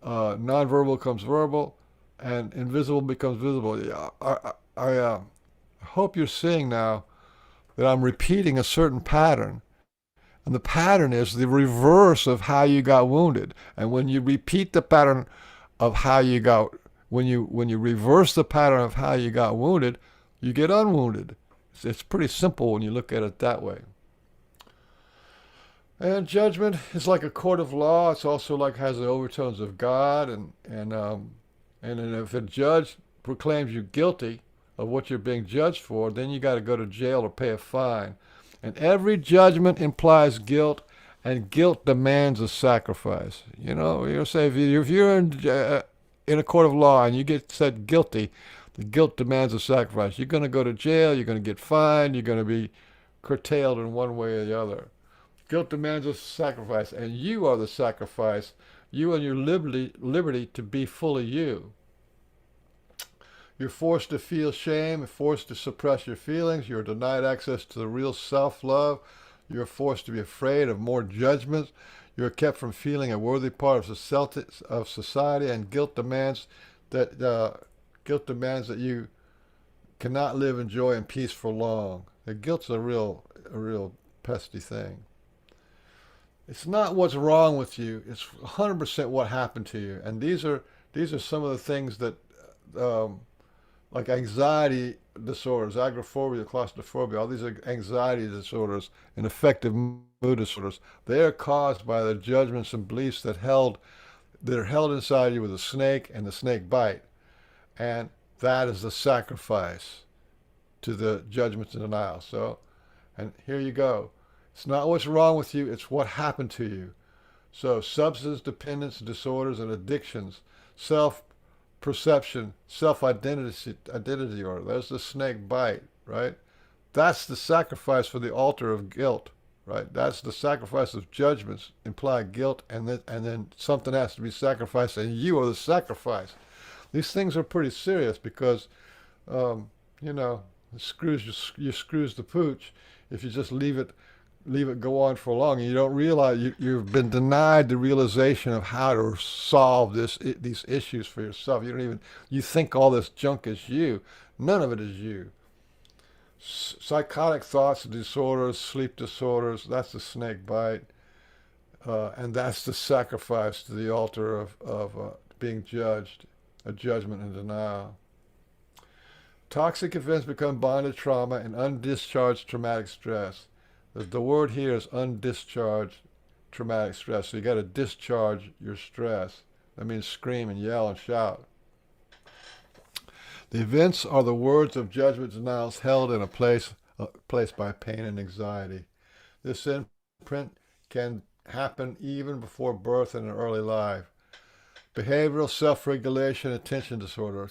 nonverbal becomes verbal, and invisible becomes visible. I hope you're seeing now that I'm repeating a certain pattern. And the pattern is the reverse of how you got wounded. And when you repeat the pattern of how you got, when you reverse the pattern of how you got wounded, you get unwounded. It's pretty simple when you look at it that way. And judgment is like a court of law. It's also like has the overtones of God, and if a judge proclaims you guilty of what you're being judged for, then you got to go to jail or pay a fine. And every judgment implies guilt, and guilt demands a sacrifice. You'll say if you're in a court of law and you get said guilty, the guilt demands a sacrifice. You're going to go to jail. You're going to get fined. You're going to be curtailed in one way or the other. Guilt demands a sacrifice, and you are the sacrifice. You and your liberty to be fully you. You're forced to feel shame, forced to suppress your feelings. You're denied access to the real self-love. You're forced to be afraid of more judgments. You're kept from feeling a worthy part of society, and guilt demands that you cannot live in joy and peace for long. The guilt's a real pesky thing. It's not what's wrong with you. It's 100% what happened to you. And these are some of the things that, like anxiety disorders, agoraphobia, claustrophobia, all these anxiety disorders and affective mood disorders, they are caused by the judgments and beliefs that are held inside you with a snake and the snake bite. And that is the sacrifice to the judgments and denial. So, and here you go. It's not what's wrong with you, it's what happened to you. So substance dependence disorders and addictions, self-perception, self-identity order. There's the snake bite, right? That's the sacrifice for the altar of guilt, right? That's the sacrifice of judgments, imply guilt, and then something has to be sacrificed, and you are the sacrifice. These things are pretty serious because, it screws the pooch if you just leave it go on for long, and you don't realize you've been denied the realization of how to solve these issues for yourself. You think all this junk is you. None of it is you. Psychotic thoughts, disorders, sleep disorders, that's the snake bite. And that's the sacrifice to the altar of being judged, a judgment and denial. Toxic events become bonded trauma and undischarged traumatic stress. The word here is undischarged traumatic stress. So you got to discharge your stress. That means scream and yell and shout. The events are the words of judgment denials held in a place by pain and anxiety. This imprint can happen even before birth and in early life. Behavioral self-regulation, attention disorder.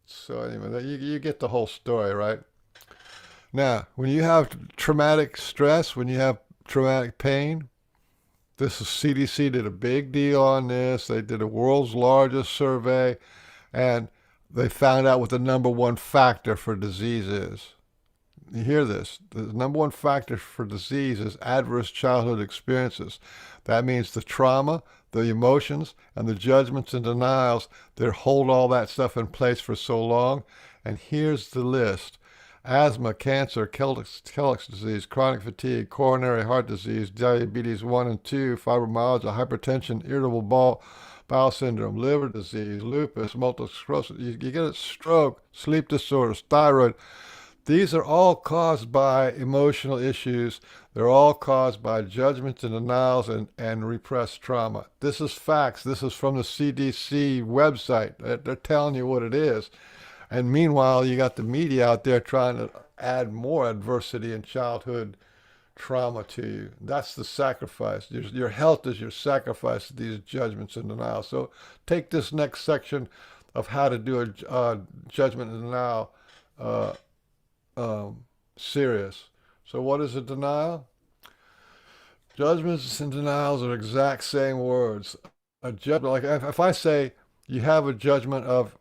So anyway, you get the whole story, right? Now, when you have traumatic stress, when you have traumatic pain, CDC did a big deal on this. They did the world's largest survey, and they found out what the number one factor for disease is. You hear this? The number one factor for disease is adverse childhood experiences. That means the trauma, the emotions, and the judgments and denials that hold all that stuff in place for so long. And here's the list. Asthma, cancer, Kellogg's disease, chronic fatigue, coronary heart disease, diabetes 1 and 2, fibromyalgia, hypertension, irritable bowel syndrome, liver disease, lupus, multiple sclerosis. You get a stroke, sleep disorders, thyroid. These are all caused by emotional issues. They're all caused by judgments and denials and repressed trauma. This is facts. This is from the CDC website. They're telling you what it is. And meanwhile, you got the media out there trying to add more adversity in childhood trauma to you. That's the sacrifice. Your health is your sacrifice to these judgments and denial. So take this next section of how to do a judgment and denial uh, serious. So what is a denial? Judgments and denials are exact same words. A judgment, like if I say you have a judgment of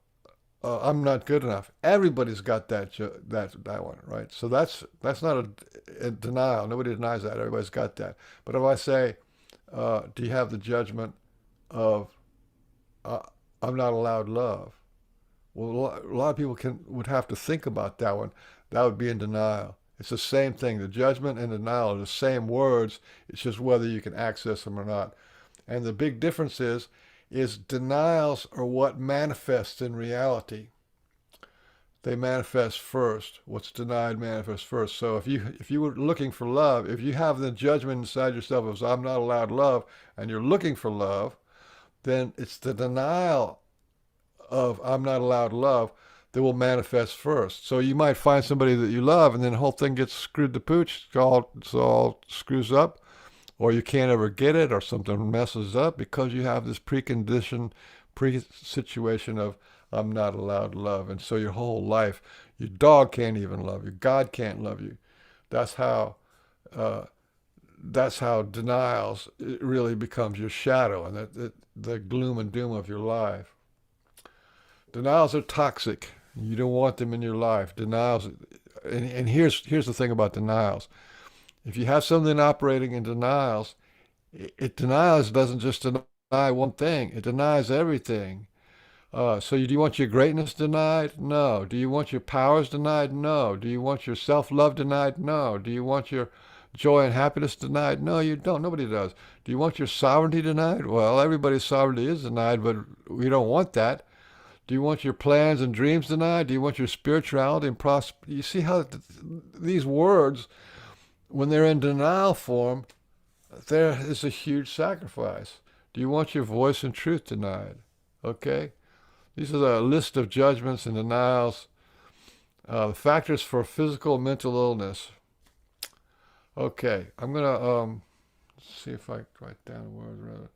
I'm not good enough. Everybody's got that one, right? So that's not a denial. Nobody denies that. Everybody's got that. But if I say, do you have the judgment of uh, I'm not allowed love? Well, a lot of people would have to think about that one. That would be in denial. It's the same thing. The judgment and denial are the same words. It's just whether you can access them or not. And the big difference is denials are what manifests in reality. They manifest first. What's denied manifests first. So if you were looking for love, if you have the judgment inside yourself of I'm not allowed love, and you're looking for love, then it's the denial of I'm not allowed love that will manifest first. So you might find somebody that you love, and then the whole thing gets screwed to pooch. It's all screws up, or you can't ever get it, or something messes up because you have this precondition, pre-situation of I'm not allowed love. And so your whole life, your dog can't even love you. God can't love you. That's how denials it really becomes your shadow and the gloom and doom of your life. Denials are toxic. You don't want them in your life. Denials, and here's the thing about denials. If you have something operating in denials, denials doesn't just deny one thing. It denies everything. So do you want your greatness denied? No. Do you want your powers denied? No. Do you want your self-love denied? No. Do you want your joy and happiness denied? No, you don't. Nobody does. Do you want your sovereignty denied? Well, everybody's sovereignty is denied, but we don't want that. Do you want your plans and dreams denied? Do you want your spirituality and prosperity? You see how these words, when they're in denial form, there is a huge sacrifice. Do you want your voice and truth denied? Okay? These are the list of judgments and denials. The factors for physical and mental illness. Okay, I'm going to see if I write down the words rather.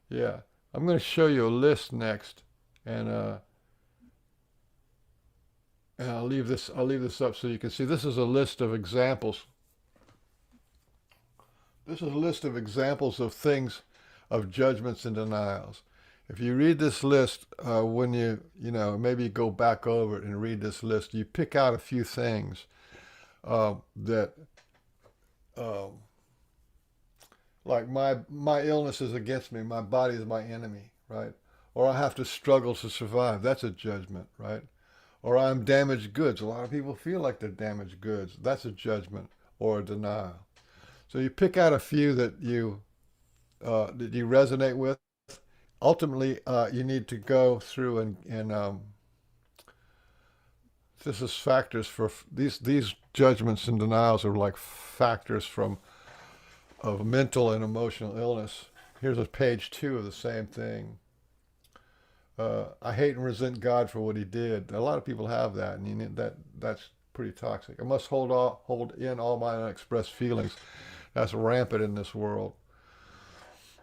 Yeah, I'm going to show you a list next, and I'll leave this up so you can see. This is a list of examples. This is a list of examples of things, of judgments and denials. If you read this list, when maybe you go back over it and read this list, you pick out a few things that, like my illness is against me, my body is my enemy, right? Or I have to struggle to survive. That's a judgment, right? Or I'm damaged goods. A lot of people feel like they're damaged goods. That's a judgment or a denial. So you pick out a few that you resonate with. Ultimately, you need to go through and this is factors for these judgments and denials are like factors of mental and emotional illness. Here's a page 2 of the same thing. I hate and resent God for what He did. A lot of people have that, and that's pretty toxic. I must hold in all my unexpressed feelings. That's rampant in this world.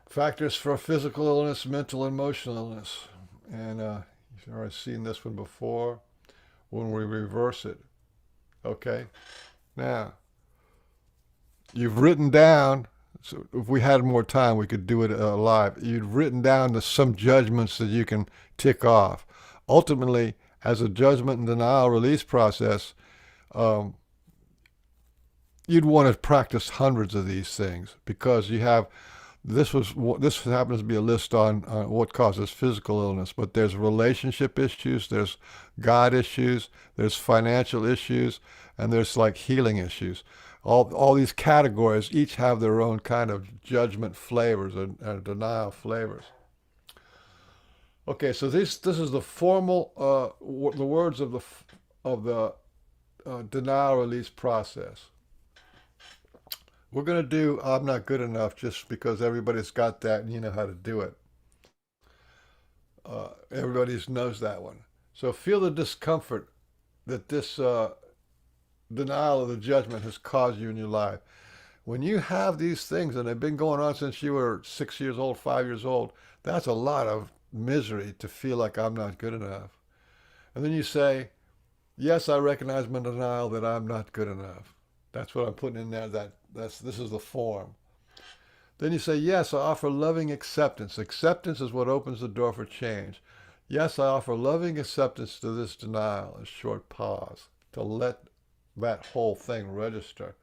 Factors for physical illness, mental and emotional illness. And you've already seen this one before when we reverse it. Okay? Now, you've written down, so if we had more time, we could do it live. You've written down some judgments that you can tick off. Ultimately, as a judgment and denial release process, you'd want to practice hundreds of these things because you have this happens to be a list on what causes physical illness, but there's relationship issues, there's God issues, there's financial issues, and there's like healing issues. All these categories each have their own kind of judgment flavors and denial flavors. Okay, so this is the formal the words of the denial release process. We're going to do I'm not good enough just because everybody's got that and you know how to do it. Everybody knows that one. So feel the discomfort that this denial of the judgment has caused you in your life. When you have these things and they've been going on since you were 6 years old, 5 years old, that's a lot of misery to feel like I'm not good enough. And then you say, yes, I recognize my denial that I'm not good enough. That's what I'm putting in there. This is the form. Then you say, yes, I offer loving acceptance. Acceptance is what opens the door for change. Yes, I offer loving acceptance to this denial. A short pause to let that whole thing register.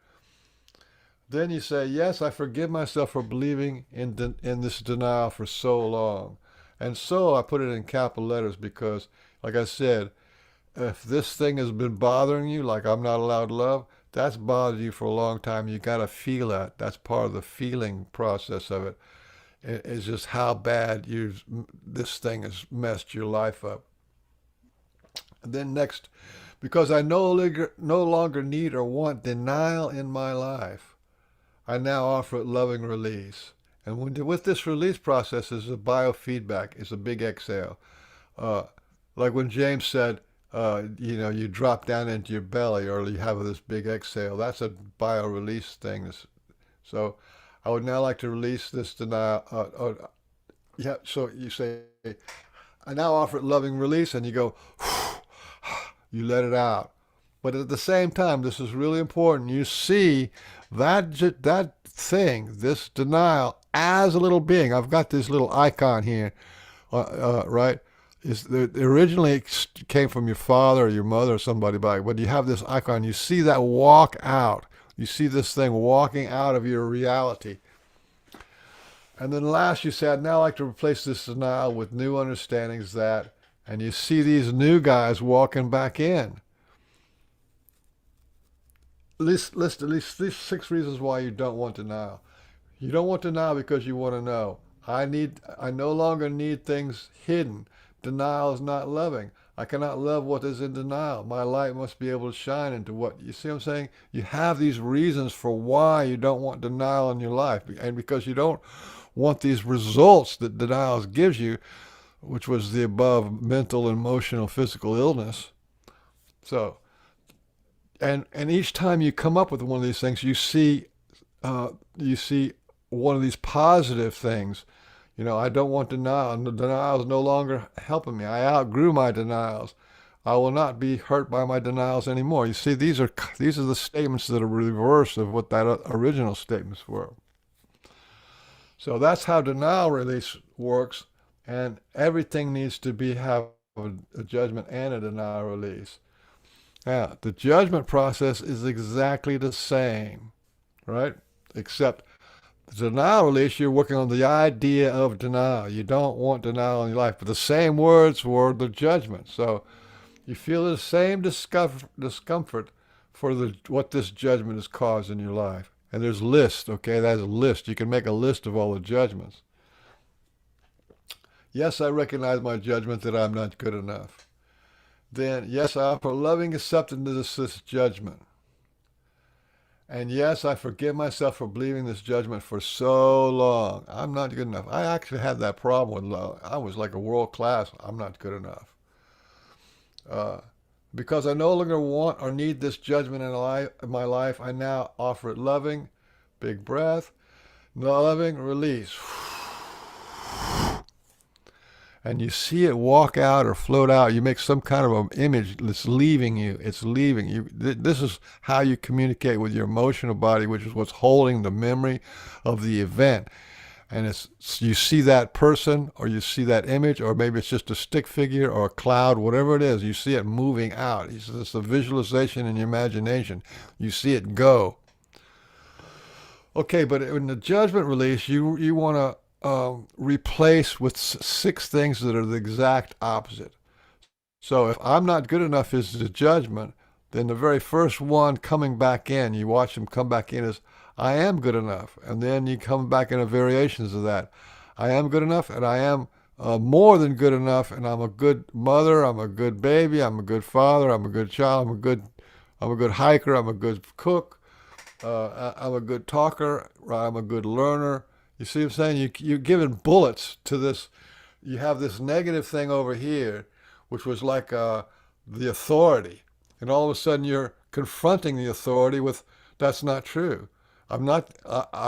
Then you say, yes, I forgive myself for believing in this denial for so long. And so I put it in capital letters because, like I said, if this thing has been bothering you, like I'm not allowed love, that's bothered you for a long time. You got to feel that. That's part of the feeling process of it. It's just how bad this thing has messed your life up. And then next, because I no longer need or want denial in my life, I now offer it loving release. And with this release process is a biofeedback. It's a big exhale. Like when James said, you drop down into your belly or you have this big exhale. That's a bio-release thing. So I would now like to release this denial. Yeah, so you say, I now offer it loving release, and you go, you let it out. But at the same time, this is really important. You see that thing, this denial, as a little being. I've got this little icon here, right? Originally it came from your father or your mother or somebody back, but you have this icon. You see that walk out. You see this thing walking out of your reality. And then last you say, I'd now like to replace this denial with new understandings that, and you see these new guys walking back in. List at least these 6 reasons why you don't want denial. You don't want denial because you want to know. I no longer need things hidden. Denial is not loving. I cannot love what is in denial. My light must be able to shine into what, you see what I'm saying? You have these reasons for why you don't want denial in your life. And because you don't want these results that denial gives you, which was the above mental, emotional, physical illness. So, and each time you come up with one of these things, you see one of these positive things. I don't want denial, and the denial is no longer helping me. I outgrew my denials. I will not be hurt by my denials anymore. You see, these are the statements that are reverse of what that original statements were. So that's how denial release works, and everything needs to have a judgment and a denial release. Now, the judgment process is exactly the same, right? Except the denial release, you're working on the idea of denial. You don't want denial in your life, but the same words were the judgment. So you feel the same discomfort for what this judgment has caused in your life. And there's lists, okay? That's a list. You can make a list of all the judgments. Yes, I recognize my judgment that I'm not good enough. Then, yes, I offer loving acceptance to this judgment. And yes, I forgive myself for believing this judgment for so long. I'm not good enough. I actually had that problem with love. I was like a world class. I'm not good enough. Because I no longer want or need this judgment in my life, I now offer it loving, big breath, loving, release. And you see it walk out or float out. You make some kind of an image that's leaving you. It's leaving you. This is how you communicate with your emotional body, which is what's holding the memory of the event. And you see that person, or you see that image, or maybe it's just a stick figure or a cloud, whatever it is. You see it moving out. It's a visualization in your imagination. You see it go. Okay, but in the judgment release, you want to replace with 6 things that are the exact opposite. So if I'm not good enough is the judgment, then the very first one coming back in, you watch them come back in, is I am good enough. And then you come back into variations of that. I am good enough, and I am more than good enough, and I'm a good mother, I'm a good baby, I'm a good father, I'm a good child, I'm a good hiker, I'm a good cook, I'm a good talker, I'm a good learner. You see what I'm saying? You're giving bullets to this. You have this negative thing over here, which was like the authority. And all of a sudden you're confronting the authority with, that's not true. I'm not.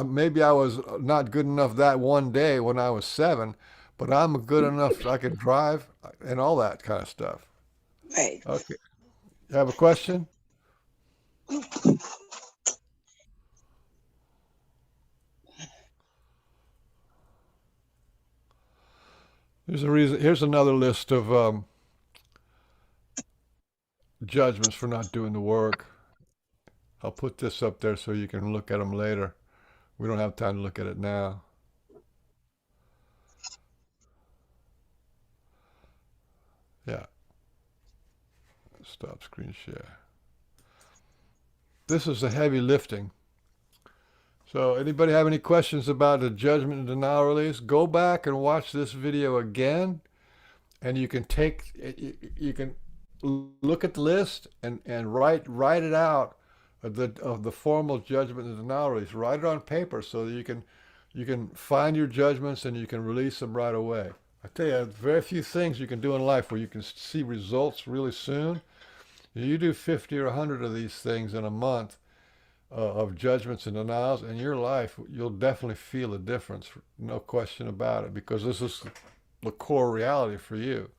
Maybe I was not good enough that one day when I was 7, but I'm good enough. I can drive and all that kind of stuff. Right. Okay. You have a question? Here's a reason. Here's another list of judgments for not doing the work. I'll put this up there so you can look at them later. We don't have time to look at it now. Yeah. Stop screen share. This is the heavy lifting. So anybody have any questions about the judgment and denial release? Go back and watch this video again, and you can you can look at the list and write it out of the formal judgment and denial release. Write it on paper so that you can find your judgments and you can release them right away. I tell you, very few things you can do in life where you can see results really soon. You do 50 or 100 of these things in a month of judgments and denials, in your life, you'll definitely feel a difference, no question about it, because this is the core reality for you.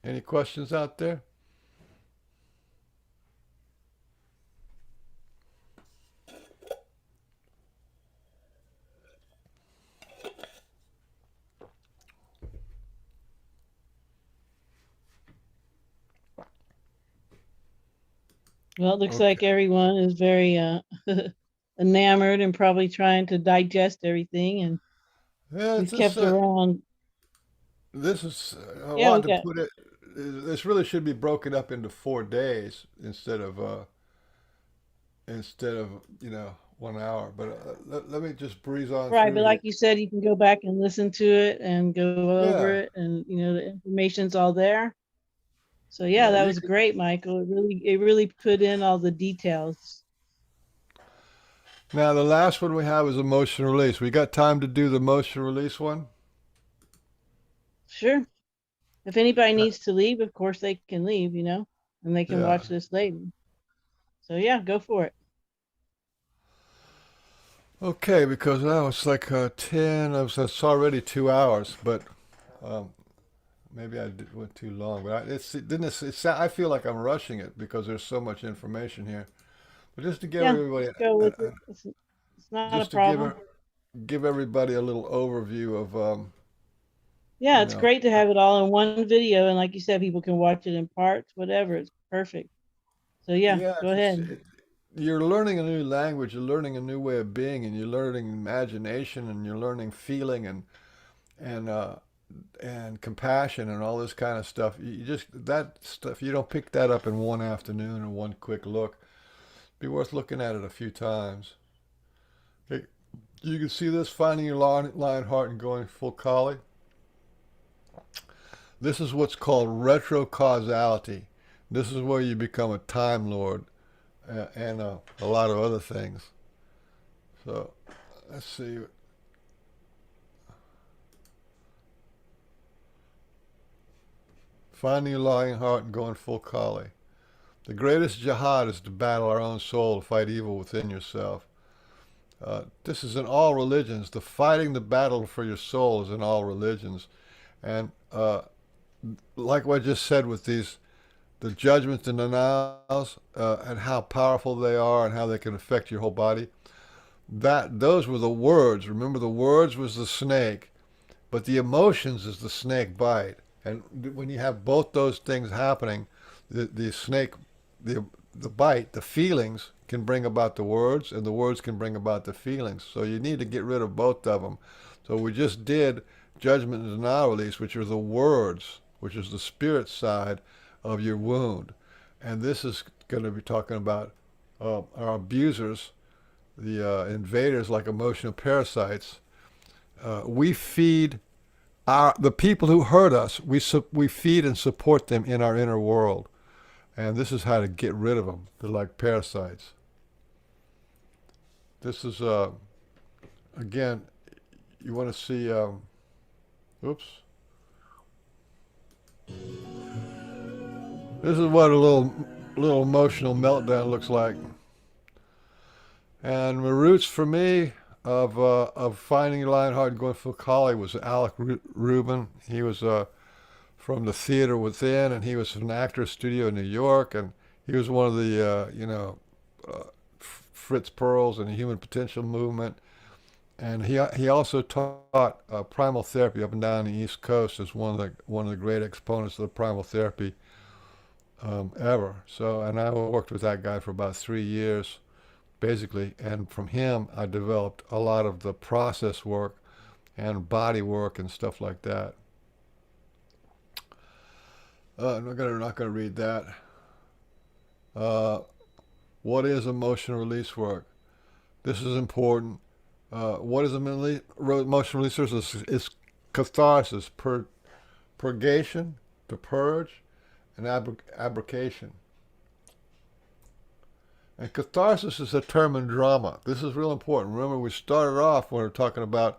Any questions out there? Well, it looks Okay. like everyone is very enamored and probably trying to digest everything, and Yeah, we've kept around. this is, I Yeah, we wanted to got put it, this really should be broken up into 4 days instead of, 1 hour. But let me just breeze on right, through but here. like you said, you can go back and listen to it and go over Yeah, it, and the information's all there. So yeah, yeah, that you was can. great, Michael. It really put in all the details. Now, the last one we have is emotion release. We got time to do the emotion release one? Sure. If anybody needs to leave, of course they can leave, and they can Yeah. watch this later. So yeah, go for it. Okay, because now it's like 10, it's already 2 hours, but um, maybe went too long. But I feel like I'm rushing it because there's so much information here. But just to give Yeah, everybody, just go with it. It's not a just to give problem. give everybody a little overview of, Yeah, you it's know, great to have it all in one video, and like you said, people can watch it in parts, whatever. It's perfect. So yeah, yeah, go ahead. you're learning a new language, you're learning a new way of being, and you're learning imagination, and you're learning feeling, and and compassion and all this kind of stuff. You just that stuff you don't pick that up in one afternoon or one quick look. Be worth looking at it a few times. Okay, you can see this finding your lion heart and going full collie. This is what's called retro causality. This is where you become a time lord and a lot of other things. So let's see. Finding your lion heart and going full collie. The greatest jihad is to battle our own soul, to fight evil within yourself. This is in all religions. The fighting the battle for your soul is in all religions. And like what I just said with the judgments and denials, and how powerful they are and how they can affect your whole body, those were the words. Remember, the words was the snake, but the emotions is the snake bite. And when you have both those things happening, the snake, the the bite, the feelings can bring about the words, and the words can bring about the feelings. So you need to get rid of both of them. So we just did judgment and denial release, which are the words, which is the spirit side of your wound. And this is going to be talking about our abusers, the invaders like emotional parasites. We feed the people who hurt us. We feed and support them in our inner world. And this is how to get rid of them. They're like parasites. This is, again, you want to see, oops. This is what a little emotional meltdown looks like. And the roots for me of finding Lionheart and going for Collie was Alec Rubin. He was from the Theater Within, and he was from an actor's studio in New York, and he was one of the Fritz Perls and the Human Potential Movement. And he also taught primal therapy up and down the East Coast as one of the great exponents of the primal therapy ever. So, and I worked with that guy for about 3 years, basically. And from him, I developed a lot of the process work and body work and stuff like that. I'm not gonna read that. Uh, what is emotional release work? This is important. What is emotional release work? Is catharsis, purgation, to purge, and abrogation. And catharsis is a term in drama. This is real important. Remember, we started off when we were talking about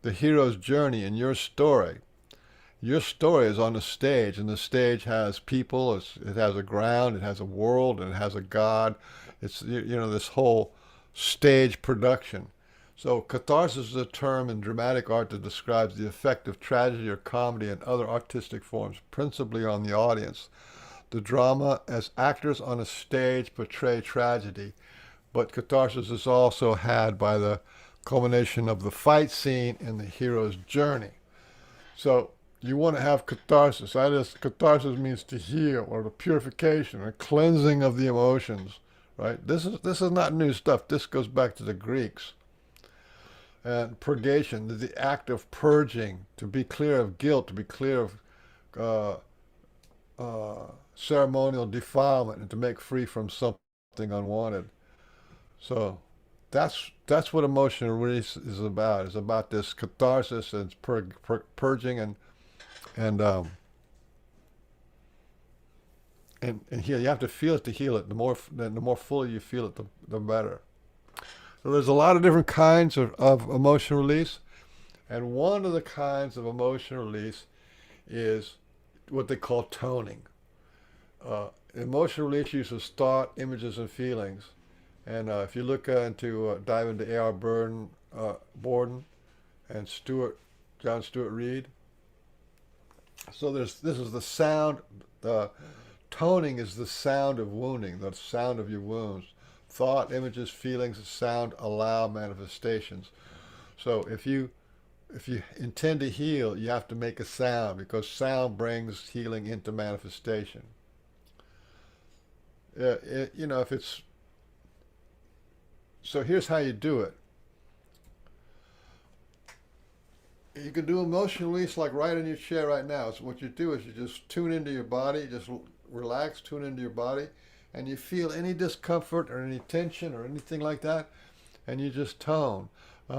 the hero's journey in your story. Your story is on the stage, and the stage has people, it has a ground, it has a world, and it has a God. It's, this whole stage production. So catharsis is a term in dramatic art that describes the effect of tragedy or comedy and other artistic forms, principally on the audience. The drama, as actors on a stage, portray tragedy, but catharsis is also had by the culmination of the fight scene in the hero's journey. So you want to have catharsis. Catharsis means to heal, or the purification or cleansing of the emotions, right? This is not new stuff. This goes back to the Greeks. And purgation, the act of purging, to be clear of guilt, to be clear of ceremonial defilement, and to make free from something unwanted. So that's what emotional release is about. It's about this catharsis and purging and heal. You have to feel it to heal it. The more fully you feel it, the better. So there's a lot of different kinds of emotional release, and one of the kinds of emotional release is what they call toning. Emotional release uses thought, images, and feelings. And if you look dive into A.R. Borden and John Stuart Reed. So this is the sound. The toning is the sound of wounding, the sound of your wounds. Thought, images, feelings, sound allow manifestations. So if you intend to heal, you have to make a sound, because sound brings healing into manifestation. If it's so, here's how you do it. You can do emotional release like right in your chair right now. So what you do is you just tune into your body, just relax, tune into your body, and you feel any discomfort or any tension or anything like that, and you just tone. And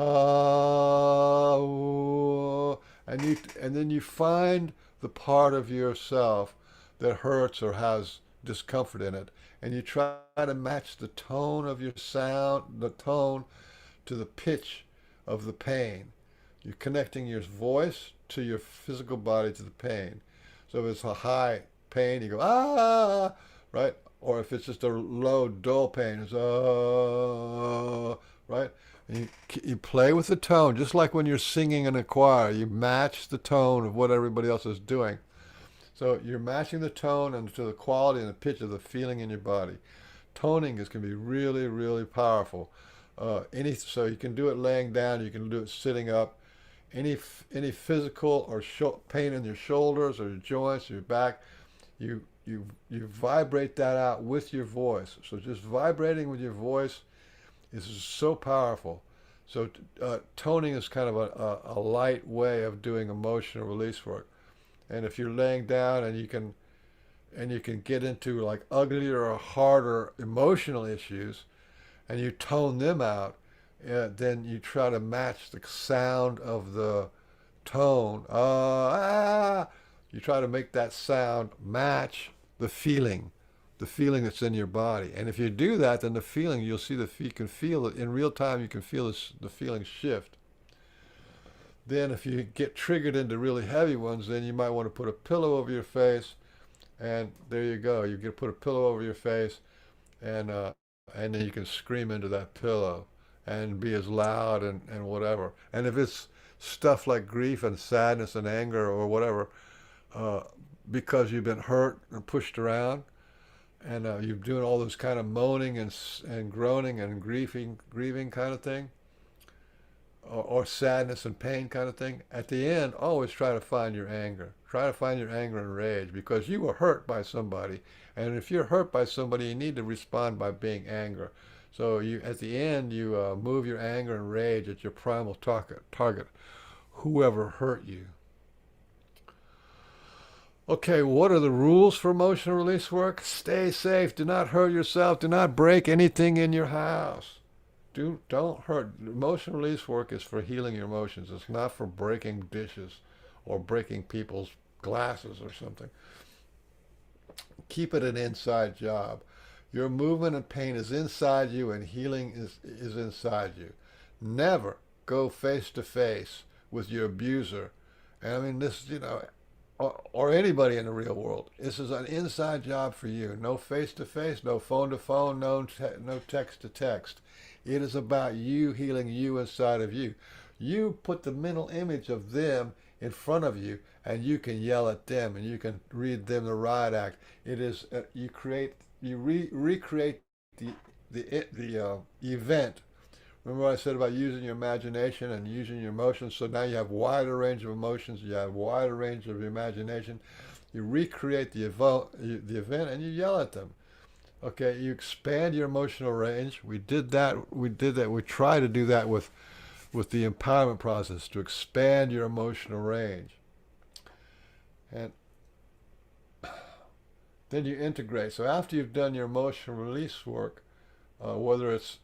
then you find the part of yourself that hurts or has discomfort in it, and you try to match the tone of your sound, the tone, to the pitch of the pain. You're connecting your voice to your physical body, to the pain. So if it's a high pain, you go ah, right? Or if it's just a low, dull pain, it's right? And you play with the tone, just like when you're singing in a choir. You match the tone of what everybody else is doing. So you're matching the tone and to the quality and the pitch of the feeling in your body. Toning can be really, really powerful. So you can do it laying down, you can do it sitting up. Any physical or pain in your shoulders or your joints or your back, you vibrate that out with your voice. So just vibrating with your voice is so powerful. So toning is kind of a light way of doing emotional release work. And if you're laying down and you can get into like uglier or harder emotional issues, and you tone them out, then you try to match the sound of the tone. You try to make that sound match the feeling that's in your body. And if you do that, then the feeling, you'll see you can feel it in real time. You can feel the feeling shift. Then if you get triggered into really heavy ones, then you might want to put a pillow over your face, and there you go. You can put a pillow over your face, and and then you can scream into that pillow and be as loud and whatever. And if it's stuff like grief and sadness and anger or whatever, uh, because you've been hurt and pushed around, and you're doing all this kind of moaning and groaning and grieving kind of thing, or sadness and pain kind of thing, at the end, always try to find your anger. Try to find your anger and rage because you were hurt by somebody. And if you're hurt by somebody, you need to respond by being anger. So you, at the end, you move your anger and rage at your primal target, whoever hurt you. Okay, what are the rules for emotional release work? Stay safe. Do not hurt yourself. Do not break anything in your house. Don't hurt. Emotional release work is for healing your emotions. It's not for breaking dishes or breaking people's glasses or something. Keep it an inside job. Your movement and pain is inside you and healing is inside you. Never go face to face with your abuser. And I mean this, or anybody in the real world. This is an inside job for you. No face to face, no phone to phone, no text to text. It is about you healing you inside of you. You put the mental image of them in front of you, and you can yell at them, and you can read them the riot act. It is recreate the event. Remember what I said about using your imagination and using your emotions? So now you have wider range of emotions, you have wider range of imagination. You recreate the event and you yell at them. Okay, you expand your emotional range. We did that. We try to do that with the empowerment process, to expand your emotional range. And then you integrate. So after you've done your emotional release work, whether it's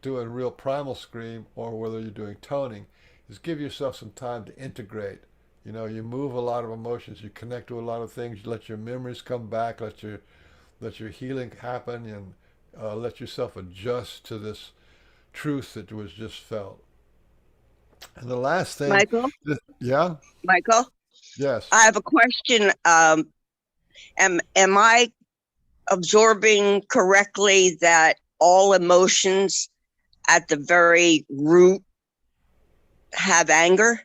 doing real primal scream or whether you're doing toning, is give yourself some time to integrate. You move a lot of emotions, you connect to a lot of things, you let your memories come back, let your healing happen, and let yourself adjust to this truth that was just felt. And the last thing, Michael, yeah, Michael, yes, I have a question. Am I absorbing correctly that all emotions at the very root have anger?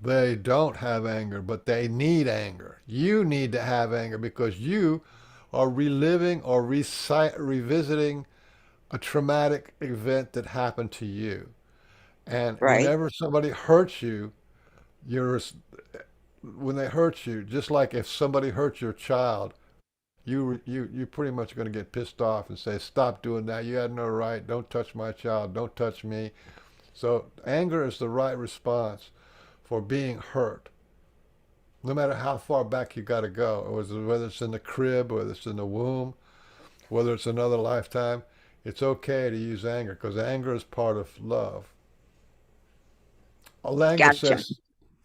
they don't have anger, but they need anger. You need to have anger because you are reliving or revisiting a traumatic event that happened to you. And Right. whenever somebody hurts you, you're when they hurt you, just like if somebody hurts your child, you pretty much going to get pissed off and say, "Stop doing that. You had no right. Don't touch my child. Don't touch me." So anger is the right response for being hurt, no matter how far back you got to go, whether it's in the crib, whether it's in the womb, whether it's another lifetime. It's okay to use anger because anger is part of love. Gotcha.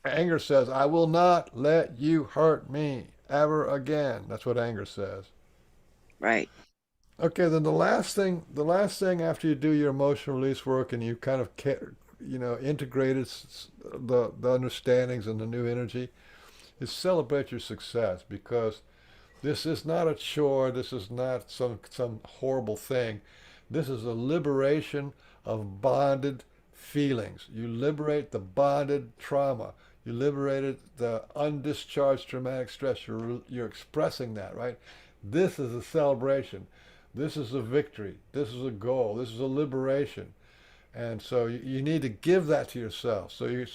Anger says, I will not let you hurt me ever again. That's what anger says. Right. Okay, then the last thing after you do your emotional release work and you kind of, integrated the understandings and the new energy, is celebrate your success because this is not a chore. This is not some horrible thing. This is a liberation of bonded feelings. You liberate the bonded trauma. You liberated the undischarged traumatic stress. You're expressing that, right? This is a celebration. This is a victory. This is a goal. This is a liberation. And so you need to give that to yourself. So you're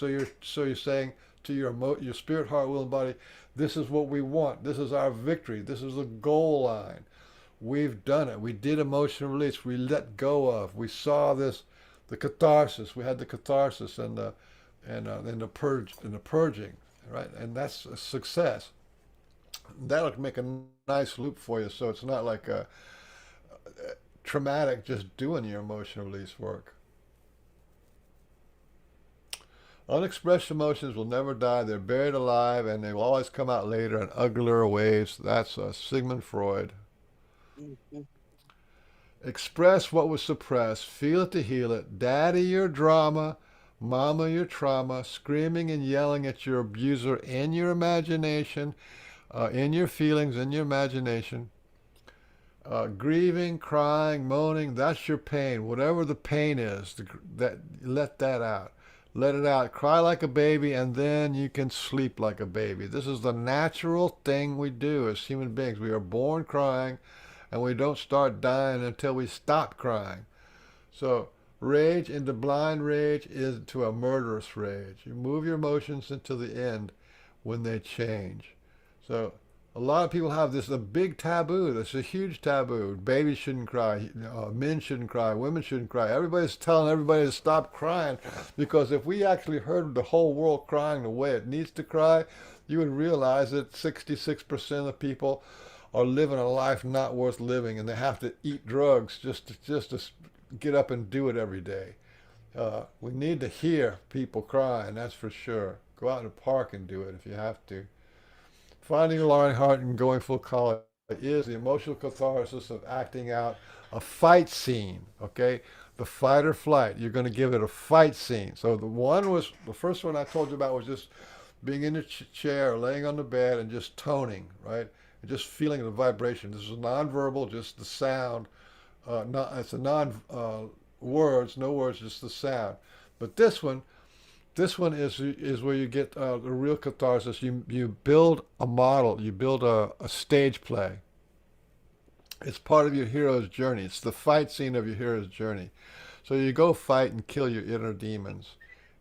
saying to your spirit, heart, will, and body, this is what we want. This is our victory. This is the goal line. We've done it. We did emotional release. We let go of. We saw this, the catharsis. We had the catharsis and the purging, right? And that's a success. That'll make a nice loop for you. So it's not like a traumatic just doing your emotional release work. Unexpressed emotions will never die. They're buried alive, and they will always come out later in uglier ways. That's Sigmund Freud. Mhm. Express what was suppressed. Feel it to heal it. Daddy, your drama. Mama, your trauma. Screaming and yelling at your abuser in your imagination. in your feelings, in your imagination. Grieving, crying, moaning, that's your pain. Whatever the pain is, that let that out. Let it out. Cry like a baby, and then you can sleep like a baby. This is the natural thing we do as human beings. We are born crying, and we don't start dying until we stop crying. So, rage into blind rage is to a murderous rage. You move your emotions into the end when they change. So, a lot of people have this a big taboo. That's a huge taboo. Babies shouldn't cry. Men shouldn't cry. Women shouldn't cry. Everybody's telling everybody to stop crying because if we actually heard the whole world crying the way it needs to cry, you would realize that 66% of people are living a life not worth living, and they have to eat drugs just to get up and do it every day. We need to hear people crying, that's for sure. Go out in the park and do it if you have to. Finding a lion heart and going full color is the emotional catharsis of acting out a fight scene, okay? The fight or flight. You're going to give it a fight scene. So the first one I told you about was just being in the chair, laying on the bed, and just toning, right? And just feeling the vibration. This is nonverbal, just the sound. It's a words, no words, just the sound. But this one is where you get the real catharsis. You build a model. You build a stage play. It's part of your hero's journey. It's the fight scene of your hero's journey. So you go fight and kill your inner demons,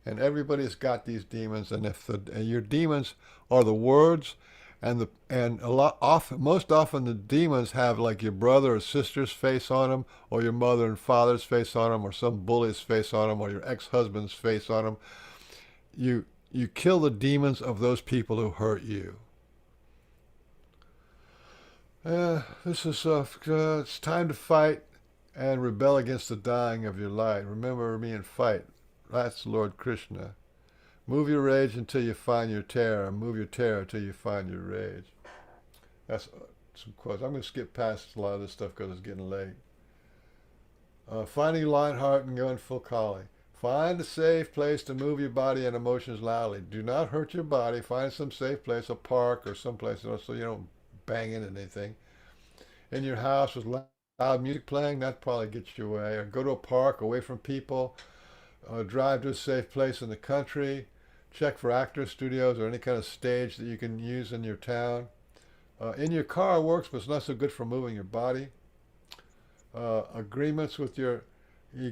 and everybody's got these demons. And and your demons are the words, most often the demons have like your brother or sister's face on them, or your mother and father's face on them, or some bully's face on them, or your ex-husband's face on them. You kill the demons of those people who hurt you. It's time to fight and rebel against the dying of your light. Remember me and fight. That's Lord Krishna. Move your rage until you find your terror. Move your terror until you find your rage. That's some quotes. I'm going to skip past a lot of this stuff because it's getting late. Finding lion heart and going full collie. Find a safe place to move your body and emotions loudly. Do not hurt your body. Find some safe place, a park or someplace, so you don't bang into anything. In your house with loud music playing, that probably gets you away. Or go to a park away from people. Drive to a safe place in the country. Check for actor studios or any kind of stage that you can use in your town. In your car works, but it's not so good for moving your body. Agreements with you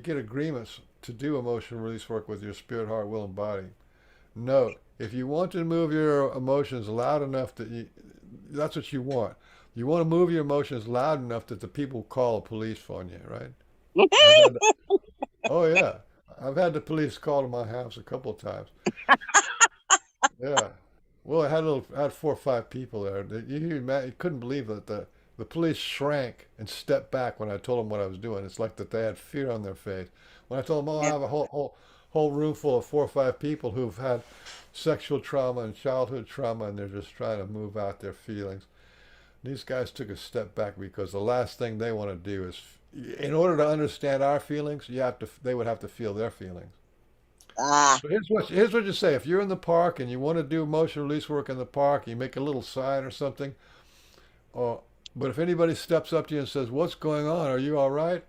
get agreements to do emotional release work with your spirit, heart, will, and body. Note, if you want to move your emotions loud enough that's what you want. You want to move your emotions loud enough that the people call the police on you, right? Oh yeah, I've had the police call to my house a couple of times. Yeah. Well, I had 4 or 5 people there. You couldn't believe that the police shrank and stepped back when I told them what I was doing. It's like that they had fear on their face. When I told them, "Oh, I have a whole room full of 4 or 5 people who've had sexual trauma and childhood trauma, and they're just trying to move out their feelings." These guys took a step back because the last thing they want to do is, in order to understand our feelings, they would have to feel their feelings. Ah, So here's what you say. If you're in the park and you want to do emotional release work in the park, you make a little sign or something. Or, but if anybody steps up to you and says, "What's going on? Are you all right?"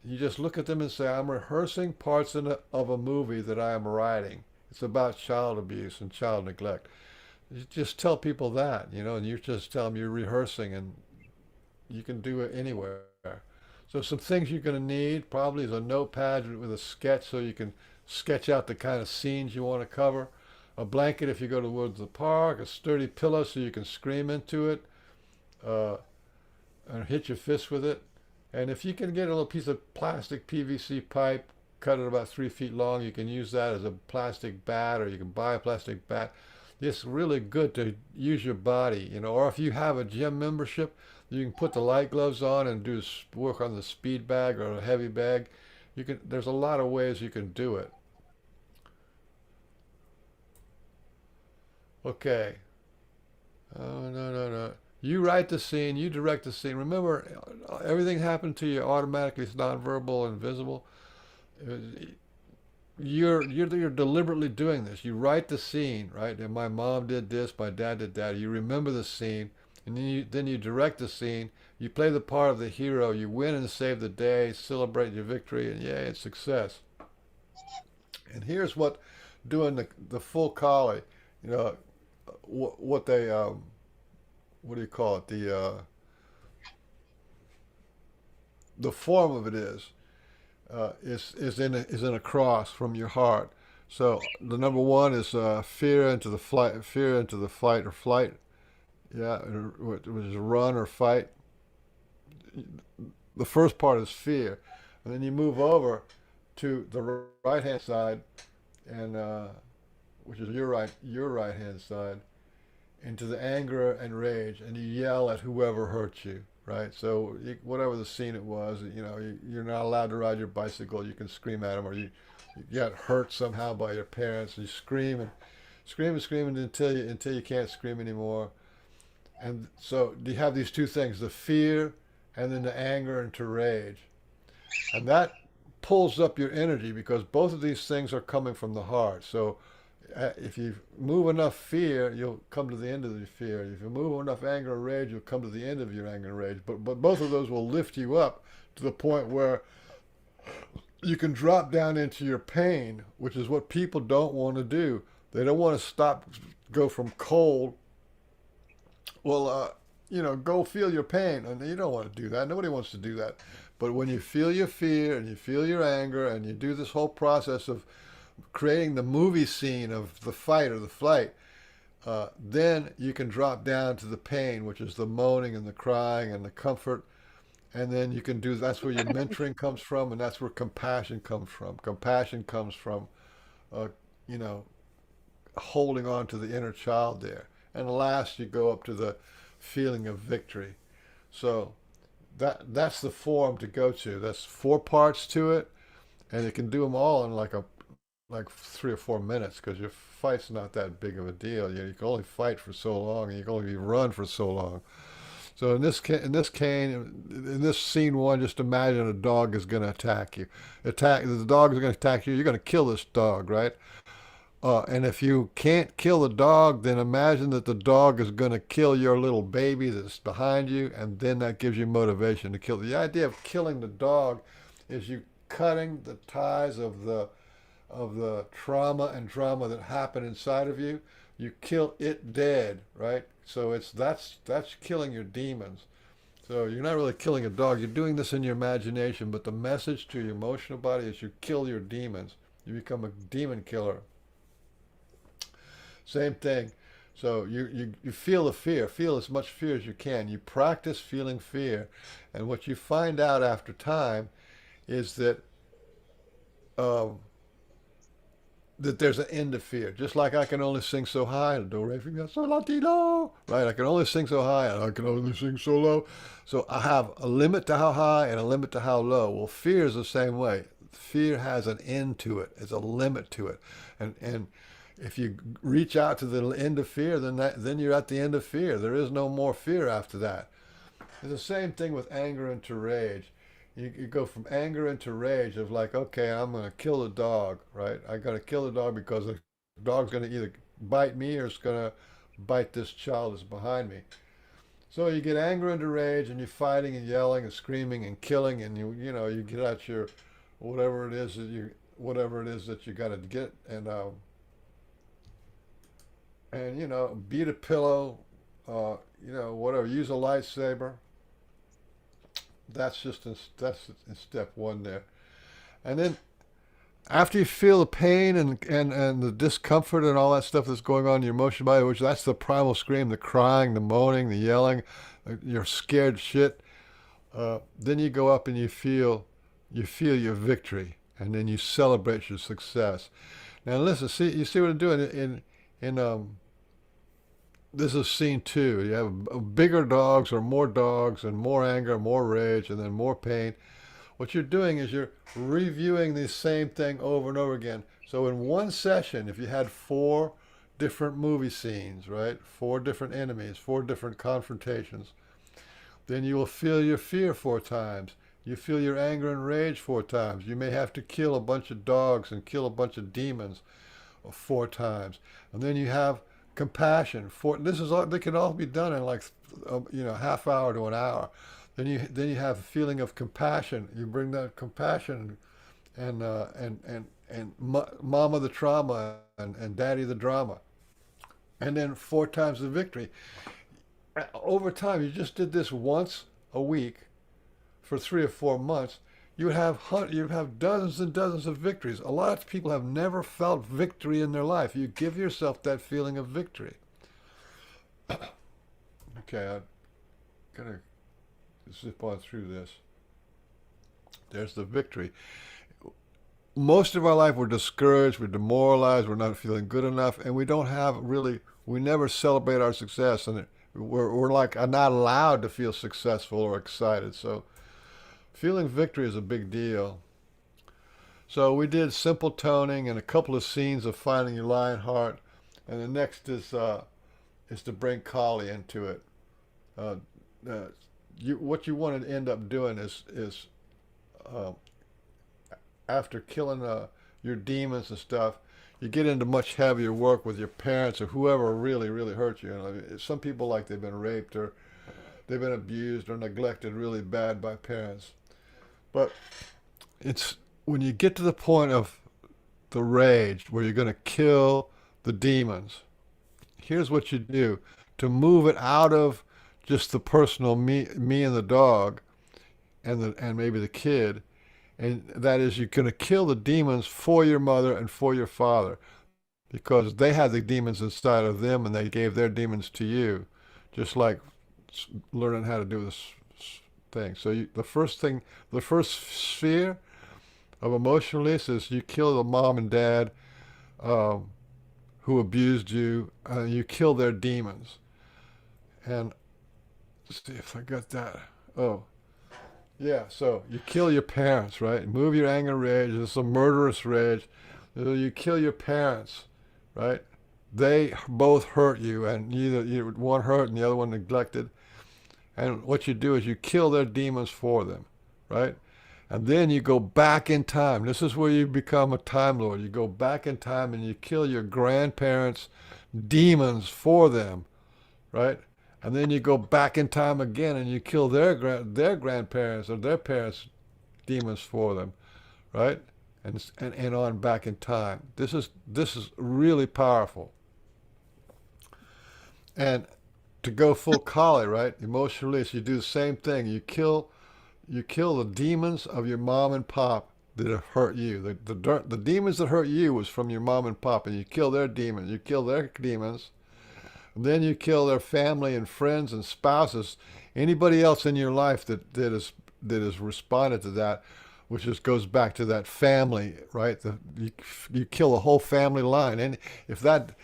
You just look at them and say, "I'm rehearsing parts of a movie that I am writing. It's about child abuse and child neglect." You just tell people that, and you just tell them you're rehearsing, and you can do it anywhere. So some things you're going to need probably is a notepad with a sketch so you can sketch out the kind of scenes you want to cover. A blanket if you go to the woods or the park. A sturdy pillow so you can scream into it uh, and hit your fist with it. And if you can get a little piece of plastic PVC pipe, cut it about 3 feet long, you can use that as a plastic bat, or you can buy a plastic bat. It's really good to use your body, or if you have a gym membership, you can put the light gloves on and do work on the speed bag or a heavy bag. There's a lot of ways you can do it. Okay. Oh, no. You write the scene, you direct the scene. Remember, everything happened to you automatically. It's nonverbal and visible. you're deliberately doing this. You write the scene, right? And my mom did this, my dad did that. You remember the scene, and then you direct the scene. You play the part of the hero. You win and save the day, celebrate your victory, and yay, it's success. And here's what doing the full collie, you know, what they what do you call it? The form of it is in a cross from your heart. So the number one is fear into the fight or flight. Yeah, which is run or fight. The first part is fear, and then you move over to the right hand side, and which is your right hand side, into the anger and rage, and you yell at whoever hurt you. Right, so whatever the scene it was, you're not allowed to ride your bicycle. You can scream at them, or you got hurt somehow by your parents. And you scream until you can't scream anymore. And so you have these two things: the fear, and then the anger into rage, and that pulls up your energy because both of these things are coming from the heart. So if you move enough fear, you'll come to the end of your fear. If you move enough anger and rage, you'll come to the end of your anger and rage. But both of those will lift you up to the point where you can drop down into your pain, which is what people don't want to do. They don't want to go from cold. Well, go feel your pain. And you don't want to do that. Nobody wants to do that. But when you feel your fear and you feel your anger and you do this whole process of creating the movie scene of the fight or the flight, then you can drop down to the pain, which is the moaning and the crying and the comfort. And then you can that's where your mentoring comes from, and that's where compassion comes from. Compassion comes from, uh, you know, holding on to the inner child there. And last, you go up to the feeling of victory. So that's the form to go to. That's 4 parts to it, and you can do them all in like 3 or 4 minutes because your fight's not that big of a deal. You can only fight for so long, and you can only run for so long. So in this scene one, just imagine a dog is going to attack you. The dog is going to attack you. You're going to kill this dog, right? And if you can't kill the dog, then imagine that the dog is going to kill your little baby that's behind you, and then that gives you motivation to kill. The idea of killing the dog is you cutting the ties of the trauma and drama that happened inside of you. You kill it dead, right? So that's killing your demons. So you're not really killing a dog. You're doing this in your imagination, but the message to your emotional body is you kill your demons. You become a demon killer. Same thing. So you feel the fear. Feel as much fear as you can. You practice feeling fear, and what you find out after time is that there's an end to fear. Just like I can only sing so high, do re mi fa sol la ti do, right? I can only sing so high, and I can only sing so low. So I have a limit to how high and a limit to how low. Well, fear is the same way. Fear has an end to it. It's a limit to it, and if you reach out to the end of fear, then you're at the end of fear. There is no more fear after that. It's the same thing with anger into rage. You go from anger into rage of like, okay, I'm going to kill the dog, right? I got to kill the dog because the dog's going to either bite me or it's going to bite this child that's behind me. So you get anger into rage, and you're fighting and yelling and screaming and killing, and you get out your whatever it is that you got to get, and beat a pillow, whatever. Use a lightsaber. That's in step one there. And then after you feel the pain and the discomfort and all that stuff that's going on in your emotional body, which that's the primal scream, the crying, the moaning, the yelling, you're scared shit. Then you go up and you feel your victory, and then you celebrate your success. Now listen, you see what I'm doing in this is scene two. You have bigger dogs or more dogs and more anger, more rage, and then more pain. What you're doing is you're reviewing the same thing over and over again. So in one session, if you had 4 different movie scenes, right? 4 different enemies, 4 different confrontations, then you will feel your fear 4 times. You feel your anger and rage 4 times. You may have to kill a bunch of dogs and kill a bunch of demons 4 times. And then you have compassion. This is all, they can all be done in like half hour to an hour. Then you have a feeling of compassion. You bring that compassion and mama the trauma and daddy the drama. And then 4 times the victory. Over time, you just did this once a week for 3 or 4 months. You have dozens and dozens of victories. A lot of people have never felt victory in their life. You give yourself that feeling of victory. Okay, I'm gonna zip on through this. There's the victory. Most of our life we're discouraged, we're demoralized, we're not feeling good enough, and we never celebrate our success, and we're like not allowed to feel successful or excited. So feeling victory is a big deal. So we did simple toning and a couple of scenes of finding your lion heart, and the next is to bring Kali into it. What you want to end up doing is after killing your demons and stuff, you get into much heavier work with your parents or whoever really, really hurt you. Some people, like, they've been raped or they've been abused or neglected really bad by parents. But it's when you get to the point of the rage where you're going to kill the demons, here's what you do to move it out of just the personal me and the dog and maybe the kid. And that is, you're going to kill the demons for your mother and for your father, because they had the demons inside of them and they gave their demons to you, just like learning how to do this thing. So the first sphere of emotional release is you kill the mom and dad who abused you, you kill their demons. And let's see if I got that. Oh. Yeah, so you kill your parents, right? Move your anger and rage. It's a murderous rage. You kill your parents, right? They both hurt you, and one hurt and the other one neglected. And what you do is you kill their demons for them, right? And then you go back in time. This is where you become a Time Lord. You go back in time and you kill your grandparents' demons for them, right? And then you go back in time again and you kill their grandparents or their parents' demons for them, right? And on back in time. This is really powerful. And to go full Kali, right? Emotional release, you do the same thing. You kill the demons of your mom and pop that have hurt you. The demons that hurt you was from your mom and pop, and you kill their demons. You kill their demons. And then you kill their family and friends and spouses, anybody else in your life that has responded to that, which just goes back to that family, right? You kill the whole family line, and if that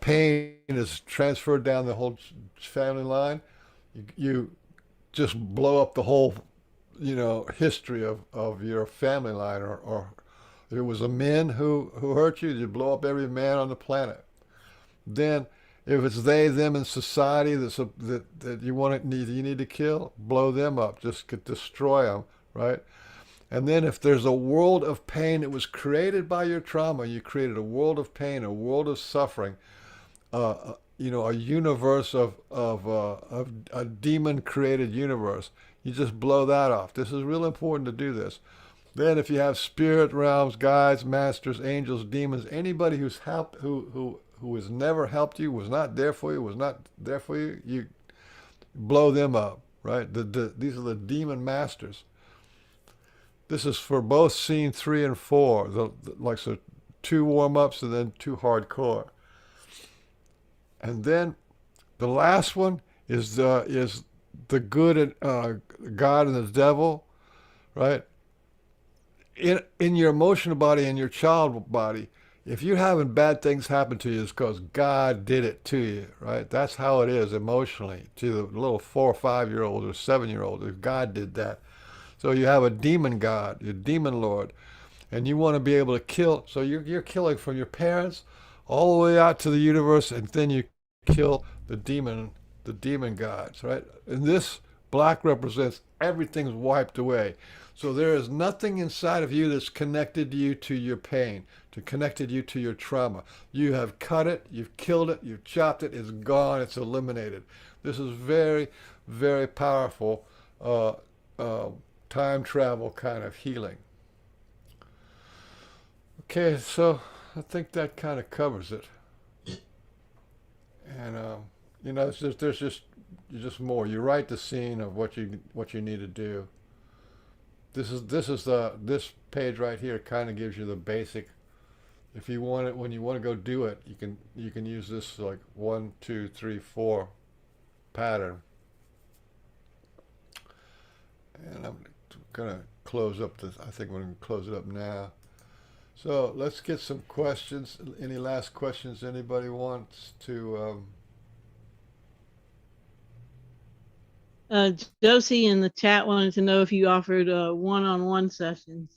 pain is transferred down the whole family line, you just blow up the whole, history of your family line. Or if it was a man who hurt you, you blow up every man on the planet. Then, if it's they, them in society that you need to kill, blow them up, just destroy them, right? And then, if there's a world of pain that was created by your trauma, you created a world of pain, a world of suffering, a universe of a demon-created universe. You just blow that off. This is real important to do this. Then, if you have spirit realms, guides, masters, angels, demons, anybody who's helped, who has never helped you, was not there for you, you blow them up, right? These are the demon masters. This is for both scene 3 and 4, so 2 warm-ups and then 2 hardcore. And then the last one is the good God and the devil, right? In your emotional body and your child body, if you're having bad things happen to you, it's because God did it to you, right? That's how it is emotionally to the little 4 or 5-year-old or 7-year-old. If God did that. So you have a demon God, your demon Lord, and you want to be able to kill. So you're killing from your parents all the way out to the universe, and then you kill the demon gods, right? And this black represents everything's wiped away. So there is nothing inside of you that's connected you to your pain, to connected you to your trauma. You have cut it, you've killed it, you've chopped it, it's gone, it's eliminated. This is very, very powerful uh, uh, time travel kind of healing. Okay, so I think that kind of covers it. And it's just, there's just more. You write the scene of what you need to do. This page right here kind of gives you the basic. If you want it, when you want to go do it, you can use this like 1, 2, 3, 4 pattern. And I'm gonna close up this. I think we're gonna close it up now. So let's get some questions. Any last questions anybody wants to? Josie in the chat wanted to know if you offered one-on-one sessions.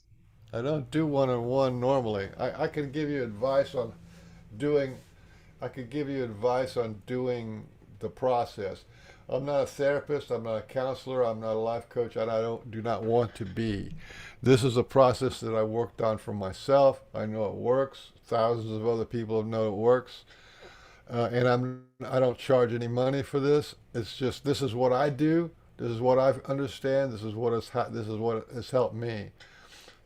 I don't do one-on-one normally. I can give you advice on doing. I could give you advice on doing the process. I'm not a therapist. I'm not a counselor. I'm not a life coach. And I do not want to be. This is a process that I worked on for myself. I know it works. Thousands of other people know it works. And I don't charge any money for this. It's just this is what I do. This is what I understand. This is what has helped me.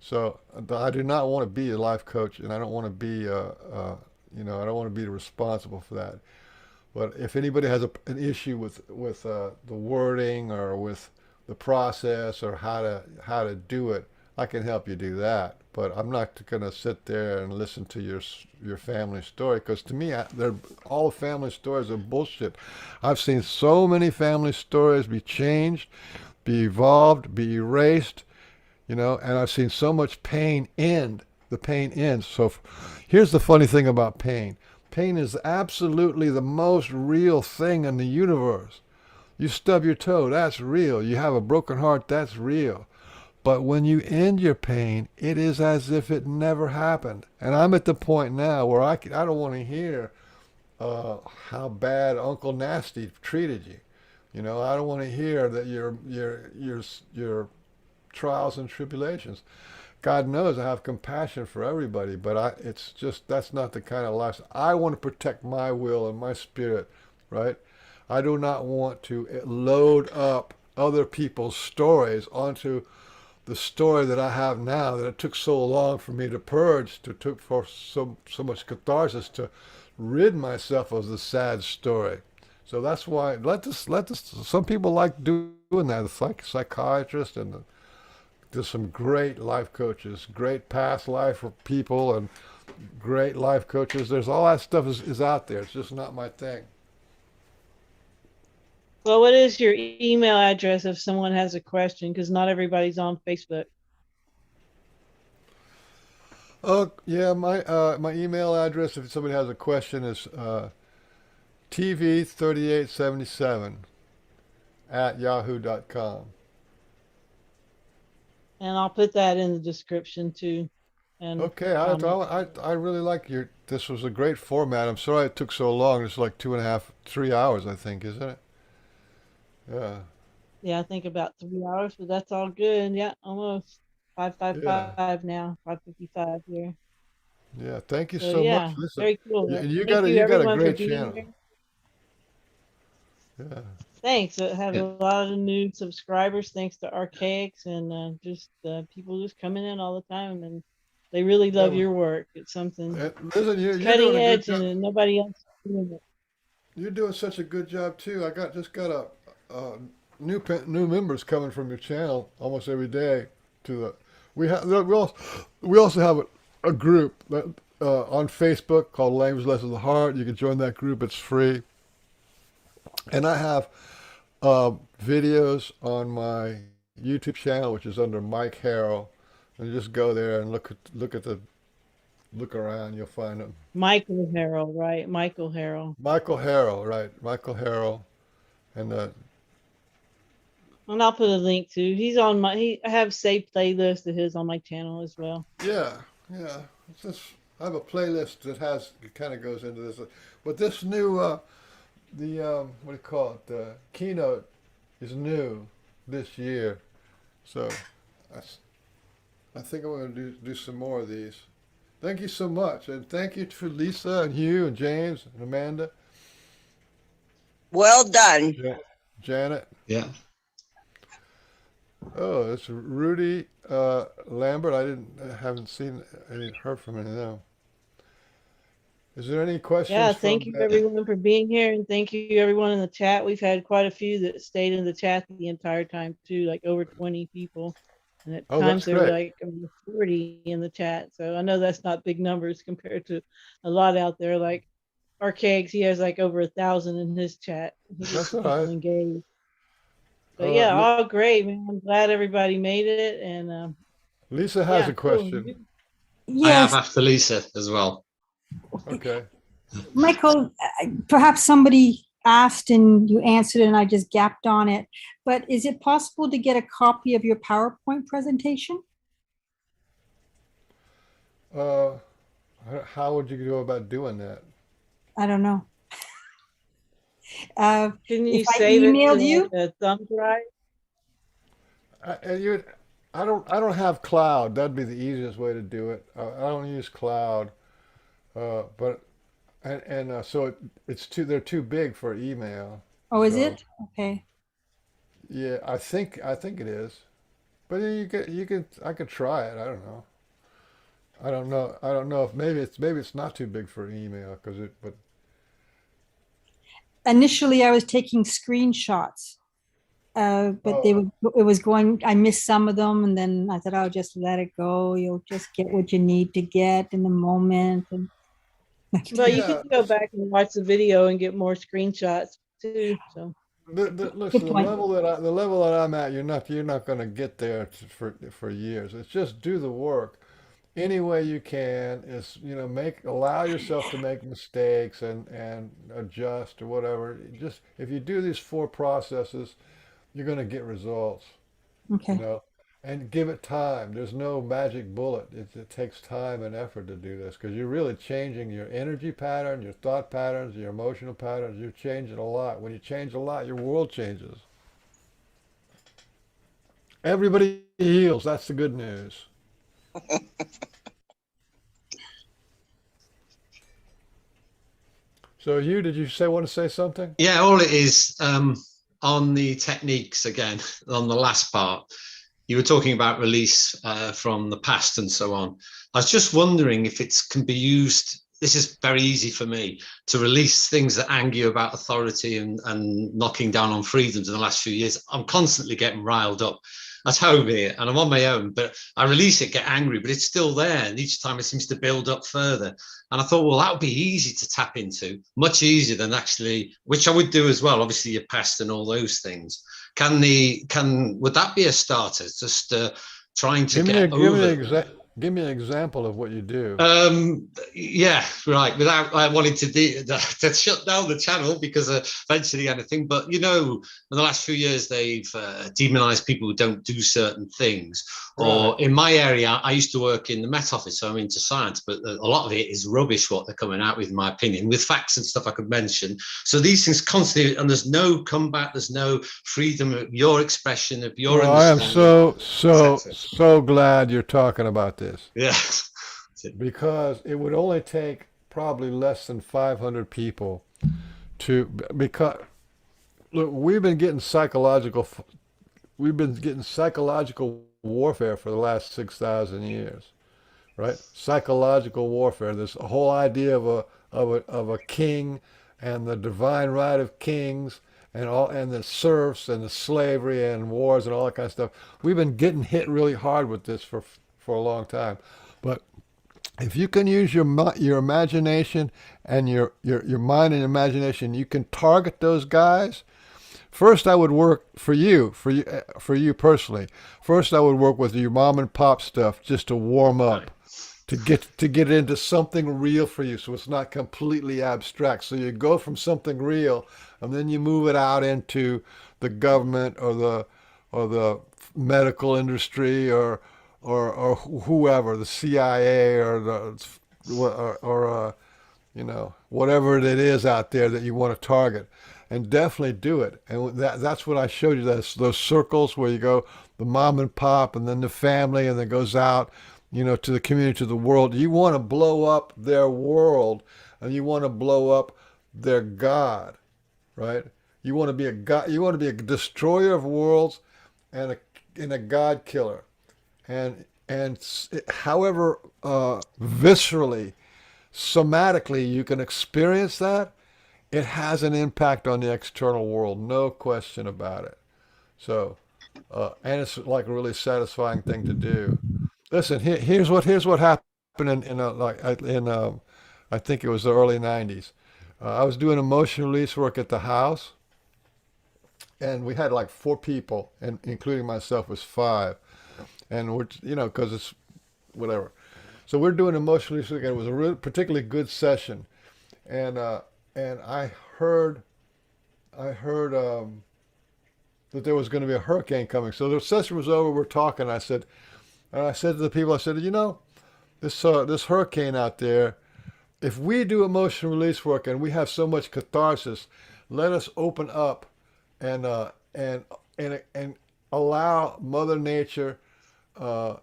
So I do not want to be a life coach, and I don't want to be I don't want to be responsible for that. But if anybody has an issue with the wording or with the process or how to do it, I can help you do that. But I'm not going to sit there and listen to your family story, because to me, all family stories are bullshit. I've seen so many family stories be changed, be evolved, be erased, and I've seen so much pain end. The pain ends. So here's the funny thing about pain. Pain is absolutely the most real thing in the universe. You stub your toe, that's real. You have a broken heart, that's real. But when you end your pain, it is as if it never happened. And I'm at the point now where I don't want to hear how bad Uncle Nasty treated you. I don't want to hear that your trials and tribulations. God knows I have compassion for everybody, but it's just that's not the kind of life. I want to protect my will and my spirit, right? I do not want to load up other people's stories onto the story that I have now, that it took so long for me to purge, took for so much catharsis to rid myself of the sad story. So that's why some people like doing that. The psychiatrist and there's some great life coaches, great past life people, and great life coaches. There's all that stuff is out there. It's just not my thing. Well, what is your email address if someone has a question? Because not everybody's on Facebook. Oh yeah, my email address, if somebody has a question, is tv3877 at yahoo.com. And I'll put that in the description too. And Okay, I really like this was a great format. I'm sorry it took so long. It's like 2.5, 3 hours, I think, isn't it? Yeah, yeah, I think about 3 hours, but that's all good. Yeah, almost yeah, 5:55 now, 5:55 here. yeah. Thank you So so much. yeah, Listen, very cool. you Thank got you you got a everyone for great being channel. here. Yeah, Thanks. I have Yeah. a lot of new subscribers thanks to Archaics and just people just coming in all the time, and they really yeah. love your work. It's something. Listen, It's you're doing cutting a good edge, job. and nobody else is doing it. You're doing such a good job too. Just got a new members coming from your channel almost every day. To the we also have a group that, on Facebook called Language Lessons of the Heart. You can join that group. It's free. And I have videos on my YouTube channel, which is under Mike Harrell. And you just go there and look around. You'll find them. Michael Harrell, right? Michael Harrell. Michael Harrell, right? Michael Harrell, and And I'll put a link to. He's on my. I have saved playlist of his on my channel as well. yeah, yeah. It's just I have a playlist that it kind of goes into this, but this new what do you call it? The keynote is new this year. So I, I think I'm going to do some more of these. Thank you so much. And thank you to Lisa and Hugh and James and Amanda. Well done. Janet. Yeah. Oh, it's Rudy Lambert. I haven't heard from any of them. Is there any questions Yeah, from thank you everyone for being here, and thank you everyone in the chat. We've had quite a few that stayed in the chat the entire time too, like over 20 people. And at Oh, times that's there were great. like 40 in the chat. So I know that's not big numbers compared to a lot out there. Like Archaics, he has like over 1,000 in his chat. He gets That's all people right. engaged. But yeah, all great, man. I'm glad everybody made it. And Lisa has yeah, a cool. question. I have Yes, after Lisa as well. Okay. Michael, perhaps somebody asked and you answered and I just gapped on it, but is it possible to get a copy of your PowerPoint presentation? Uh, how would you go about doing that? I don't know. Can you If I save it to emailed you? like a thumb drive? I don't have cloud. That'd be the easiest way to do it. I don't use cloud, but so they're too big for email. Oh, is So it? Okay. yeah, I think it is. But I could try it. I don't know. I don't know if maybe it's not too big for email but Initially, I was taking screenshots, but oh, it was going, I missed some of them. And then I said, I'll just let it go. You'll just get what you need to get in the moment. And But you yeah. can go back and watch the video and get more screenshots too. So Listen, good point. the level that I'm at, you're not going to get there for years. It's just do the work any way you can. Is allow yourself to make mistakes and adjust or whatever. Just if you do these four processes, you're going to get results. You Okay. know, and give it time. There's no magic bullet. It takes time and effort to do this because you're really changing your energy pattern, your thought patterns, your emotional patterns. You're changing a lot. When you change a lot, your world changes. Everybody heals. That's the good news. So you, did you want to say something? Yeah, all it is on the techniques again, on the last part, you were talking about release from the past and so on. I was just wondering if it can be used. This is very easy for me to release things that anger you about authority and knocking down on freedoms in the last few years. I'm constantly getting riled up at home here and I'm on my own, but I release it, get angry, but it's still there. And each time it seems to build up further. And I thought, well, that would be easy to tap into, much easier than actually, which I would do as well, obviously your past and all those things. Would that be a starter? Just trying to get over. Give me an example of what you do. Yeah, right. Without wanting to shut down the channel because eventually anything, but in the last few years they've demonized people who don't do certain things. Right. Or in my area, I used to work in the Met Office, so I'm into science, but a lot of it is rubbish what they're coming out with, in my opinion, with facts and stuff I could mention. So these things constantly, and there's no comeback, there's no freedom of your expression, of your Well, I am understanding. so glad you're talking about this. Yeah. Because it would only take probably less than 500 people because look, we've been getting psychological warfare for the last 6,000 years, right? Psychological warfare. This whole idea of a king and the divine right of kings and the serfs and the slavery and wars and all that kind of stuff. We've been getting hit really hard with this for a long time. But if you can use your imagination and your mind and imagination, you can target those guys. First, I would work for you personally. First, I would work with your mom and pop stuff just to warm up, to get into something real for you, so it's not completely abstract. So you go from something real, and then you move it out into the government or the medical industry or whoever, the CIA or whatever it is out there that you want to target, and definitely do it. And that's what I showed you. Those circles where you go the mom and pop, and then the family, and then goes out, to the community, to the world. You want to blow up their world, and you want to blow up their God, right? You want to be a God. You want to be a destroyer of worlds, and a God killer, however viscerally, somatically you can experience that, it has an impact on the external world, no question about it. So, and it's like a really satisfying thing to do. Listen, here's what happened I think it was the early '90s. I was doing emotional release work at the house, and we had like 4 people, and including myself was 5, and we're because it's whatever. So we're doing emotional release work, and it was a really particularly good session, and I heard that there was going to be a hurricane coming. So the session was over. We're talking. And I said to the people, I said, this hurricane out there. If we do emotional release work and we have so much catharsis, let us open up and and allow Mother Nature to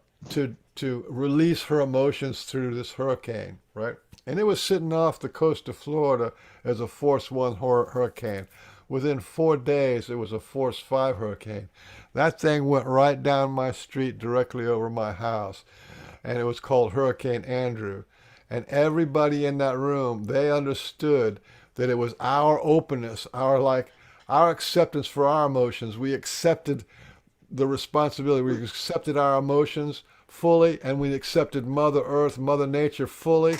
release her emotions through this hurricane, right? And it was sitting off the coast of Florida as a Force 1 hurricane. Within 4 days, it was a Force 5 hurricane. That thing went right down my street directly over my house, and it was called Hurricane Andrew. And everybody in that room, they understood that it was our openness, our acceptance for our emotions. We accepted the responsibility. We accepted our emotions fully, and we accepted Mother Earth, Mother Nature fully,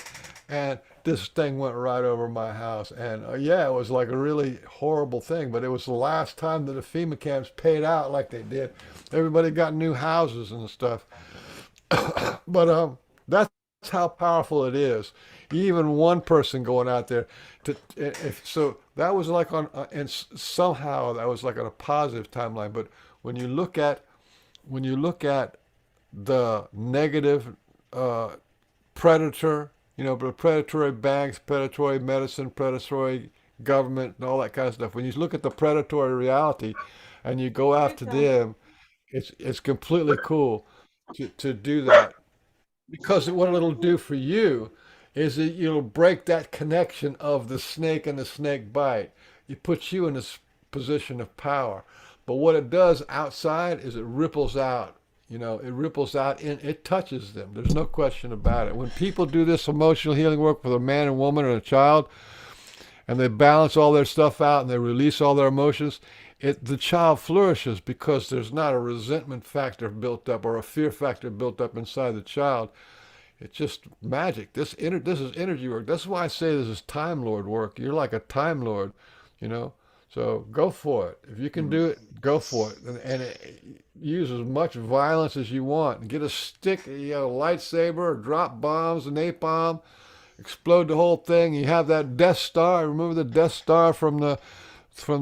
and this thing went right over my house. And yeah, it was like a really horrible thing, but it was the last time that the FEMA camps paid out like they did. Everybody got new houses and stuff. But that's how powerful it is. Even one person going out there so that was like and somehow that was like on a positive timeline. But when you look at the negative predator, the predatory banks, predatory medicine, predatory government, and all that kind of stuff. When you look at the predatory reality, and you go after them, it's completely cool to do that, because what it'll do for you is that you'll break that connection of the snake and the snake bite. It puts you in this position of power. But what it does outside is it ripples out. It ripples out and it touches them. There's no question about it. When people do this emotional healing work with a man and woman or a child, and they balance all their stuff out and they release all their emotions, the child flourishes because there's not a resentment factor built up or a fear factor built up inside the child. It's just magic. This is energy work. That's why I say this is Time Lord work. You're like a Time Lord, you know. So go for it. If you can do it, go for it. And use as much violence as you want. Get a stick, lightsaber, or drop bombs, a napalm, explode the whole thing. You have that Death Star. Remember the Death Star from the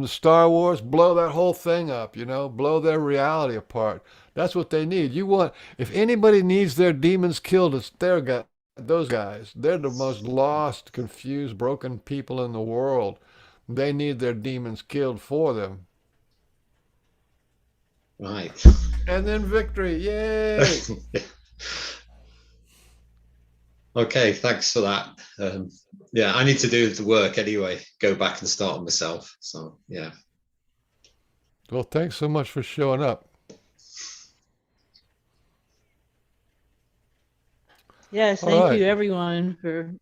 Star Wars? Blow that whole thing up. Blow their reality apart. That's what they need. If anybody needs their demons killed, it's those guys. They're the most lost, confused, broken people in the world. They need their demons killed for them. Right. And then victory. Yay! Okay, thanks for that. Yeah, I need to do the work anyway. Go back and start on myself. So, yeah. Well, thanks so much for showing up. Yes, All thank right. you everyone for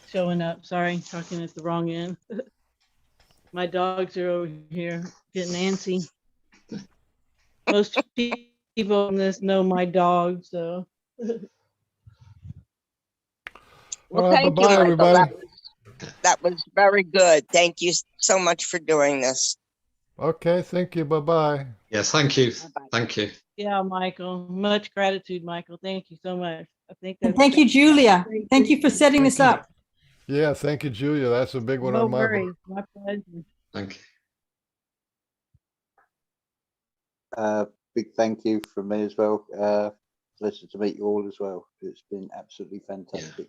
showing up. Sorry, talking at the wrong end. My dogs are over here getting antsy. Most people on this know my dog, so. All Well, right. thank you, Bye-bye, Michael. everybody. That was very good. Thank you so much for doing this. Okay. Thank you. Bye-bye. Yes, thank you. Bye-bye. Thank you. Yeah, Michael. Much gratitude, Michael. Thank you so much. I think And that's thank you, Julia. Thank you for setting this up. Yeah. Thank you, Julia. That's a big one no on my book. worries. My pleasure. Thank you. Big thank you from me as well. Pleasure to meet you all as well. It's been absolutely fantastic.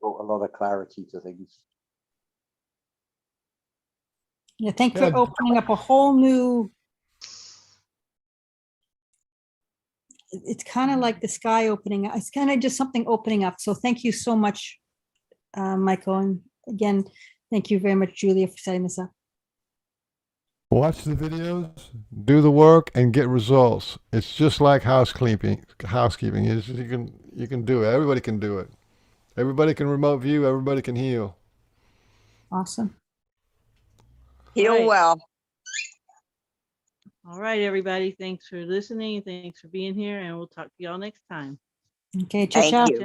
Brought a lot of clarity to things. Yeah, thank you Yeah. for opening up a whole new it's kind of like the sky opening. It's kind of just something opening up. So thank you so much, Michael. And again, thank you very much, Julia, for setting this up. Watch the videos, do the work, and get results. It's just like housekeeping. It's, you can do it. Everybody can do it. Everybody can remote view. Everybody can heal. Awesome. Heal Right. well. All right, everybody. Thanks for listening. Thanks for being here, and we'll talk to y'all next time. Okay, ciao, Thank ciao. you.